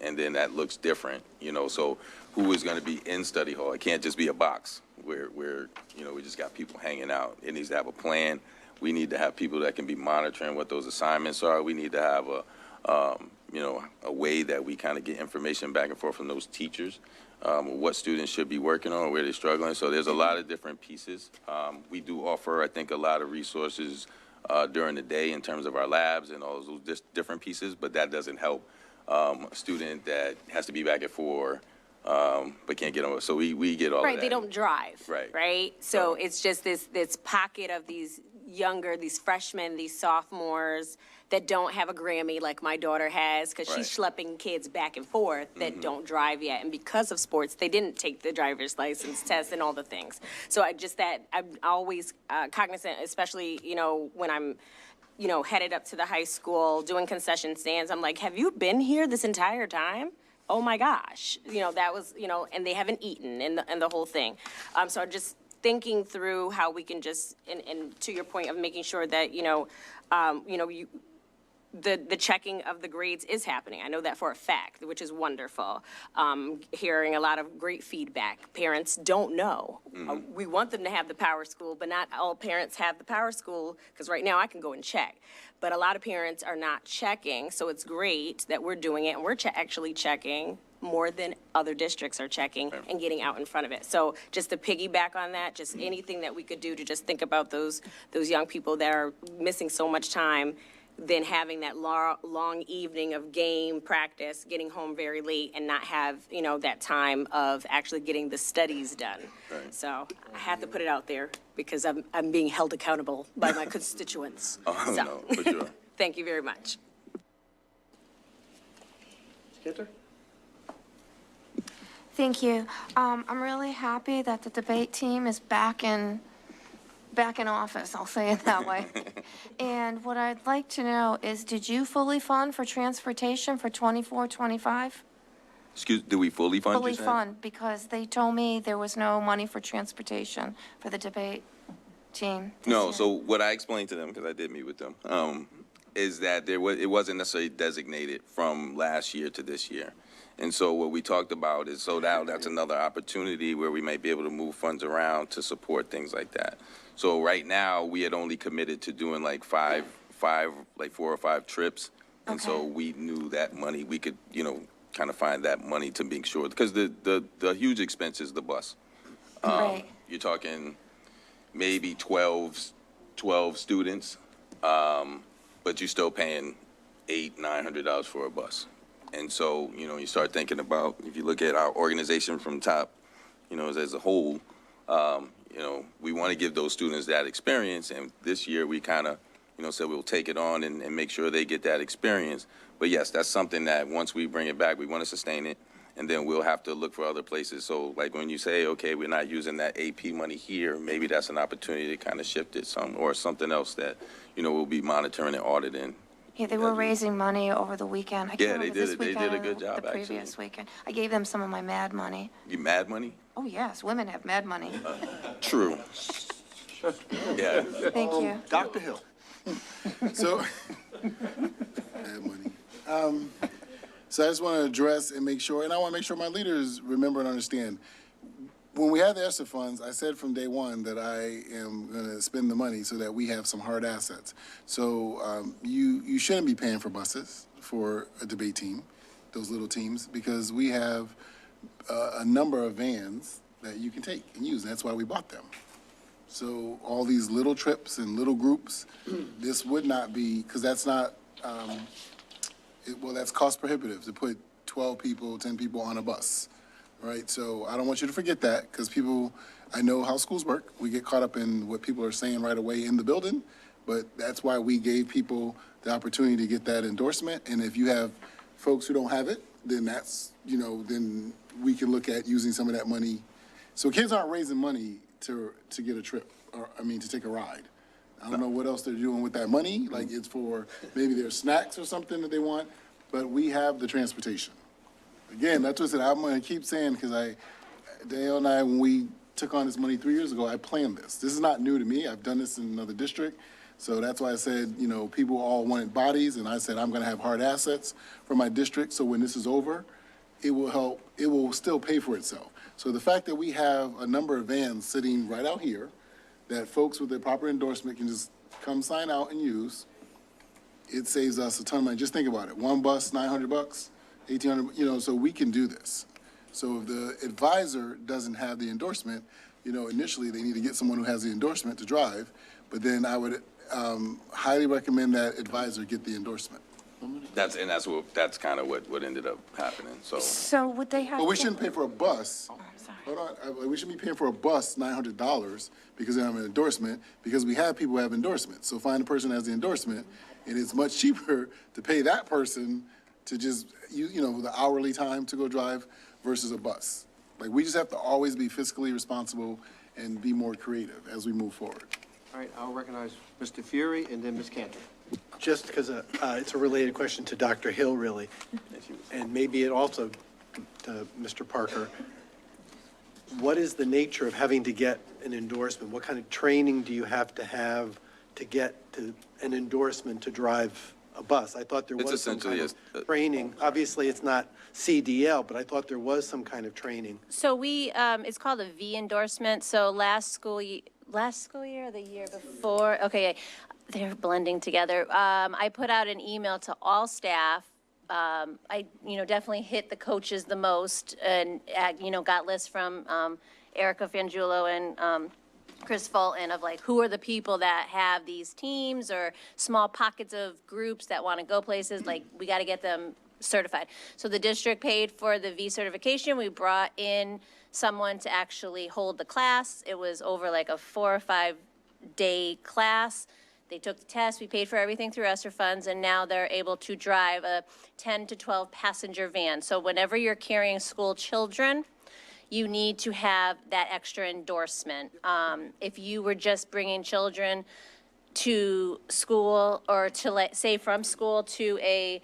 And then that looks different, so who is going to be in study hall? It can't just be a box where we just got people hanging out. It needs to have a plan. We need to have people that can be monitoring what those assignments are. We need to have a way that we kind of get information back and forth from those teachers, what students should be working on, where they're struggling. So there's a lot of different pieces. We do offer, I think, a lot of resources during the day in terms of our labs and all those different pieces, but that doesn't help a student that has to be back at 4 but can't get on. So we get all of
Right,
that.
they don't drive.
Right.
Right? So it's just this pocket of these freshmen, these sophomores that don't have a Grammy like my daughter has, because she's schlepping kids back and forth that don't drive yet. And because of sports, they didn't take the driver's license test and all the things. So I'm always cognizant, especially, when I'm, headed up to the high school doing concession stands. I'm like, have you been here this entire time? Oh my gosh, that was, and they haven't eaten and the whole thing. So just thinking through how we can just, and to your point of making sure that, the checking of the grades is happening. I know that for a fact, which is wonderful. Hearing a lot of great feedback. Parents don't know. We want them to have the power school, but not all parents have the power school, because right now I can go and check. But a lot of parents are not checking, so it's great that we're doing it, and we're actually checking more than other districts are checking and getting out in front of it. So just to piggyback on that, just anything that we could do to just think about those young people that are missing so much time, then having that long evening of game practice, getting home very late, and not have, that time of actually getting the studies done.
Right.
So I had to put it out there because I'm being held accountable by my constituents.
Oh,
So,
no, for sure.
thank you very much.
Thank you. I'm really happy that the debate team is back in office, I'll say it that way. And what I'd like to know is, did you fully fund for transportation for 24, 25?
Do we fully fund?
Fully fund, because they told me there was no money for transportation for the debate team.
No, so what I explained to them, because I did meet with them, is that it wasn't necessarily designated from last year to this year. And so what we talked about is, so now that's another opportunity where we might be able to move funds around to support things like that. So right now, we had only committed to doing like 4 or 5 trips. And so we knew that money, we could, kind of find that money to make sure, because the huge expense is the bus.
Right.
You're talking maybe 12 students, but you're still paying $800-900 for a bus. And so, you start thinking about, if you look at our organization from top, as a whole, we want to give those students that experience. And this year we kind of, said we'll take it on and make sure they get that experience. But yes, that's something that once we bring it back, we want to sustain it. And then we'll have to look for other places. So like when you say, okay, we're not using that AP money here, maybe that's an opportunity to kind of shift it or something else that, we'll be monitoring and auditing.
Yeah, they were raising money over the weekend. I can't
Yeah,
remember
they
this
did. They
weekend
did a
or
good job,
the previous weekend. I gave them some of my mad money.
You mad money?
Oh, yes, women have mad money.
True. Yeah.
Thank you.
Dr. Hill.
So, mad money. So I just want to address and make sure, and I want to make sure my leaders remember and understand. When we had the ESSER funds, I said from day one that I am going to spend the money so that we have some hard assets. So you shouldn't be paying for buses for a debate team, those little teams, because we have a number of vans that you can take and use. That's why we bought them. So all these little trips and little groups, this would not be, because that's not, that's cost prohibitive to put 12 people, 10 people on a bus. Right, so I don't want you to forget that, because I know how schools work. We get caught up in what people are saying right away in the building, but that's why we gave people the opportunity to get that endorsement. And if you have folks who don't have it, then that's, then we can look at using some of that money. So kids aren't raising money to get a trip, to take a ride. I don't know what else they're doing with that money, like it's for maybe their snacks or something that they want, but we have the transportation. Again, that's what I said, I'm going to keep saying, because Dale and I, when we took on this money 3 years ago, I planned this. This is not new to me. I've done this in another district. So that's why I said, people all wanted bodies, and I said I'm going to have hard assets for my district. So when this is over, it will help. It will still pay for itself. So the fact that we have a number of vans sitting right out here that folks with their proper endorsement can just come sign out and use, it saves us a ton of money. Just think about it. One bus, $900, $1,800, so we can do this. So if the advisor doesn't have the endorsement, initially they need to get someone who has the endorsement to drive, but then I would highly recommend that advisor get the endorsement.
That's kind of what ended up happening, so.
So would they have?
But we
to-
shouldn't pay for a bus. Hold on, we shouldn't be paying for a bus $900 because they have an endorsement, because we have people who have endorsements. So find a person who has the endorsement, and it's much cheaper to pay that person to just, the hourly time to go drive versus a bus. Like, we just have to always be fiscally responsible and be more creative as we move forward.
All right, I'll recognize Mr. Fury and then Ms. Cantor.
Just because it's a related question to Dr. Hill, really, and maybe it also to Mr. Parker. What is the nature of having to get an endorsement? What kind of training do you have to get to an endorsement to drive a bus? I thought there
It's
was some kind
essentially
of training. Obviously, it's not CDL, but I thought there was some kind of training.
So we, it's called a V endorsement. So last school year, or the year before, okay, they're blending together. I put out an email to all staff. I, definitely hit the coaches the most and, got lists from Erica Fangiulo and Chris Fulton of like, who are the people that have these teams or small pockets of groups that want to go places? Like, we got to get them certified. So the district paid for the V certification. We brought in someone to actually hold the class. It was over like a 4 or 5 day class. They took the test, we paid for everything through ESSER funds, and now they're able to drive a 10 to 12 passenger van. So whenever you're carrying school children, you need to have that extra endorsement. If you were just bringing children to school or to, say, from school to a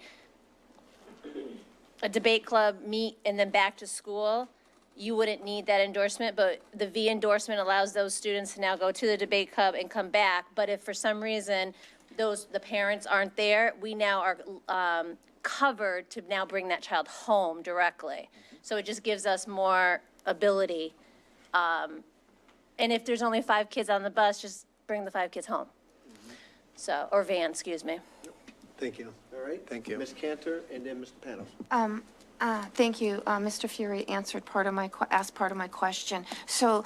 debate club meet and then back to school, you wouldn't need that endorsement, but the V endorsement allows those students to now go to the debate club and come back. But if for some reason the parents aren't there, we now are covered to now bring that child home directly. So it just gives us more ability. And if there's only 5 kids on the bus, just bring the 5 kids home. So, or van, excuse me.
Thank you.
All right.
Thank you.
Ms. Cantor and then Mr. Panos.
Thank you. Mr. Fury asked part of my question. So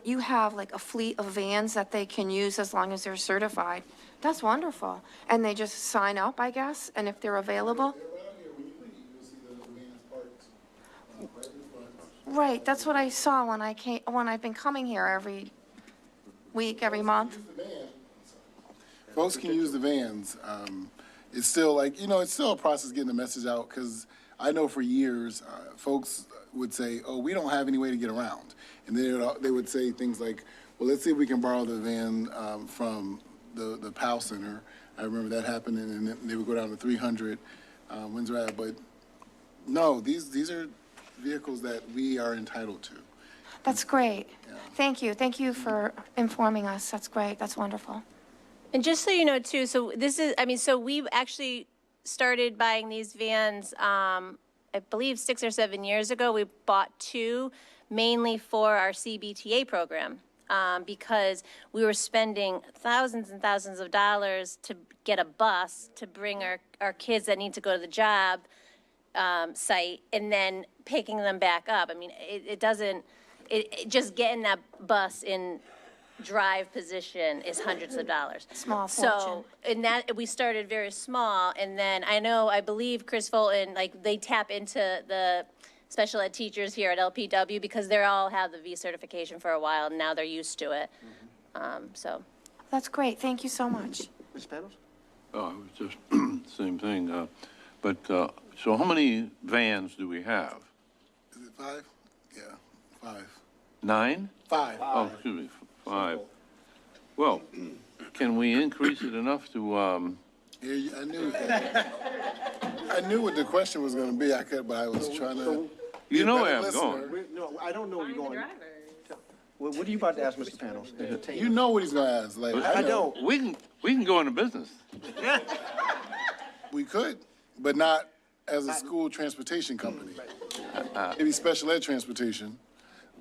you have like a fleet of vans that they can use as long as they're certified. That's wonderful. And they just sign up, I guess, and if they're available? Right, that's what I saw when I've been coming here every week, every month.
Folks can use the vans. It's still it's still a process getting the message out, because I know for years, folks would say, oh, we don't have any way to get around. And they would say things like, well, let's see if we can borrow the van from the POW Center. I remember that happening, and then they would go down to 300 Windsor Ave. But no, these are vehicles that we are entitled to.
That's great.
Yeah.
Thank you. Thank you for informing us. That's great. That's wonderful.
And just so you know too, so so we've actually started buying these vans, I believe 6 or 7 years ago. We bought 2 mainly for our CBTA program, because we were spending thousands and thousands of dollars to get a bus to bring our kids that need to go to the job site and then picking them back up. I mean, just getting that bus in drive position is hundreds of dollars.
Small fortune.
So, and that, we started very small, and then I believe Chris Fulton, like, they tap into the special ed teachers here at LPW because they all have the V certification for a while, and now they're used to it. So.
That's great. Thank you so much.
Ms. Panos?
Oh, it was just same thing. So how many vans do we have?
Is it 5? Yeah, 5.
9?
5.
Oh, excuse me, 5. Well, can we increase it enough to,
Yeah, I knew what the question was going to be. But I was trying to.
you know where I'm
listener.
going.
No, I don't know where you're going. What are you about to ask, Mr. Panos?
You know what he's going to ask. Like, I know.
We can go into business.
We could, but not as a school transportation company. Maybe special ed transportation,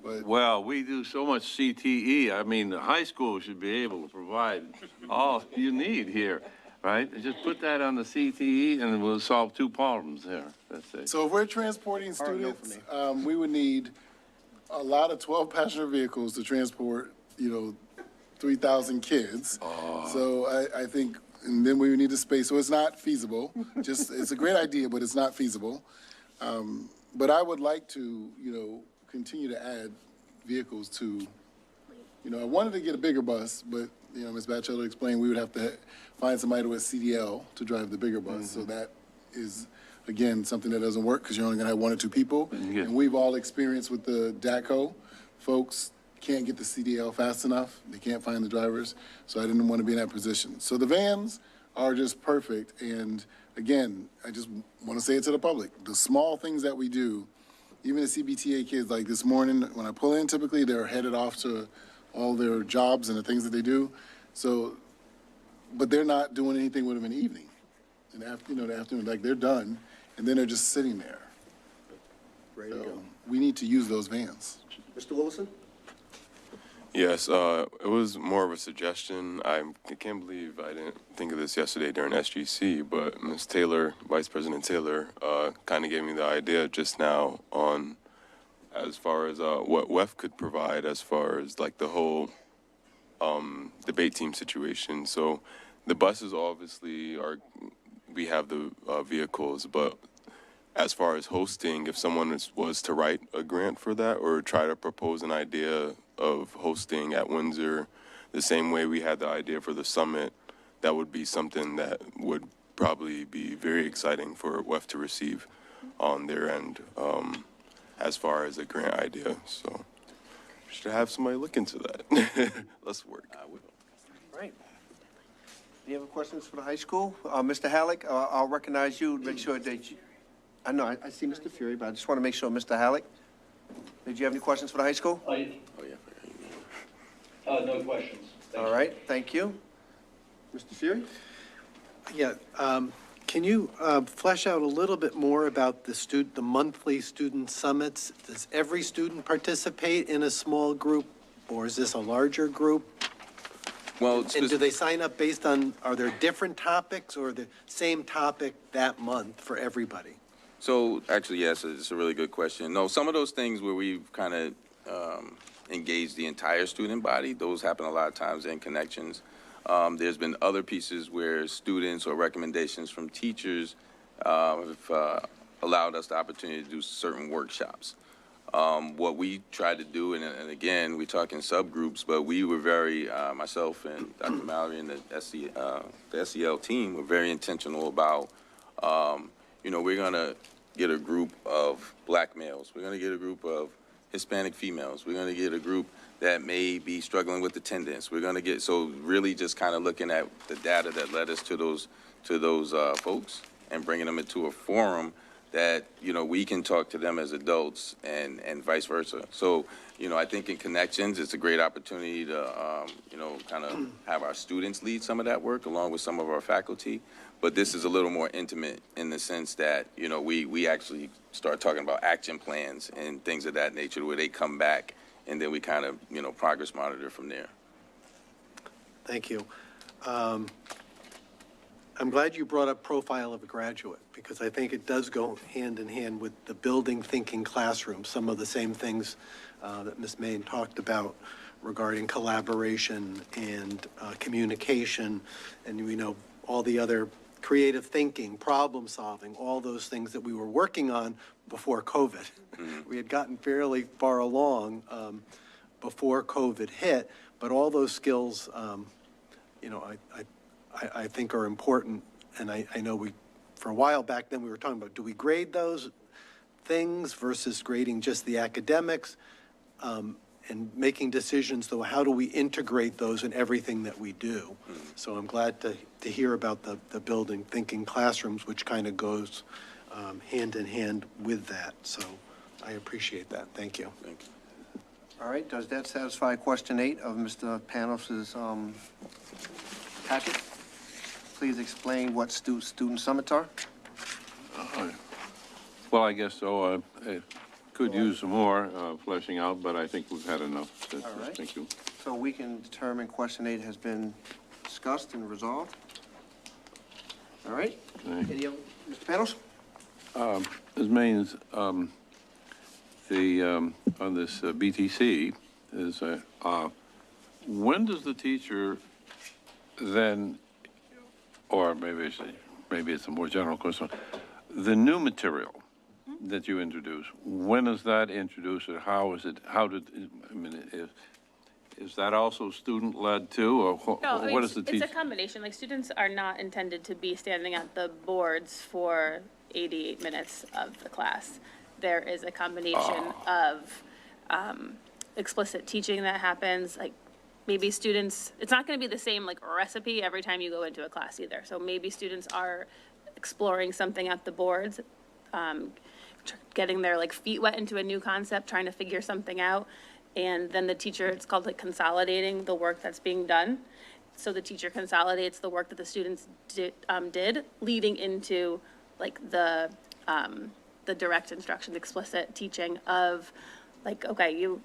but.
Well, we do so much CTE. I mean, the high school should be able to provide all you need here, right? Just put that on the CTE and we'll solve 2 problems there. That's it.
So if we're transporting students, we would need a lot of 12-passenger vehicles to transport, 3,000 kids. So I think and then we would need the space, so it's not feasible. Just, it's a great idea, but it's not feasible. But I would like to, continue to add vehicles to, I wanted to get a bigger bus, but, Ms. Batchelder explained we would have to find somebody with CDL to drive the bigger bus. So that is, again, something that doesn't work because you're only gonna have 1 or 2 people. And we've all experienced with the DACO, folks can't get the CDL fast enough. They can't find the drivers. So I didn't want to be in that position. So the vans are just perfect. And again, I just want to say it to the public. The small things that we do, even the CBTA kids, like this morning, when I pull in, typically they're headed off to all their jobs and the things that they do. So, but they're not doing anything with them in the evening. And after, the afternoon, like they're done, and then they're just sitting there.
Ready to go.
We need to use those vans.
Mr. Wilson?
Yes, it was more of a suggestion. I can't believe I didn't think of this yesterday during SGC, but Ms. Taylor, Vice President Taylor, kind of gave me the idea just now on as far as what WEF could provide as far as like the whole debate team situation. So the buses obviously we have the vehicles, but as far as hosting, if someone was to write a grant for that or try to propose an idea of hosting at Windsor the same way we had the idea for the summit, that would be something that would probably be very exciting for WEF to receive on their end as far as a grant idea. So should have somebody look into that. Let's work.
Right. Any other questions for the high school? Mr. Halleck, I'll recognize you, make sure that you, I know, I see Mr. Fury, but I just want to make sure, Mr. Halleck, did you have any questions for the high school?
No questions.
All right, thank you. Mr. Fury?
Yeah, can you flesh out a little bit more about the monthly student summits? Does every student participate in a small group, or is this a larger group?
Well,
And do they sign up based on, are there different topics or the same topic that month for everybody?
So actually, yes, it's a really good question. No, some of those things where we've kind of engaged the entire student body, those happen a lot of times in connections. There's been other pieces where students or recommendations from teachers have allowed us the opportunity to do certain workshops. What we tried to do, and again, we talk in subgroups, but we were very, myself and Dr. Mallory and the SEL team were very intentional about, we're going to get a group of black males. We're going to get a group of Hispanic females. We're going to get a group that may be struggling with attendance. We're going to get, so really just kind of looking at the data that led us to those folks and bringing them into a forum that, we can talk to them as adults and vice versa. So, I think in Connections, it's a great opportunity to, kind of have our students lead some of that work along with some of our faculty. But this is a little more intimate in the sense that, we actually start talking about action plans and things of that nature where they come back and then we kind of, progress monitor from there.
Thank you. I'm glad you brought up profile of a graduate, because I think it does go hand in hand with the building thinking classroom, some of the same things that Ms. Main talked about regarding collaboration and communication, and all the other creative thinking, problem solving, all those things that we were working on before COVID. We had gotten fairly far along before COVID hit, but all those skills, I think are important. And I know for a while back then, we were talking about, do we grade those things versus grading just the academics? And making decisions, though, how do we integrate those in everything that we do? So I'm glad to hear about the building thinking classrooms, which kind of goes hand in hand with that. So I appreciate that. Thank you.
Thank you.
All right, does that satisfy question 8 of Mr. Panos's packet? Please explain what student summits are.
Well, I guess so. I could use some more fleshing out, but I think we've had enough.
All right.
Thank you.
So we can determine question 8 has been discussed and resolved. All right.
Okay.
Any other, Mr. Panos?
Ms. Maines, on this BTC is, when does the teacher then or maybe it's a more general question. The new material that you introduce, when is that introduced, or how is it, is that also student-led too, or
No,
what is the
it's
teacher?
a combination. Like, students are not intended to be standing at the boards for 88 minutes of the class. There is a combination of explicit teaching that happens, like maybe students, it's not going to be the same like recipe every time you go into a class either. So maybe students are exploring something at the boards, getting their like feet wet into a new concept, trying to figure something out. And then the teacher, it's called like consolidating the work that's being done. So the teacher consolidates the work that the students did, leading into like the direct instruction, the explicit teaching of like, okay, you,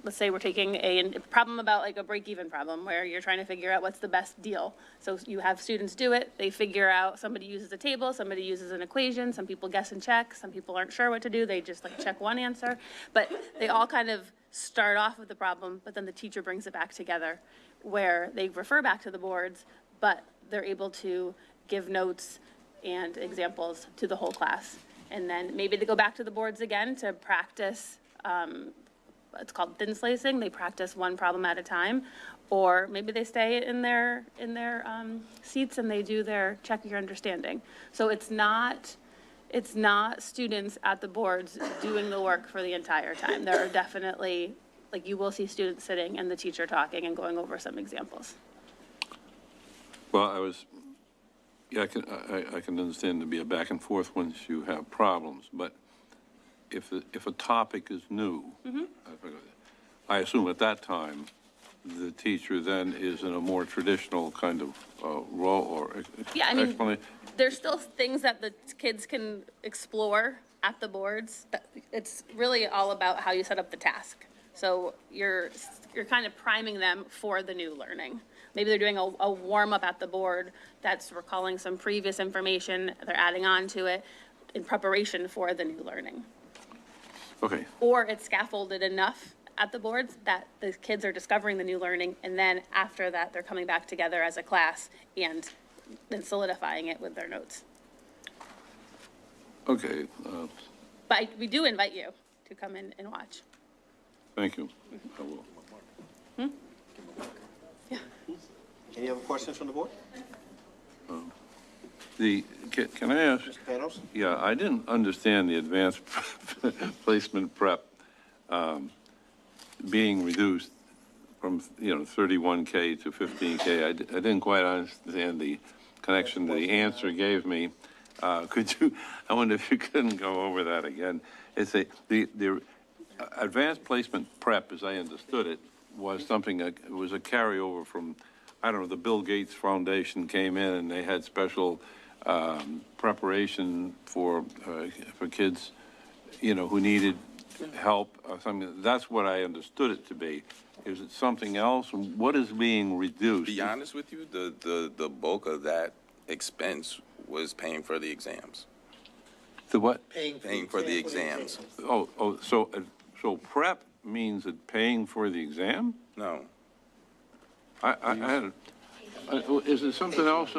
let's say we're taking a problem about like a break-even problem where you're trying to figure out what's the best deal. So you have students do it, they figure out, somebody uses a table, somebody uses an equation, some people guess and check, some people aren't sure what to do, they just like check one answer. But they all kind of start off with the problem, but then the teacher brings it back together where they refer back to the boards, but they're able to give notes and examples to the whole class. And then maybe they go back to the boards again to practice, it's called thin slicing. They practice one problem at a time, or maybe they stay in their seats and they do their check your understanding. So it's not students at the boards doing the work for the entire time. There are definitely, like, you will see students sitting and the teacher talking and going over some examples.
Well, I can understand to be a back and forth once you have problems, but if a topic is new, I assume at that time, the teacher then is in a more traditional kind of role or
Yeah, I mean,
explanation.
there's still things that the kids can explore at the boards. It's really all about how you set up the task. So you're kind of priming them for the new learning. Maybe they're doing a warm-up at the board that's recalling some previous information, they're adding on to it in preparation for the new learning.
Okay.
Or it's scaffolded enough at the boards that the kids are discovering the new learning, and then after that, they're coming back together as a class and then solidifying it with their notes.
Okay,
But we do invite you to come in and watch.
thank you. I will.
Any other questions from the board?
Can I ask?
Mr. Panos?
Yeah, I didn't understand the advanced placement prep being reduced from, 31K to 15K. I didn't quite understand the connection the answer gave me. I wonder if you couldn't go over that again. The advanced placement prep, as I understood it, was something, it was a carryover from, I don't know, the Bill Gates Foundation came in and they had special preparation for kids, who needed help or something. That's what I understood it to be. Is it something else? What is being reduced?
To be honest with you, the bulk of that expense was paying for the exams.
The what?
Paying for the exams.
So prep means it paying for the exam?
No.
I had is it something else?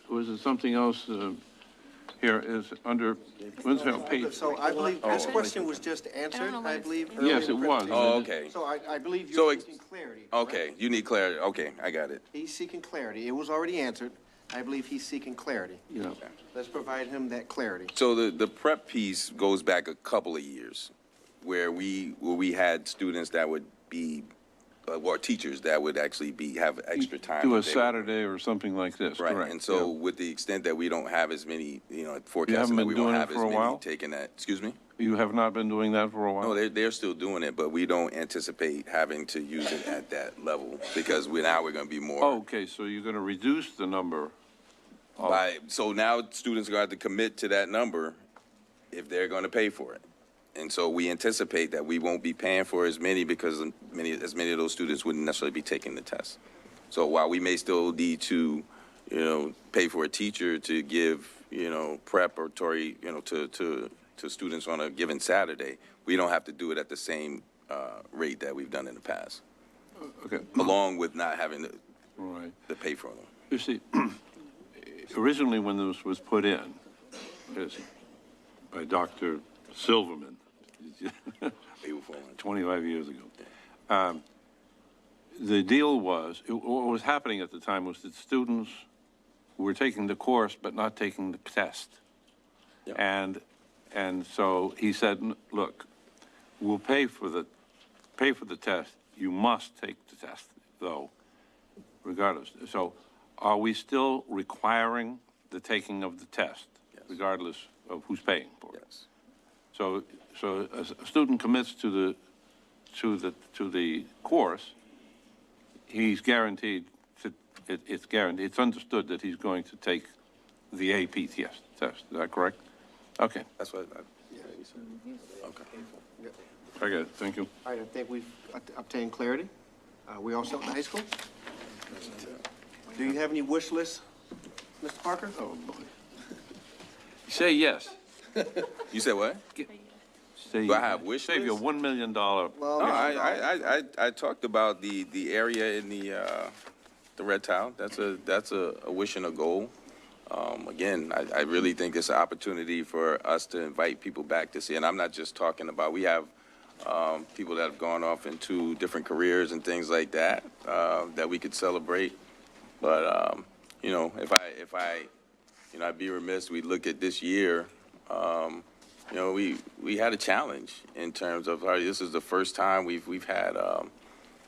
Was it something else here is under, page?
So I believe this question was just answered, I believe.
Yes, it was.
Oh, okay.
So I believe you're seeking clarity.
Okay, you need clarity. Okay, I got it.
He's seeking clarity. It was already answered. I believe he's seeking clarity.
Yeah.
Let's provide him that clarity.
So the prep piece goes back a couple of years where we had students that would be, or teachers that would actually have extra time.
Do a
that they would-
Saturday or something like this,
Right,
correct?
and so with the extent that we don't have as many, forecasting that
been
we won't
doing it
have as
for a
many
while?
taking that, excuse me?
You have not been doing that for a while?
No, they're still doing it, but we don't anticipate having to use it at that level because now we're gonna be more.
Okay, so you're going to reduce the number.
So now students are going to have to commit to that number if they're going to pay for it. And so we anticipate that we won't be paying for as many because as many of those students wouldn't necessarily be taking the test. So while we may still need to, pay for a teacher to give, preparatory, to students on a given Saturday, we don't have to do it at the same rate that we've done in the past.
Okay.
Along with not having
Right.
to pay for them.
You see, originally when this was put in, by Dr. Silverman, 25 years ago, the deal was, what was happening at the time was that students were taking the course but not taking the test. And so he said, look, we'll pay for the test. You must take the test, though, regardless. So are we still requiring the taking of the test, regardless of who's paying for it?
Yes.
So a student commits to the course, he's guaranteed, it's guaranteed, it's understood that he's going to take the AP test. Is that correct? Okay.
That's what
Okay.
Very good, thank you.
All right, I think we've obtained clarity. We all set with the high school? Do you have any wish lists, Mr. Parker?
Oh, boy. Say yes.
You said what?
Say
Do I have wish
Save your
list?
$1 million.
Well,
No, I talked about the area in the red tile. That's a wish and a goal. Again, I really think it's an opportunity for us to invite people back to see. And I'm not just talking about, we have people that have gone off into different careers and things like that, that we could celebrate. But, you know, if I, you know, I'd be remiss, we look at this year, you know, we had a challenge in terms of, this is the first time we've had,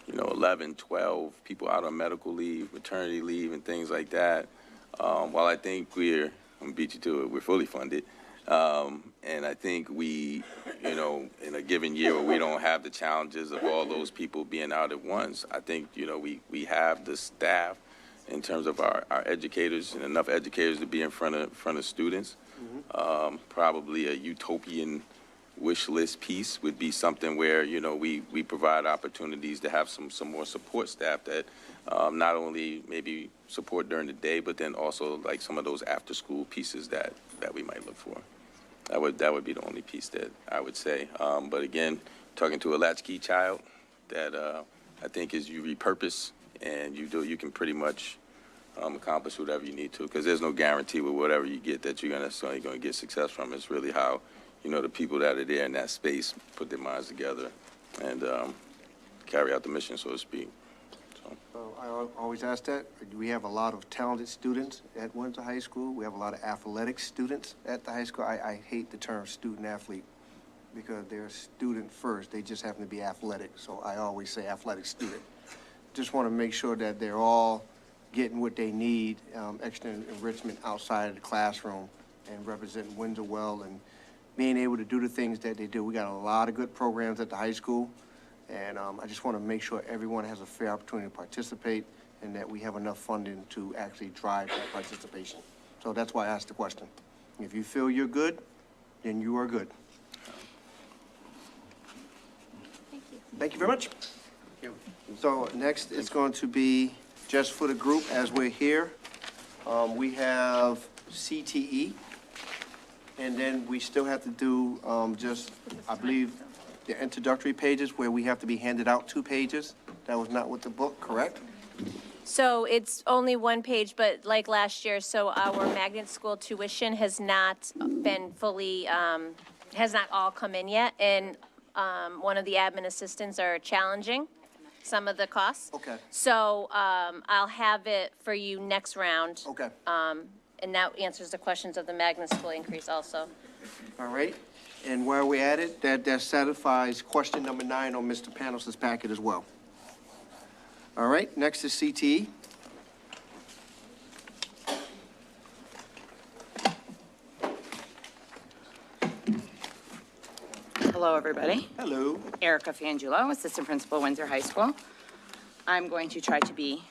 you know, 11, 12 people out on medical leave, maternity leave, and things like that. While I think I'm gonna beat you to it, we're fully funded. And I think we, you know, in a given year where we don't have the challenges of all those people being out at once, I think, you know, we have the staff in terms of our educators and enough educators to be in front of students. Probably a utopian wish list piece would be something where, you know, we provide opportunities to have some more support staff that not only maybe support during the day, but then also like some of those after school pieces that we might look for. That would be the only piece that I would say. But again, talking to a latchkey child that I think is you repurpose and you can pretty much accomplish whatever you need to, because there's no guarantee with whatever you get that you're necessarily going to get success from. It's really how, you know, the people that are there in that space put their minds together and carry out the mission, so to speak.
So I always ask that. We have a lot of talented students at Windsor High School. We have a lot of athletic students at the high school. I hate the term student athlete because they're student first. They just happen to be athletic. So I always say athletic student. Just want to make sure that they're all getting what they need, extra enrichment outside of the classroom and representing Windsor well and being able to do the things that they do. We got a lot of good programs at the high school. And I just want to make sure everyone has a fair opportunity to participate and that we have enough funding to actually drive that participation. So that's why I asked the question. If you feel you're good, then you are good.
Thank you.
Thank you very much. So next is going to be just for the group as we're here. We have CTE. And then we still have to do just, I believe, the introductory pages where we have to be handed out 2 pages. That was not with the book, correct?
So it's only 1 page, but like last year, so our magnet school tuition has not been fully, has not all come in yet. And one of the admin assistants are challenging some of the costs.
Okay.
So I'll have it for you next round.
Okay.
And that answers the questions of the magnet school increase also.
All right. And where we at it, that satisfies question number 9 on Mr. Panos' packet as well. All right, next is CTE.
Hello, everybody.
Hello.
Erica Fangiulo, Assistant Principal, Windsor High School. I'm going to try to be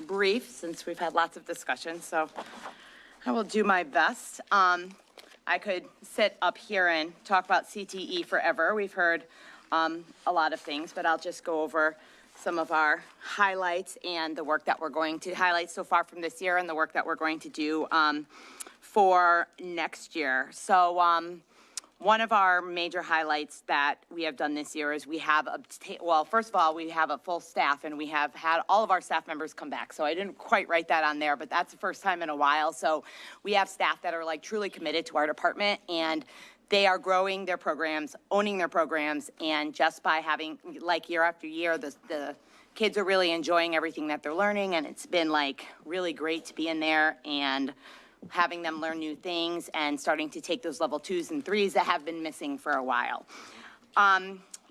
brief since we've had lots of discussion, so I will do my best. I could sit up here and talk about CTE forever. We've heard a lot of things, but I'll just go over some of our highlights and the work that we're going to highlight so far from this year and the work that we're going to do for next year. So One of our major highlights that we have done this year is we have, well, first of all, we have a full staff, and we have had all of our staff members come back. So I didn't quite write that on there, but that's the first time in a while. So we have staff that are like truly committed to our department, and they are growing their programs, owning their programs, and just by having, like, year after year, the kids are really enjoying everything that they're learning, and it's been like really great to be in there and having them learn new things and starting to take those level 2s and 3s that have been missing for a while.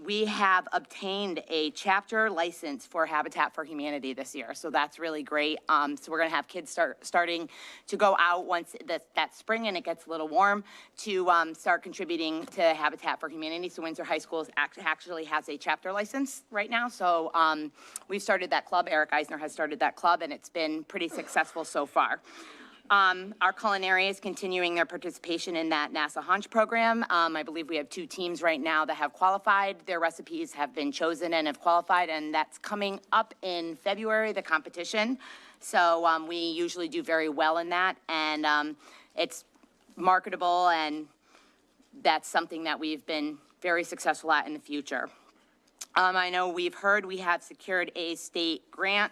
We have obtained a chapter license for Habitat for Humanity this year, so that's really great. So we're gonna have kids starting to go out once that spring and it gets a little warm to start contributing to Habitat for Humanity. So Windsor High School actually has a chapter license right now. So we've started that club. Eric Eisner has started that club, and it's been pretty successful so far. Our culinary is continuing their participation in that NASA Hunch program. I believe we have 2 teams right now that have qualified. Their recipes have been chosen and have qualified, and that's coming up in February, the competition. So we usually do very well in that, and it's marketable, and that's something that we've been very successful at in the future. I know we have secured a state grant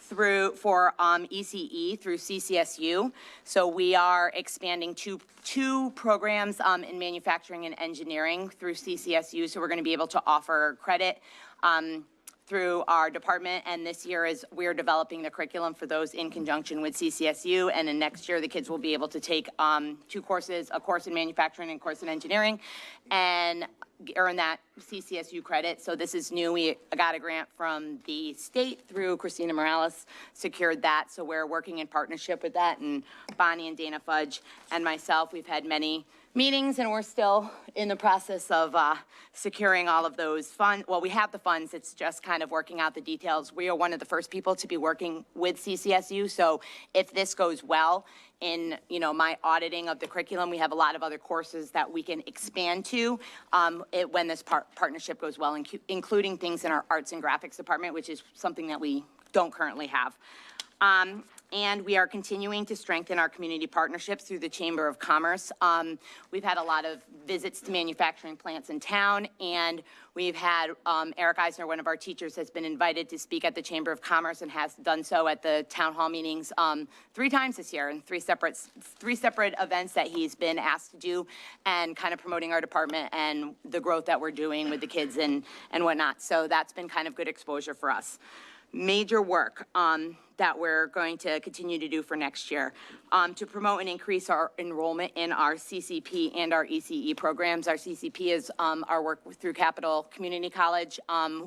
for ECE through CCSU. So we are expanding two programs in manufacturing and engineering through CCSU. So we're going to be able to offer credit through our department. And this year we're developing the curriculum for those in conjunction with CCSU. And then next year the kids will be able to take 2 courses, a course in manufacturing and a course in engineering, and earn that CCSU credit. So this is new. We got a grant from the state through Christina Morales, secured that. So we're working in partnership with that, and Bonnie and Dana Fudge and myself, we've had many meetings, and we're still in the process of securing all of those funds. Well, we have the funds. It's just kind of working out the details. We are one of the first people to be working with CCSU. So if this goes well, in my auditing of the curriculum, we have a lot of other courses that we can expand to when this partnership goes well, including things in our arts and graphics department, which is something that we don't currently have. And we are continuing to strengthen our community partnerships through the Chamber of Commerce. We've had a lot of visits to manufacturing plants in town, and we've had Eric Eisner, one of our teachers, has been invited to speak at the Chamber of Commerce and has done so at the town hall meetings 3 times this year, in three separate events that he's been asked to do, and kind of promoting our department and the growth that we're doing with the kids and whatnot. So that's been kind of good exposure for us. Major work that we're going to continue to do for next year to promote and increase our enrollment in our CCP and our ECE programs. Our CCP is our work through Capital Community College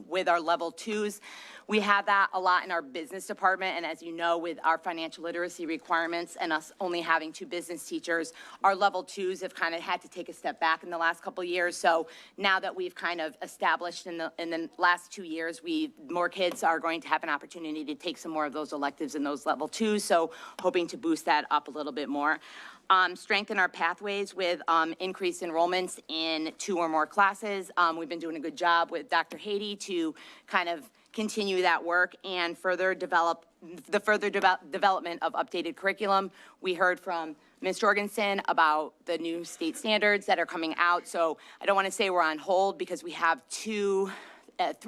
with our level 2s. We have that a lot in our business department, and as you know, with our financial literacy requirements and us only having 2 business teachers, our level 2s have kind of had to take a step back in the last couple of years. So now that we've kind of established in the last 2 years, more kids are going to have an opportunity to take some more of those electives in those level 2s, so hoping to boost that up a little bit more. Strengthen our pathways with increased enrollments in 2 or more classes. We've been doing a good job with Dr. Haiti to kind of continue that work and further development of updated curriculum. We heard from Ms. Jorgensen about the new state standards that are coming out. So I don't want to say we're on hold, because we have 3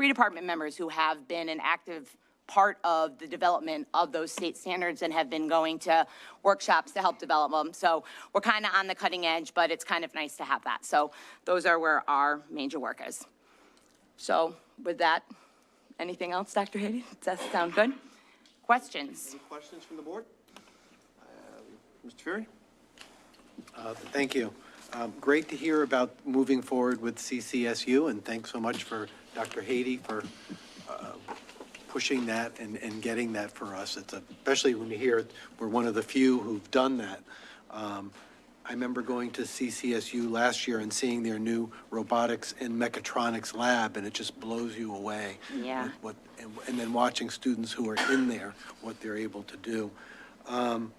department members who have been an active part of the development of those state standards and have been going to workshops to help develop them. So we're kind of on the cutting edge, but it's kind of nice to have that. So those are where our major work is. So with that, anything else, Dr. Haiti? Does that sound good? Questions?
Any questions from the board? Mr. Fury?
Thank you. Great to hear about moving forward with CCSU, and thanks so much for Dr. Haiti for pushing that and getting that for us. It's especially when you hear we're one of the few who've done that. I remember going to CCSU last year and seeing their new robotics and mechatronics lab, and it just blows you away.
Yeah.
And then watching students who are in there, what they're able to do. And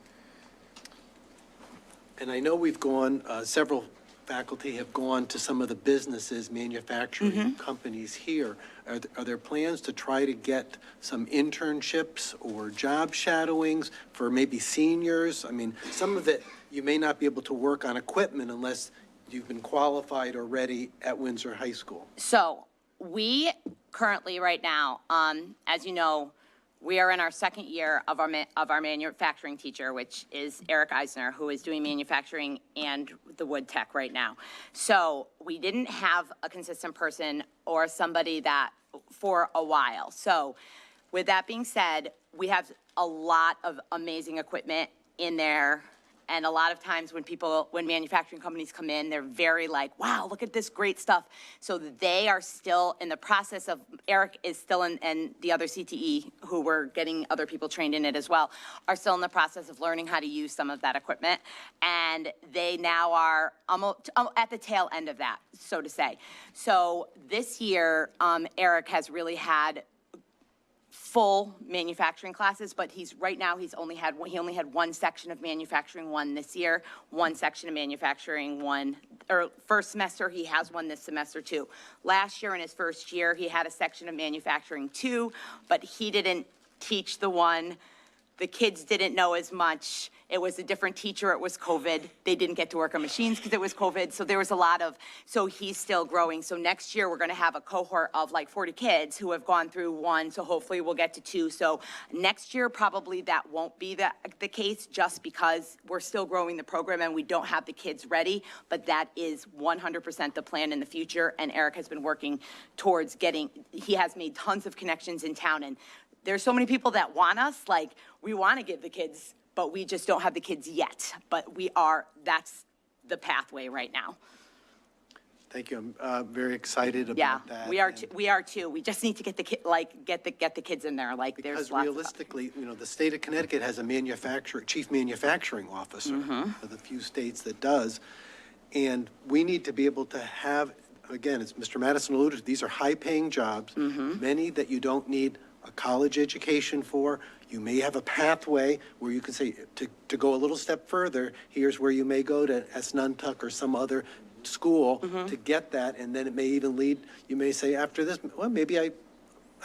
I know we've gone, several faculty have gone to some of the businesses, manufacturing companies here. Are there plans to try to get some internships or job shadowings for maybe seniors? I mean, some of it, you may not be able to work on equipment unless you've been qualified already at Windsor High School?
So we currently, right now, as you know, we are in our second year of our manufacturing teacher, which is Eric Eisner, who is doing manufacturing and the wood tech right now. So we didn't have a consistent person or somebody that for a while. So with that being said, we have a lot of amazing equipment in there. And a lot of times when manufacturing companies come in, they're very like, wow, look at this great stuff. So they are still in the process of, Eric is still in, and the other CTE, who we're getting other people trained in it as well, are still in the process of learning how to use some of that equipment. And they now are almost at the tail end of that, so to say. So this year, Eric has really had full manufacturing classes, but he only had one section of manufacturing one this year, one section of manufacturing one, or first semester, he has one this semester too. Last year in his first year, he had a section of manufacturing two, but he didn't teach the one. The kids didn't know as much. It was a different teacher. It was COVID. They didn't get to work on machines because it was COVID. So there was so he's still growing. So next year, we're going to have a cohort of like 40 kids who have gone through one. So hopefully we'll get to two. So next year, probably that won't be the case just because we're still growing the program and we don't have the kids ready. But that is 100% the plan in the future. And Eric has been working towards he has made tons of connections in town. And there's so many people that want us, like we want to give the kids, but we just don't have the kids yet. But that's the pathway right now.
Thank you. I'm very excited about that.
Yeah, we are too. We just need to get the kids in there. Like
because realistically, the state of Connecticut has a chief manufacturing officer, of the few states that does. And we need to be able to have, again, as Mr. Madison alluded to, these are high-paying jobs, many that you don't need a college education for. You may have a pathway where you can say, to go a little step further, here's where you may go to Snuntuck or some other school to get that, and then it may even lead, you may say after this, well, maybe I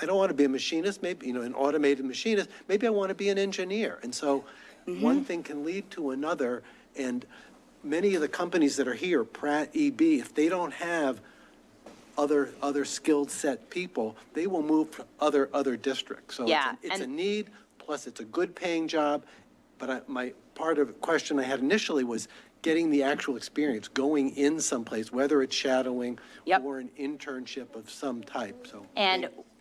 don't want to be a machinist, maybe, an automated machinist, maybe I want to be an engineer. And so one thing can lead to another, and many of the companies that are here, Pratt, EB, if they don't have other skilled set people, they will move to other districts. So it's a need, plus it's a good paying job. But my part of the question I had initially was getting the actual experience, going in someplace, whether it's shadowing or an internship of some type. So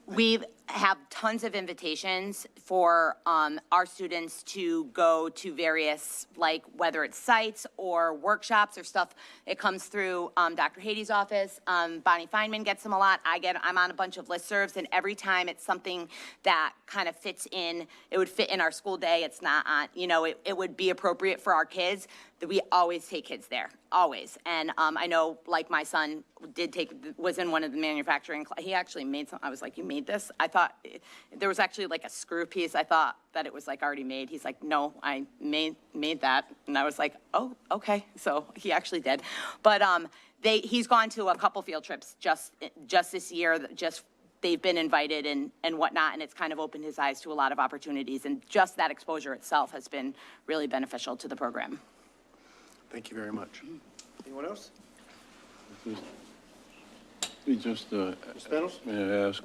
we have tons of invitations for our students to go to various, like whether it's sites or workshops or stuff. It comes through Dr. Hady's office. Bonnie Feynman gets them a lot. I'm on a bunch of listservs, and every time it's something that kind of fits in, it would fit in our school day. It's not on, it would be appropriate for our kids. That we always take kids there, always. And I know, like my son was in one of the manufacturing, he actually made some, I was like, you made this? I thought, there was actually like a screw piece. I thought that it was like already made. He's like, no, I made that. And I was like, oh, okay. So he actually did. But he's gone to a couple field trips just this year, they've been invited and whatnot, and it's kind of opened his eyes to a lot of opportunities. And just that exposure itself has been really beneficial to the program.
Thank you very much. Anyone else?
We just, may I ask,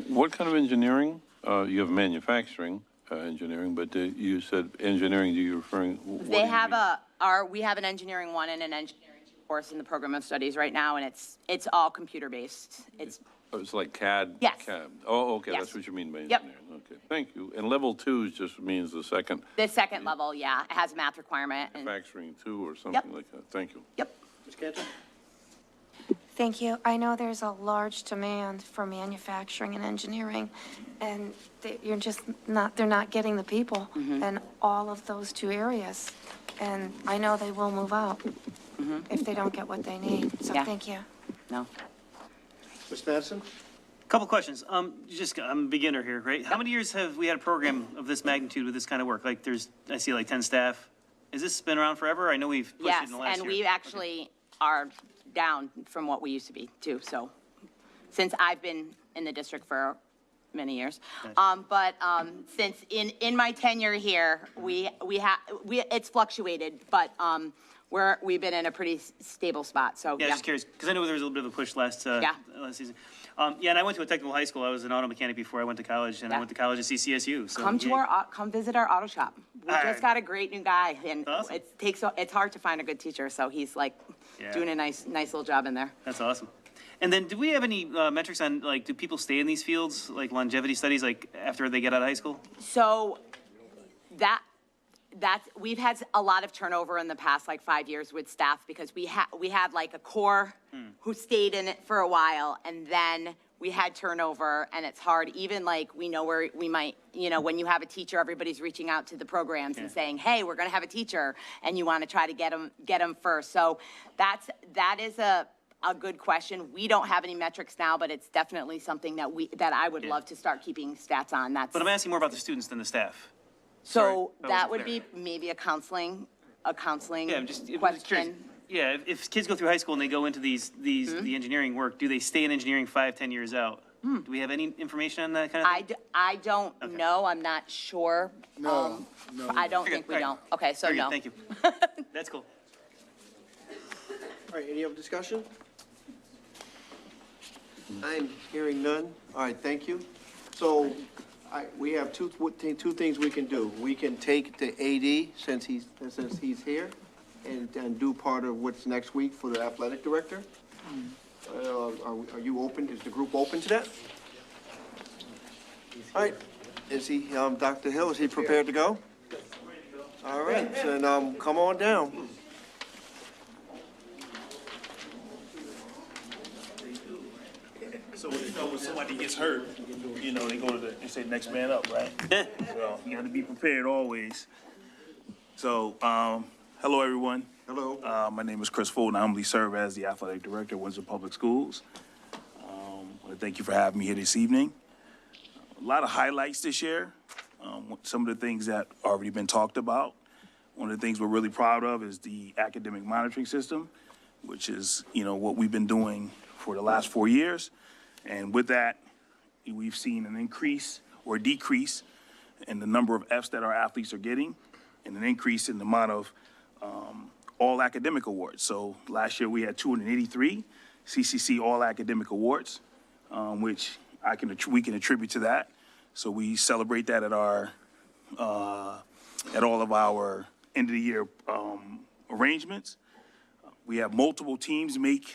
what kind of engineering? You have manufacturing engineering, but you said engineering, are you referring?
We have an engineering 1 and an engineering 2 course in the program of studies right now, and it's all computer-based.
It's like CAD?
Yes.
CAD. Oh, okay,
Yes.
that's what you mean by engineering. Okay, thank you. And level 2 just means the second?
The second level, yeah, it has a math requirement.
Manufacturing 2 or something like that. Thank you.
Yep.
Ms. Cantor?
Thank you. I know there's a large demand for manufacturing and engineering, and they're not getting the people in all of those two areas. And I know they will move out if they don't get what they need. So thank you.
No.
Ms. Madison?
Couple questions. I'm a beginner here, right? How many years have we had a program of this magnitude with this kind of work? Like I see like 10 staff. Has this been around forever? I know we've pushed it in the last year.
And we actually are down from what we used to be too. So since I've been in the district for many years. But since in my tenure here, it's fluctuated, but we've been in a pretty stable spot, so,
Yeah, just curious, because I know there was a little bit of a push last season. Yeah, and I went to a technical high school. I was an auto mechanic before I went to college, and I went to college at CCSU, so.
Come visit our auto shop. We
All
just
right.
got a great new guy, and
Awesome.
it's hard to find a good teacher, so he's like doing a nice little job in there.
That's awesome. And then, do we have any metrics on, like, do people stay in these fields, like longevity studies, like, after they get out of high school?
So we've had a lot of turnover in the past, like 5 years with staff, because we had like a core who stayed in it for a while, and then we had turnover, and it's hard, even like, we know where we might, when you have a teacher, everybody's reaching out to the programs and saying, hey, we're gonna have a teacher, and you wanna try to get them first. So that is a good question. We don't have any metrics now, but it's definitely something that I would love to start keeping stats on.
But I'm asking more about the students than the staff.
So
Sorry,
that
wasn't
would
clear.
be maybe a counseling
Yeah, I'm just curious.
question.
Yeah, if kids go through high school and they go into the engineering work, do they stay in engineering 5-10 years out? Do we have any information on that kind of thing?
I don't know, I'm not sure.
No.
I don't think we
All right.
don't. Okay, so
Very good,
no.
Thank you. That's cool.
All right, any other discussion? I'm hearing none. All right, thank you. So we have two things we can do. We can take the AD, since he's here, and do part of what's next week for the athletic director. Are you open, is the group open to that? All right, is he, Dr. Hill, is he prepared to go? All right, then, come on down.
So when somebody gets hurt, they go to they say next man up, right? So you got to be prepared always. So, hello everyone.
Hello.
My name is Chris Fulton. I humbly serve as the athletic director of Windsor Public Schools. I want to thank you for having me here this evening. A lot of highlights this year. Some of the things that already been talked about. One of the things we're really proud of is the academic monitoring system, which is, what we've been doing for the last 4 years. And with that, we've seen an increase or decrease in the number of Fs that our athletes are getting, and an increase in the amount of all academic awards. So last year we had 283 CCC all academic awards, which we can attribute to that. So we celebrate that at all of our end of the year arrangements. We have multiple teams make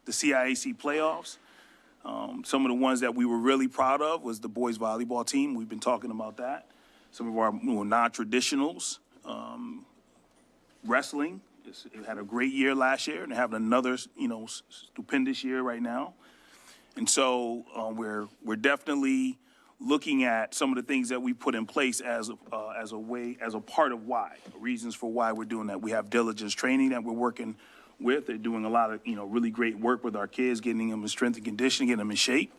the CIAC playoffs. Some of the ones that we were really proud of was the boys volleyball team. We've been talking about that. Some of our non-traditionals, wrestling, it had a great year last year, and they're having another, stupendous year right now. And so we're definitely looking at some of the things that we put in place as a part of why, reasons for why we're doing that. We have diligence training that we're working with. They're doing a lot of, really great work with our kids, getting them in strength and conditioning, getting them in shape.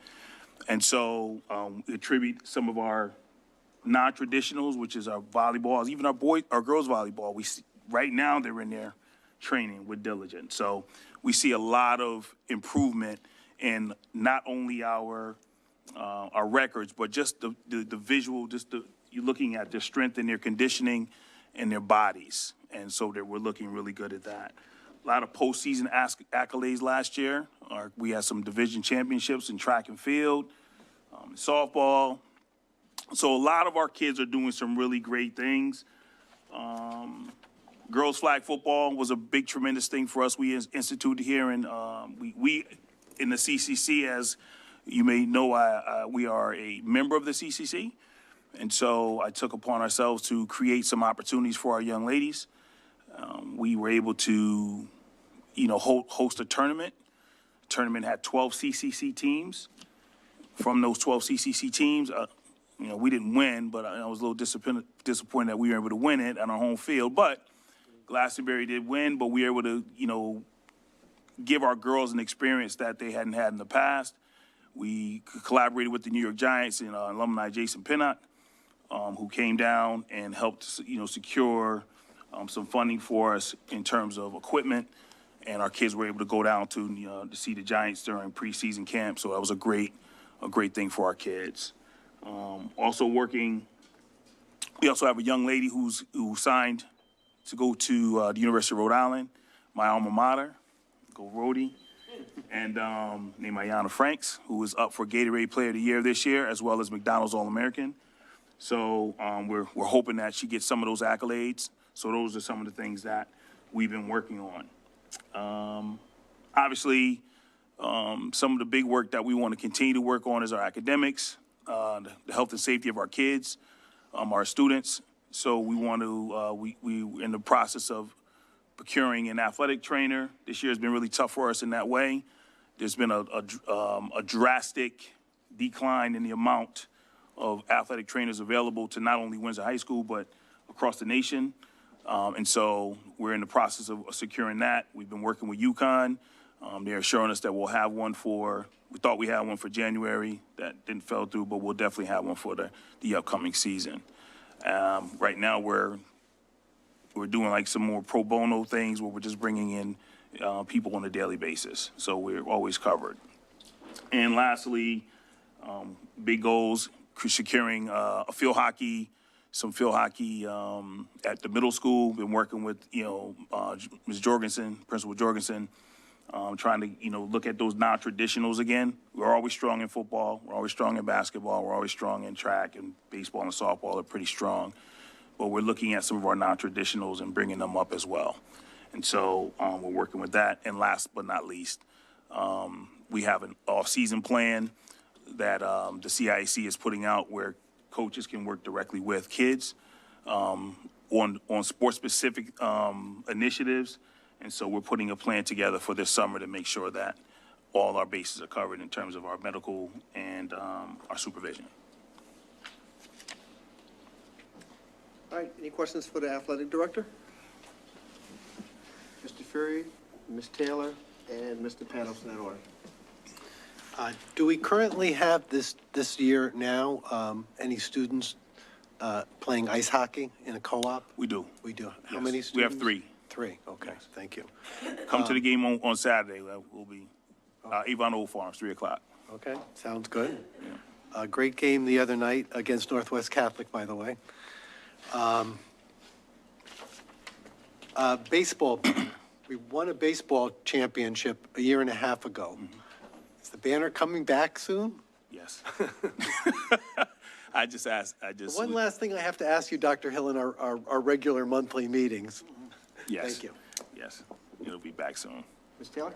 And so we attribute some of our non-traditionals, which is our volleyballs, even our girls volleyball. Right now they're in there training with diligence. So we see a lot of improvement in not only our records, but just the visual, you're looking at their strength and their conditioning and their bodies. And so we're looking really good at that. A lot of postseason accolades last year. We had some division championships in track and field, softball. So a lot of our kids are doing some really great things. Girls flag football was a big, tremendous thing for us. We instituted here, and we in the CCC, as you may know, we are a member of the CCC. And so I took upon ourselves to create some opportunities for our young ladies. We were able to, host a tournament. The tournament had 12 CCC teams. From those 12 CCC teams, we didn't win, but I was a little disappointed that we were able to win it on our home field. But Glastonbury did win, but we were able to, give our girls an experience that they hadn't had in the past. We collaborated with the New York Giants and alumni Jason Pinnock, who came down and helped, secure some funding for us in terms of equipment. And our kids were able to go down to see the Giants during preseason camp. So that was a great a great thing for our kids. Also working, we also have a young lady who signed to go to the University of Rhode Island, my alma mater, go Rhodey, and named Ayanna Franks, who is up for Gatorade Player of the Year this year, as well as McDonald's All-American. So we're hoping that she gets some of those accolades. So those are some of the things that we've been working on. Obviously, some of the big work that we want to continue to work on is our academics, the health and safety of our kids, our students. So we want to, we're in the process of procuring an athletic trainer. This year has been really tough for us in that way. There's been a drastic decline in the amount of athletic trainers available to not only Windsor High School, but across the nation. And so we're in the process of securing that. We've been working with UConn. They're assuring us that we'll have one we thought we had one for January. That didn't fell through, but we'll definitely have one for the upcoming season. Right now we're doing like some more pro bono things where we're just bringing in people on a daily basis. So we're always covered. And lastly, big goals, securing some field hockey at the middle school. Been working with, Ms. Jorgensen, Principal Jorgensen, trying to, look at those non-traditionals again. We're always strong in football. We're always strong in basketball. We're always strong in track, and baseball and softball are pretty strong. But we're looking at some of our non-traditionals and bringing them up as well. And so we're working with that. And last but not least, we have an off-season plan that the CIAC is putting out where coaches can work directly with kids on sports-specific initiatives. And so we're putting a plan together for this summer to make sure that all our bases are covered in terms of our medical and our supervision.
All right, any questions for the athletic director? Mr. Fury, Ms. Taylor, and Mr. Panos in that order.
Do we currently have this year now any students playing ice hockey in a co-op?
We do.
We do. How
Yes.
many students?
We have three.
Three, okay, thank you.
Come to the game on Saturday. We'll be Avon Old Farms, 3 o'clock.
Okay, sounds good. A great game the other night against Northwest Catholic, by the way. Baseball, we won a baseball championship a year and a half ago. Is the banner coming back soon?
Yes. I just asked.
One last thing I have to ask you, Dr. Hill, in our regular monthly meetings.
Yes.
Thank you.
Yes, it'll be back soon.
Ms. Taylor?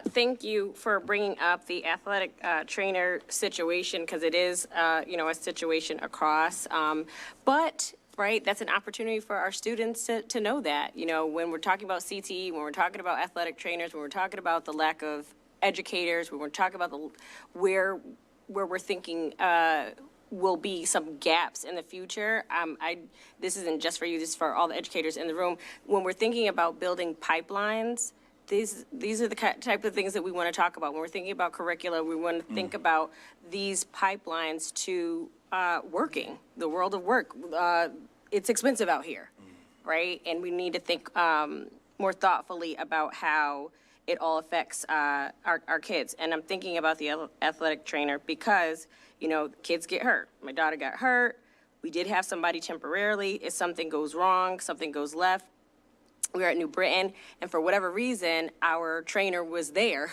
Thank you for bringing up the athletic trainer situation, because it is, a situation across. But, right, that's an opportunity for our students to know that. When we're talking about CTE, when we're talking about athletic trainers, when we're talking about the lack of educators, when we're talking about where we're thinking will be some gaps in the future. This isn't just for you, this is for all the educators in the room. When we're thinking about building pipelines, these are the type of things that we want to talk about. When we're thinking about curricula, we want to think about these pipelines to working, the world of work. It's expensive out here, right? And we need to think more thoughtfully about how it all affects our kids. And I'm thinking about the athletic trainer because, kids get hurt. My daughter got hurt. We did have somebody temporarily. If something goes wrong, something goes left, we were at New Britain, and for whatever reason, our trainer was there.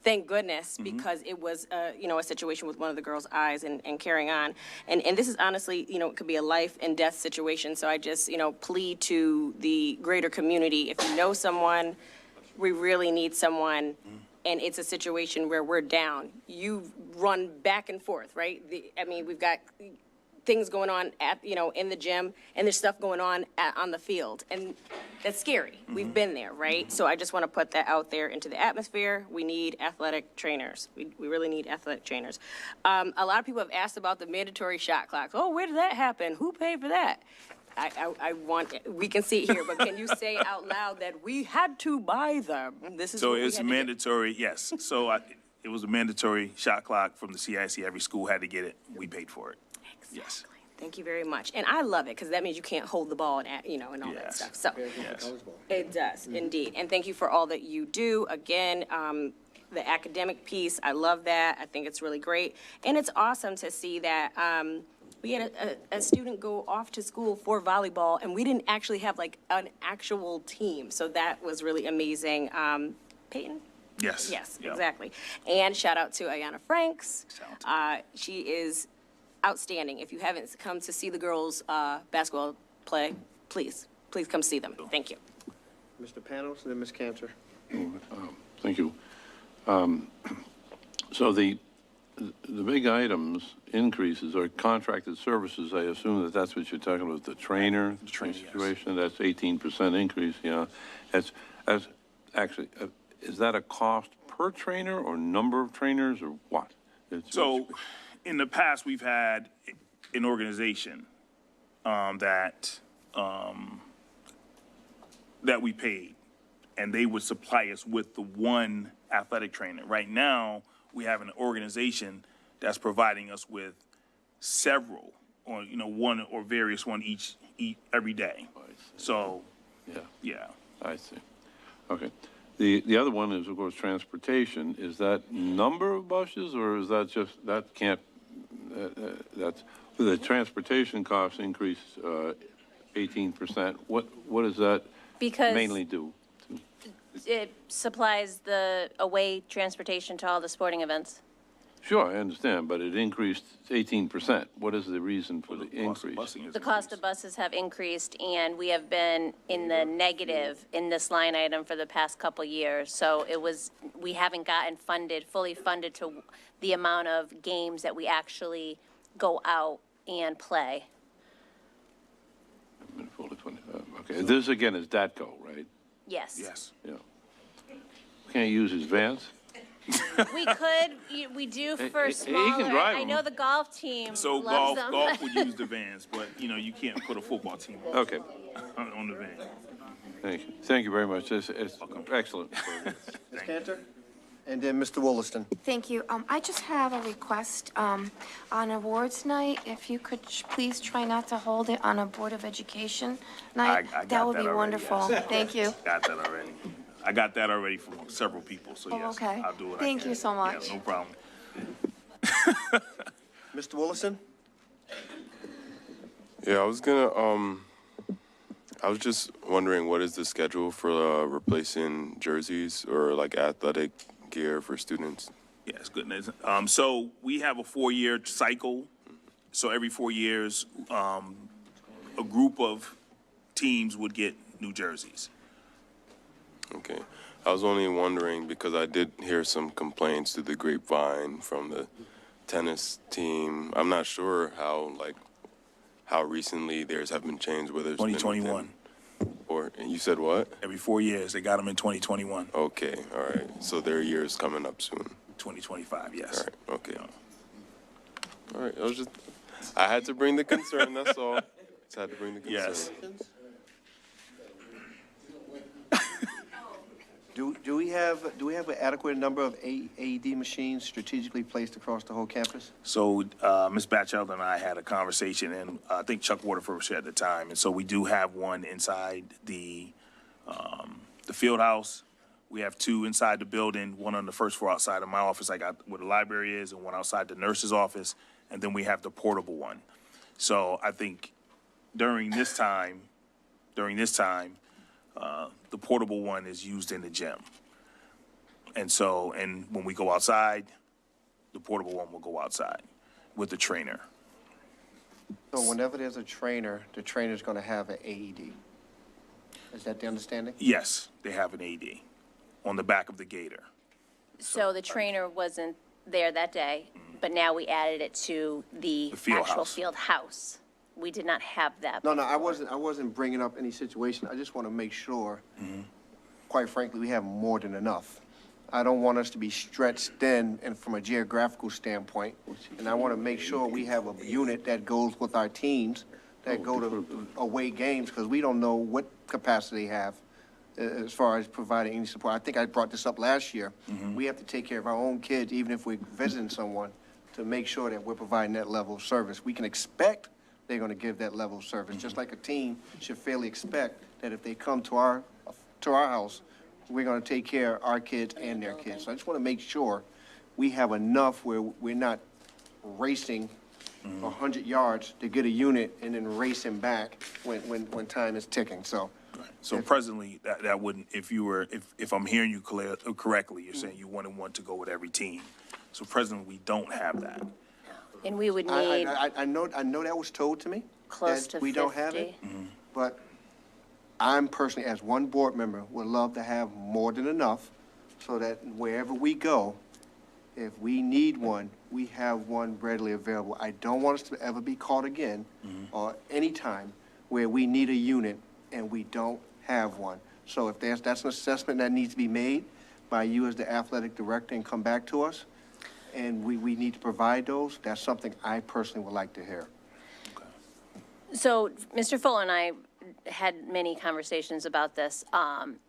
Thank goodness, because it was, a situation with one of the girls' eyes and carrying on. And this is honestly, it could be a life and death situation. So I just, plead to the greater community. If you know someone, we really need someone, and it's a situation where we're down. You run back and forth, right? We've got things going on in the gym, and there's stuff going on on the field, and that's scary. We've been there, right? So I just want to put that out there into the atmosphere. We need athletic trainers. We really need athletic trainers. A lot of people have asked about the mandatory shot clocks. Oh, where did that happen? Who paid for that? We can see it here, but can you say out loud that we had to buy them?
So it's mandatory, yes. So it was a mandatory shot clock from the CIC. Every school had to get it. We paid for it.
Exactly.
Yes.
Thank you very much. And I love it because that means you can't hold the ball and all that stuff. So
Yes.
it does, indeed. And thank you for all that you do. Again, the academic piece, I love that. I think it's really great. And it's awesome to see that we had a student go off to school for volleyball, and we didn't actually have like an actual team. So that was really amazing. Peyton?
Yes.
Yes,
Yeah.
exactly. And shout out to Ayanna Franks. She is outstanding. If you haven't come to see the girls basketball play, please come see them. Thank you.
Mr. Panos, and then Ms. Cantor.
Thank you. So the big items increases are contracted services. I assume that's what you're talking about, the trainer situation. That's 18% increase, yeah. That's actually, is that a cost per trainer or number of trainers or what?
So in the past, we've had an organization that we paid, and they would supply us with the one athletic trainer. Right now, we have an organization that's providing us with several, or one or various one each every day. So, yeah.
I see. Okay. The other one is, of course, transportation. Is that number of buses, or is that just, that can't, that's, the transportation costs increase 18%. What does that
Because
mainly do?
it supplies the away transportation to all the sporting events.
Sure, I understand, but it increased 18%. What is the reason for the increase?
The cost of buses have increased, and we have been in the negative in this line item for the past couple years. So we haven't gotten fully funded to the amount of games that we actually go out and play.
Okay, this again is DATCO, right?
Yes.
Yes.
Yeah. Can't use his vans?
We do
He
for
can
smaller,
drive
I
them.
know the golf team
So
loves them.
golf would use the vans, but you can't put a football team
Okay.
on the van.
Thank you. Thank you very much. It's excellent.
Ms. Cantor, and then Mr. Wollaston.
Thank you. I just have a request on awards night. If you could please try not to hold it on a Board of Education night,
I got
that would be
already,
wonderful.
yes.
Thank you.
Got that already. I got that already from several people, so yes,
Okay.
I'll do it.
Thank you so much.
Yeah, no problem.
Mr. Wollaston?
Yeah, I was just wondering, what is the schedule for replacing jerseys or like athletic gear for students?
Yes, goodness. So we have a 4-year cycle. So every 4 years, a group of teams would get new jerseys.
Okay. I was only wondering because I did hear some complaints through the grapevine from the tennis team. I'm not sure how recently theirs have been changed, whether it's
2021.
Or you said what?
Every 4 years, they got them in 2021.
Okay, all right. So their year is coming up soon.
2025, yes.
All right, okay. All right, I had to bring the concern, that's all. Just had to bring the concern.
Yes.
Do we have an adequate number of AED machines strategically placed across the whole campus?
So Ms. Batchelder and I had a conversation, and I think Chuck Waterford was here at the time. And so we do have one inside the field house. We have 2 inside the building, one on the first floor outside of my office, where the library is, and one outside the nurse's office. And then we have the portable one. So I think during this time, the portable one is used in the gym. And when we go outside, the portable one will go outside with the trainer.
So whenever there's a trainer, the trainer's going to have an AED. Is that the understanding?
Yes, they have an AD on the back of the gator.
So the trainer wasn't there that day, but now we added it to the
field
actual
house.
field house. We did not have that.
No, I wasn't bringing up any situation. I just want to make sure, quite frankly, we have more than enough. I don't want us to be stretched thin and from a geographical standpoint. And I want to make sure we have a unit that goes with our teams that go to away games, because we don't know what capacity they have as far as providing any support. I think I brought this up last year. We have to take care of our own kids, even if we're visiting someone, to make sure that we're providing that level of service. We can expect they're going to give that level of service, just like a team should fairly expect that if they come to our house, we're gonna take care of our kids and their kids. So I just wanna make sure we have enough where we're not racing 100 yards to get a unit and then racing back when time is ticking, so.
So presently, that wouldn't, if I'm hearing you correctly, you're saying you wouldn't want to go with every team. So presently, we don't have that.
And we would need
I know that was told to me.
close
that
to 50.
we don't have it, but I'm personally, as one board member, would love to have more than enough so that wherever we go, if we need one, we have one readily available. I don't want us to ever be caught again or any time where we need a unit and we don't have one. So if that's an assessment that needs to be made by you as the athletic director and come back to us, and we need to provide those, that's something I personally would like to hear.
So Mr. Fuller and I had many conversations about this,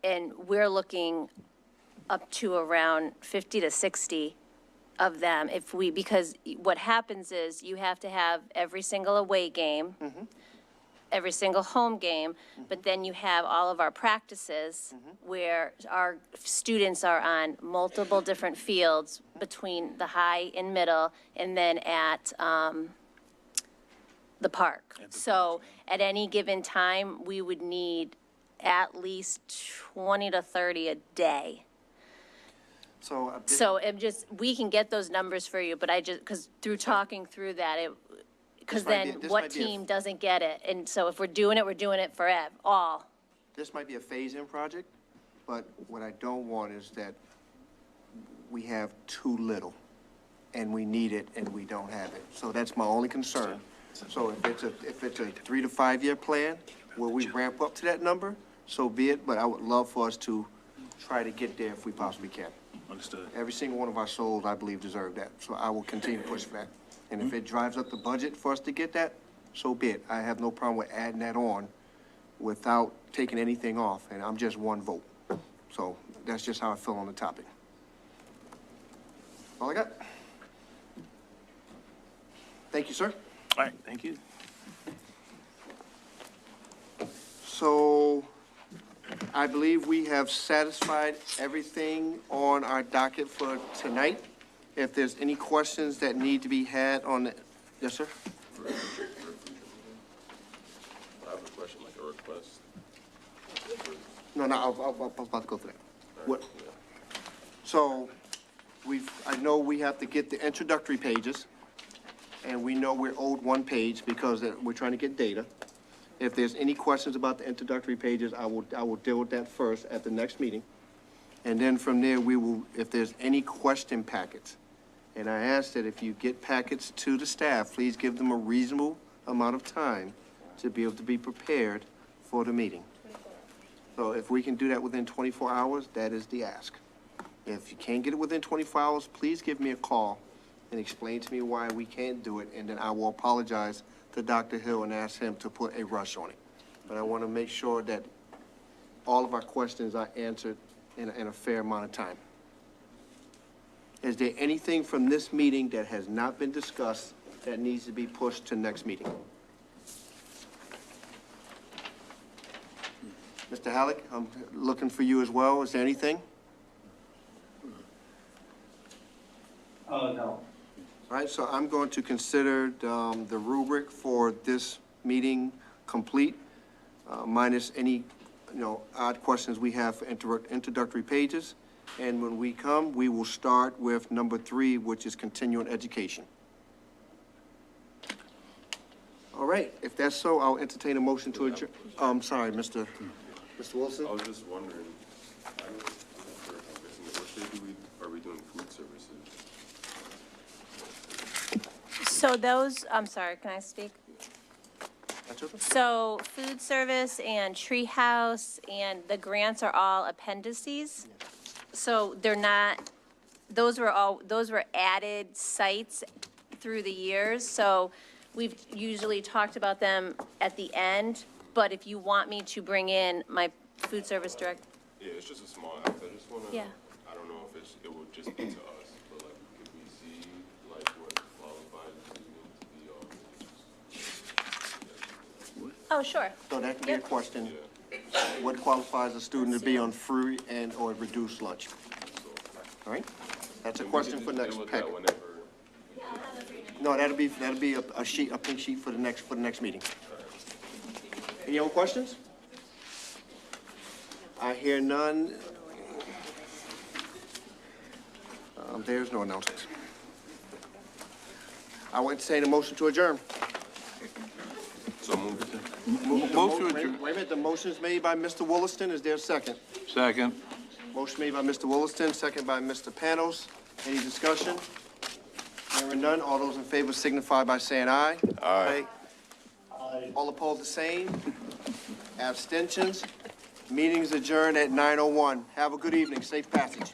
and we're looking up to around 50 to 60 of them because what happens is you have to have every single away game, every single home game, but then you have all of our practices where our students are on multiple different fields between the high and middle, and then at the park. So at any given time, we would need at least 20 to 30 a day. So we can get those numbers for you, but because through talking through that, because then what team doesn't get it? And so if we're doing it for all.
This might be a phase-in project, but what I don't want is that we have too little and we need it and we don't have it. So that's my only concern. So if it's a 3 to 5 year plan, where we ramp up to that number, so be it, but I would love for us to try to get there if we possibly can.
Understood.
Every single one of our souls, I believe, deserve that, so I will continue to push for that. And if it drives up the budget for us to get that, so be it. I have no problem with adding that on without taking anything off, and I'm just one vote. So that's just how I feel on the topic. All I got. Thank you, sir.
All right, thank you.
So I believe we have satisfied everything on our docket for tonight. If there's any questions that need to be had on the, yes, sir?
I have a question, like a request.
No, I was about to go through that. What? So I know we have to get the introductory pages, and we know we're owed one page because we're trying to get data. If there's any questions about the introductory pages, I will deal with that first at the next meeting. And then from there, we will, if there's any question packets, and I ask that if you get packets to the staff, please give them a reasonable amount of time to be able to be prepared for the meeting. So if we can do that within 24 hours, that is the ask. If you can't get it within 24 hours, please give me a call and explain to me why we can't do it, and then I will apologize to Dr. Hill and ask him to put a rush on it. But I want to make sure that all of our questions are answered in a fair amount of time. Is there anything from this meeting that has not been discussed that needs to be pushed to next meeting? Mr. Halleck, I'm looking for you as well. Is there anything?
No.
All right, so I'm going to consider the rubric for this meeting complete, minus any, odd questions we have for introductory pages. And when we come, we will start with number 3, which is continuing education. All right, if that's so, I'll entertain a motion to adjourn. I'm sorry, Mr. Wilson?
I was just wondering, what day are we doing food services?
So those, I'm sorry, can I speak?
That's okay.
So food service and treehouse and the grants are all appendices. So they're not, those were added sites through the years. So we've usually talked about them at the end, but if you want me to bring in my food service director.
Yeah, it's just a small act. I just want to,
Yeah.
I don't know if it would just be to us, but like, could we see like what qualifies to be on?
Oh, sure.
So that can be a question. what qualifies a student to be on free and/or reduced lunch? All right? That's a question for next pack. No, that'll be a sheet, a pink sheet for the next meeting. Any other questions? I hear none. There's no announcements. I want to say the motion to adjourn.
So moved.
Motion to adjourn. Wait a minute, the motion is made by Mr. Williston. Is there a second?
Second.
Motion made by Mr. Williston, second by Mr. Panos. Any discussion? Hearing none, all those in favor signify by saying aye.
Aye.
Aye.
All opposed, the same. Abstentions. Meeting's adjourned at 9:01. Have a good evening. Safe passage.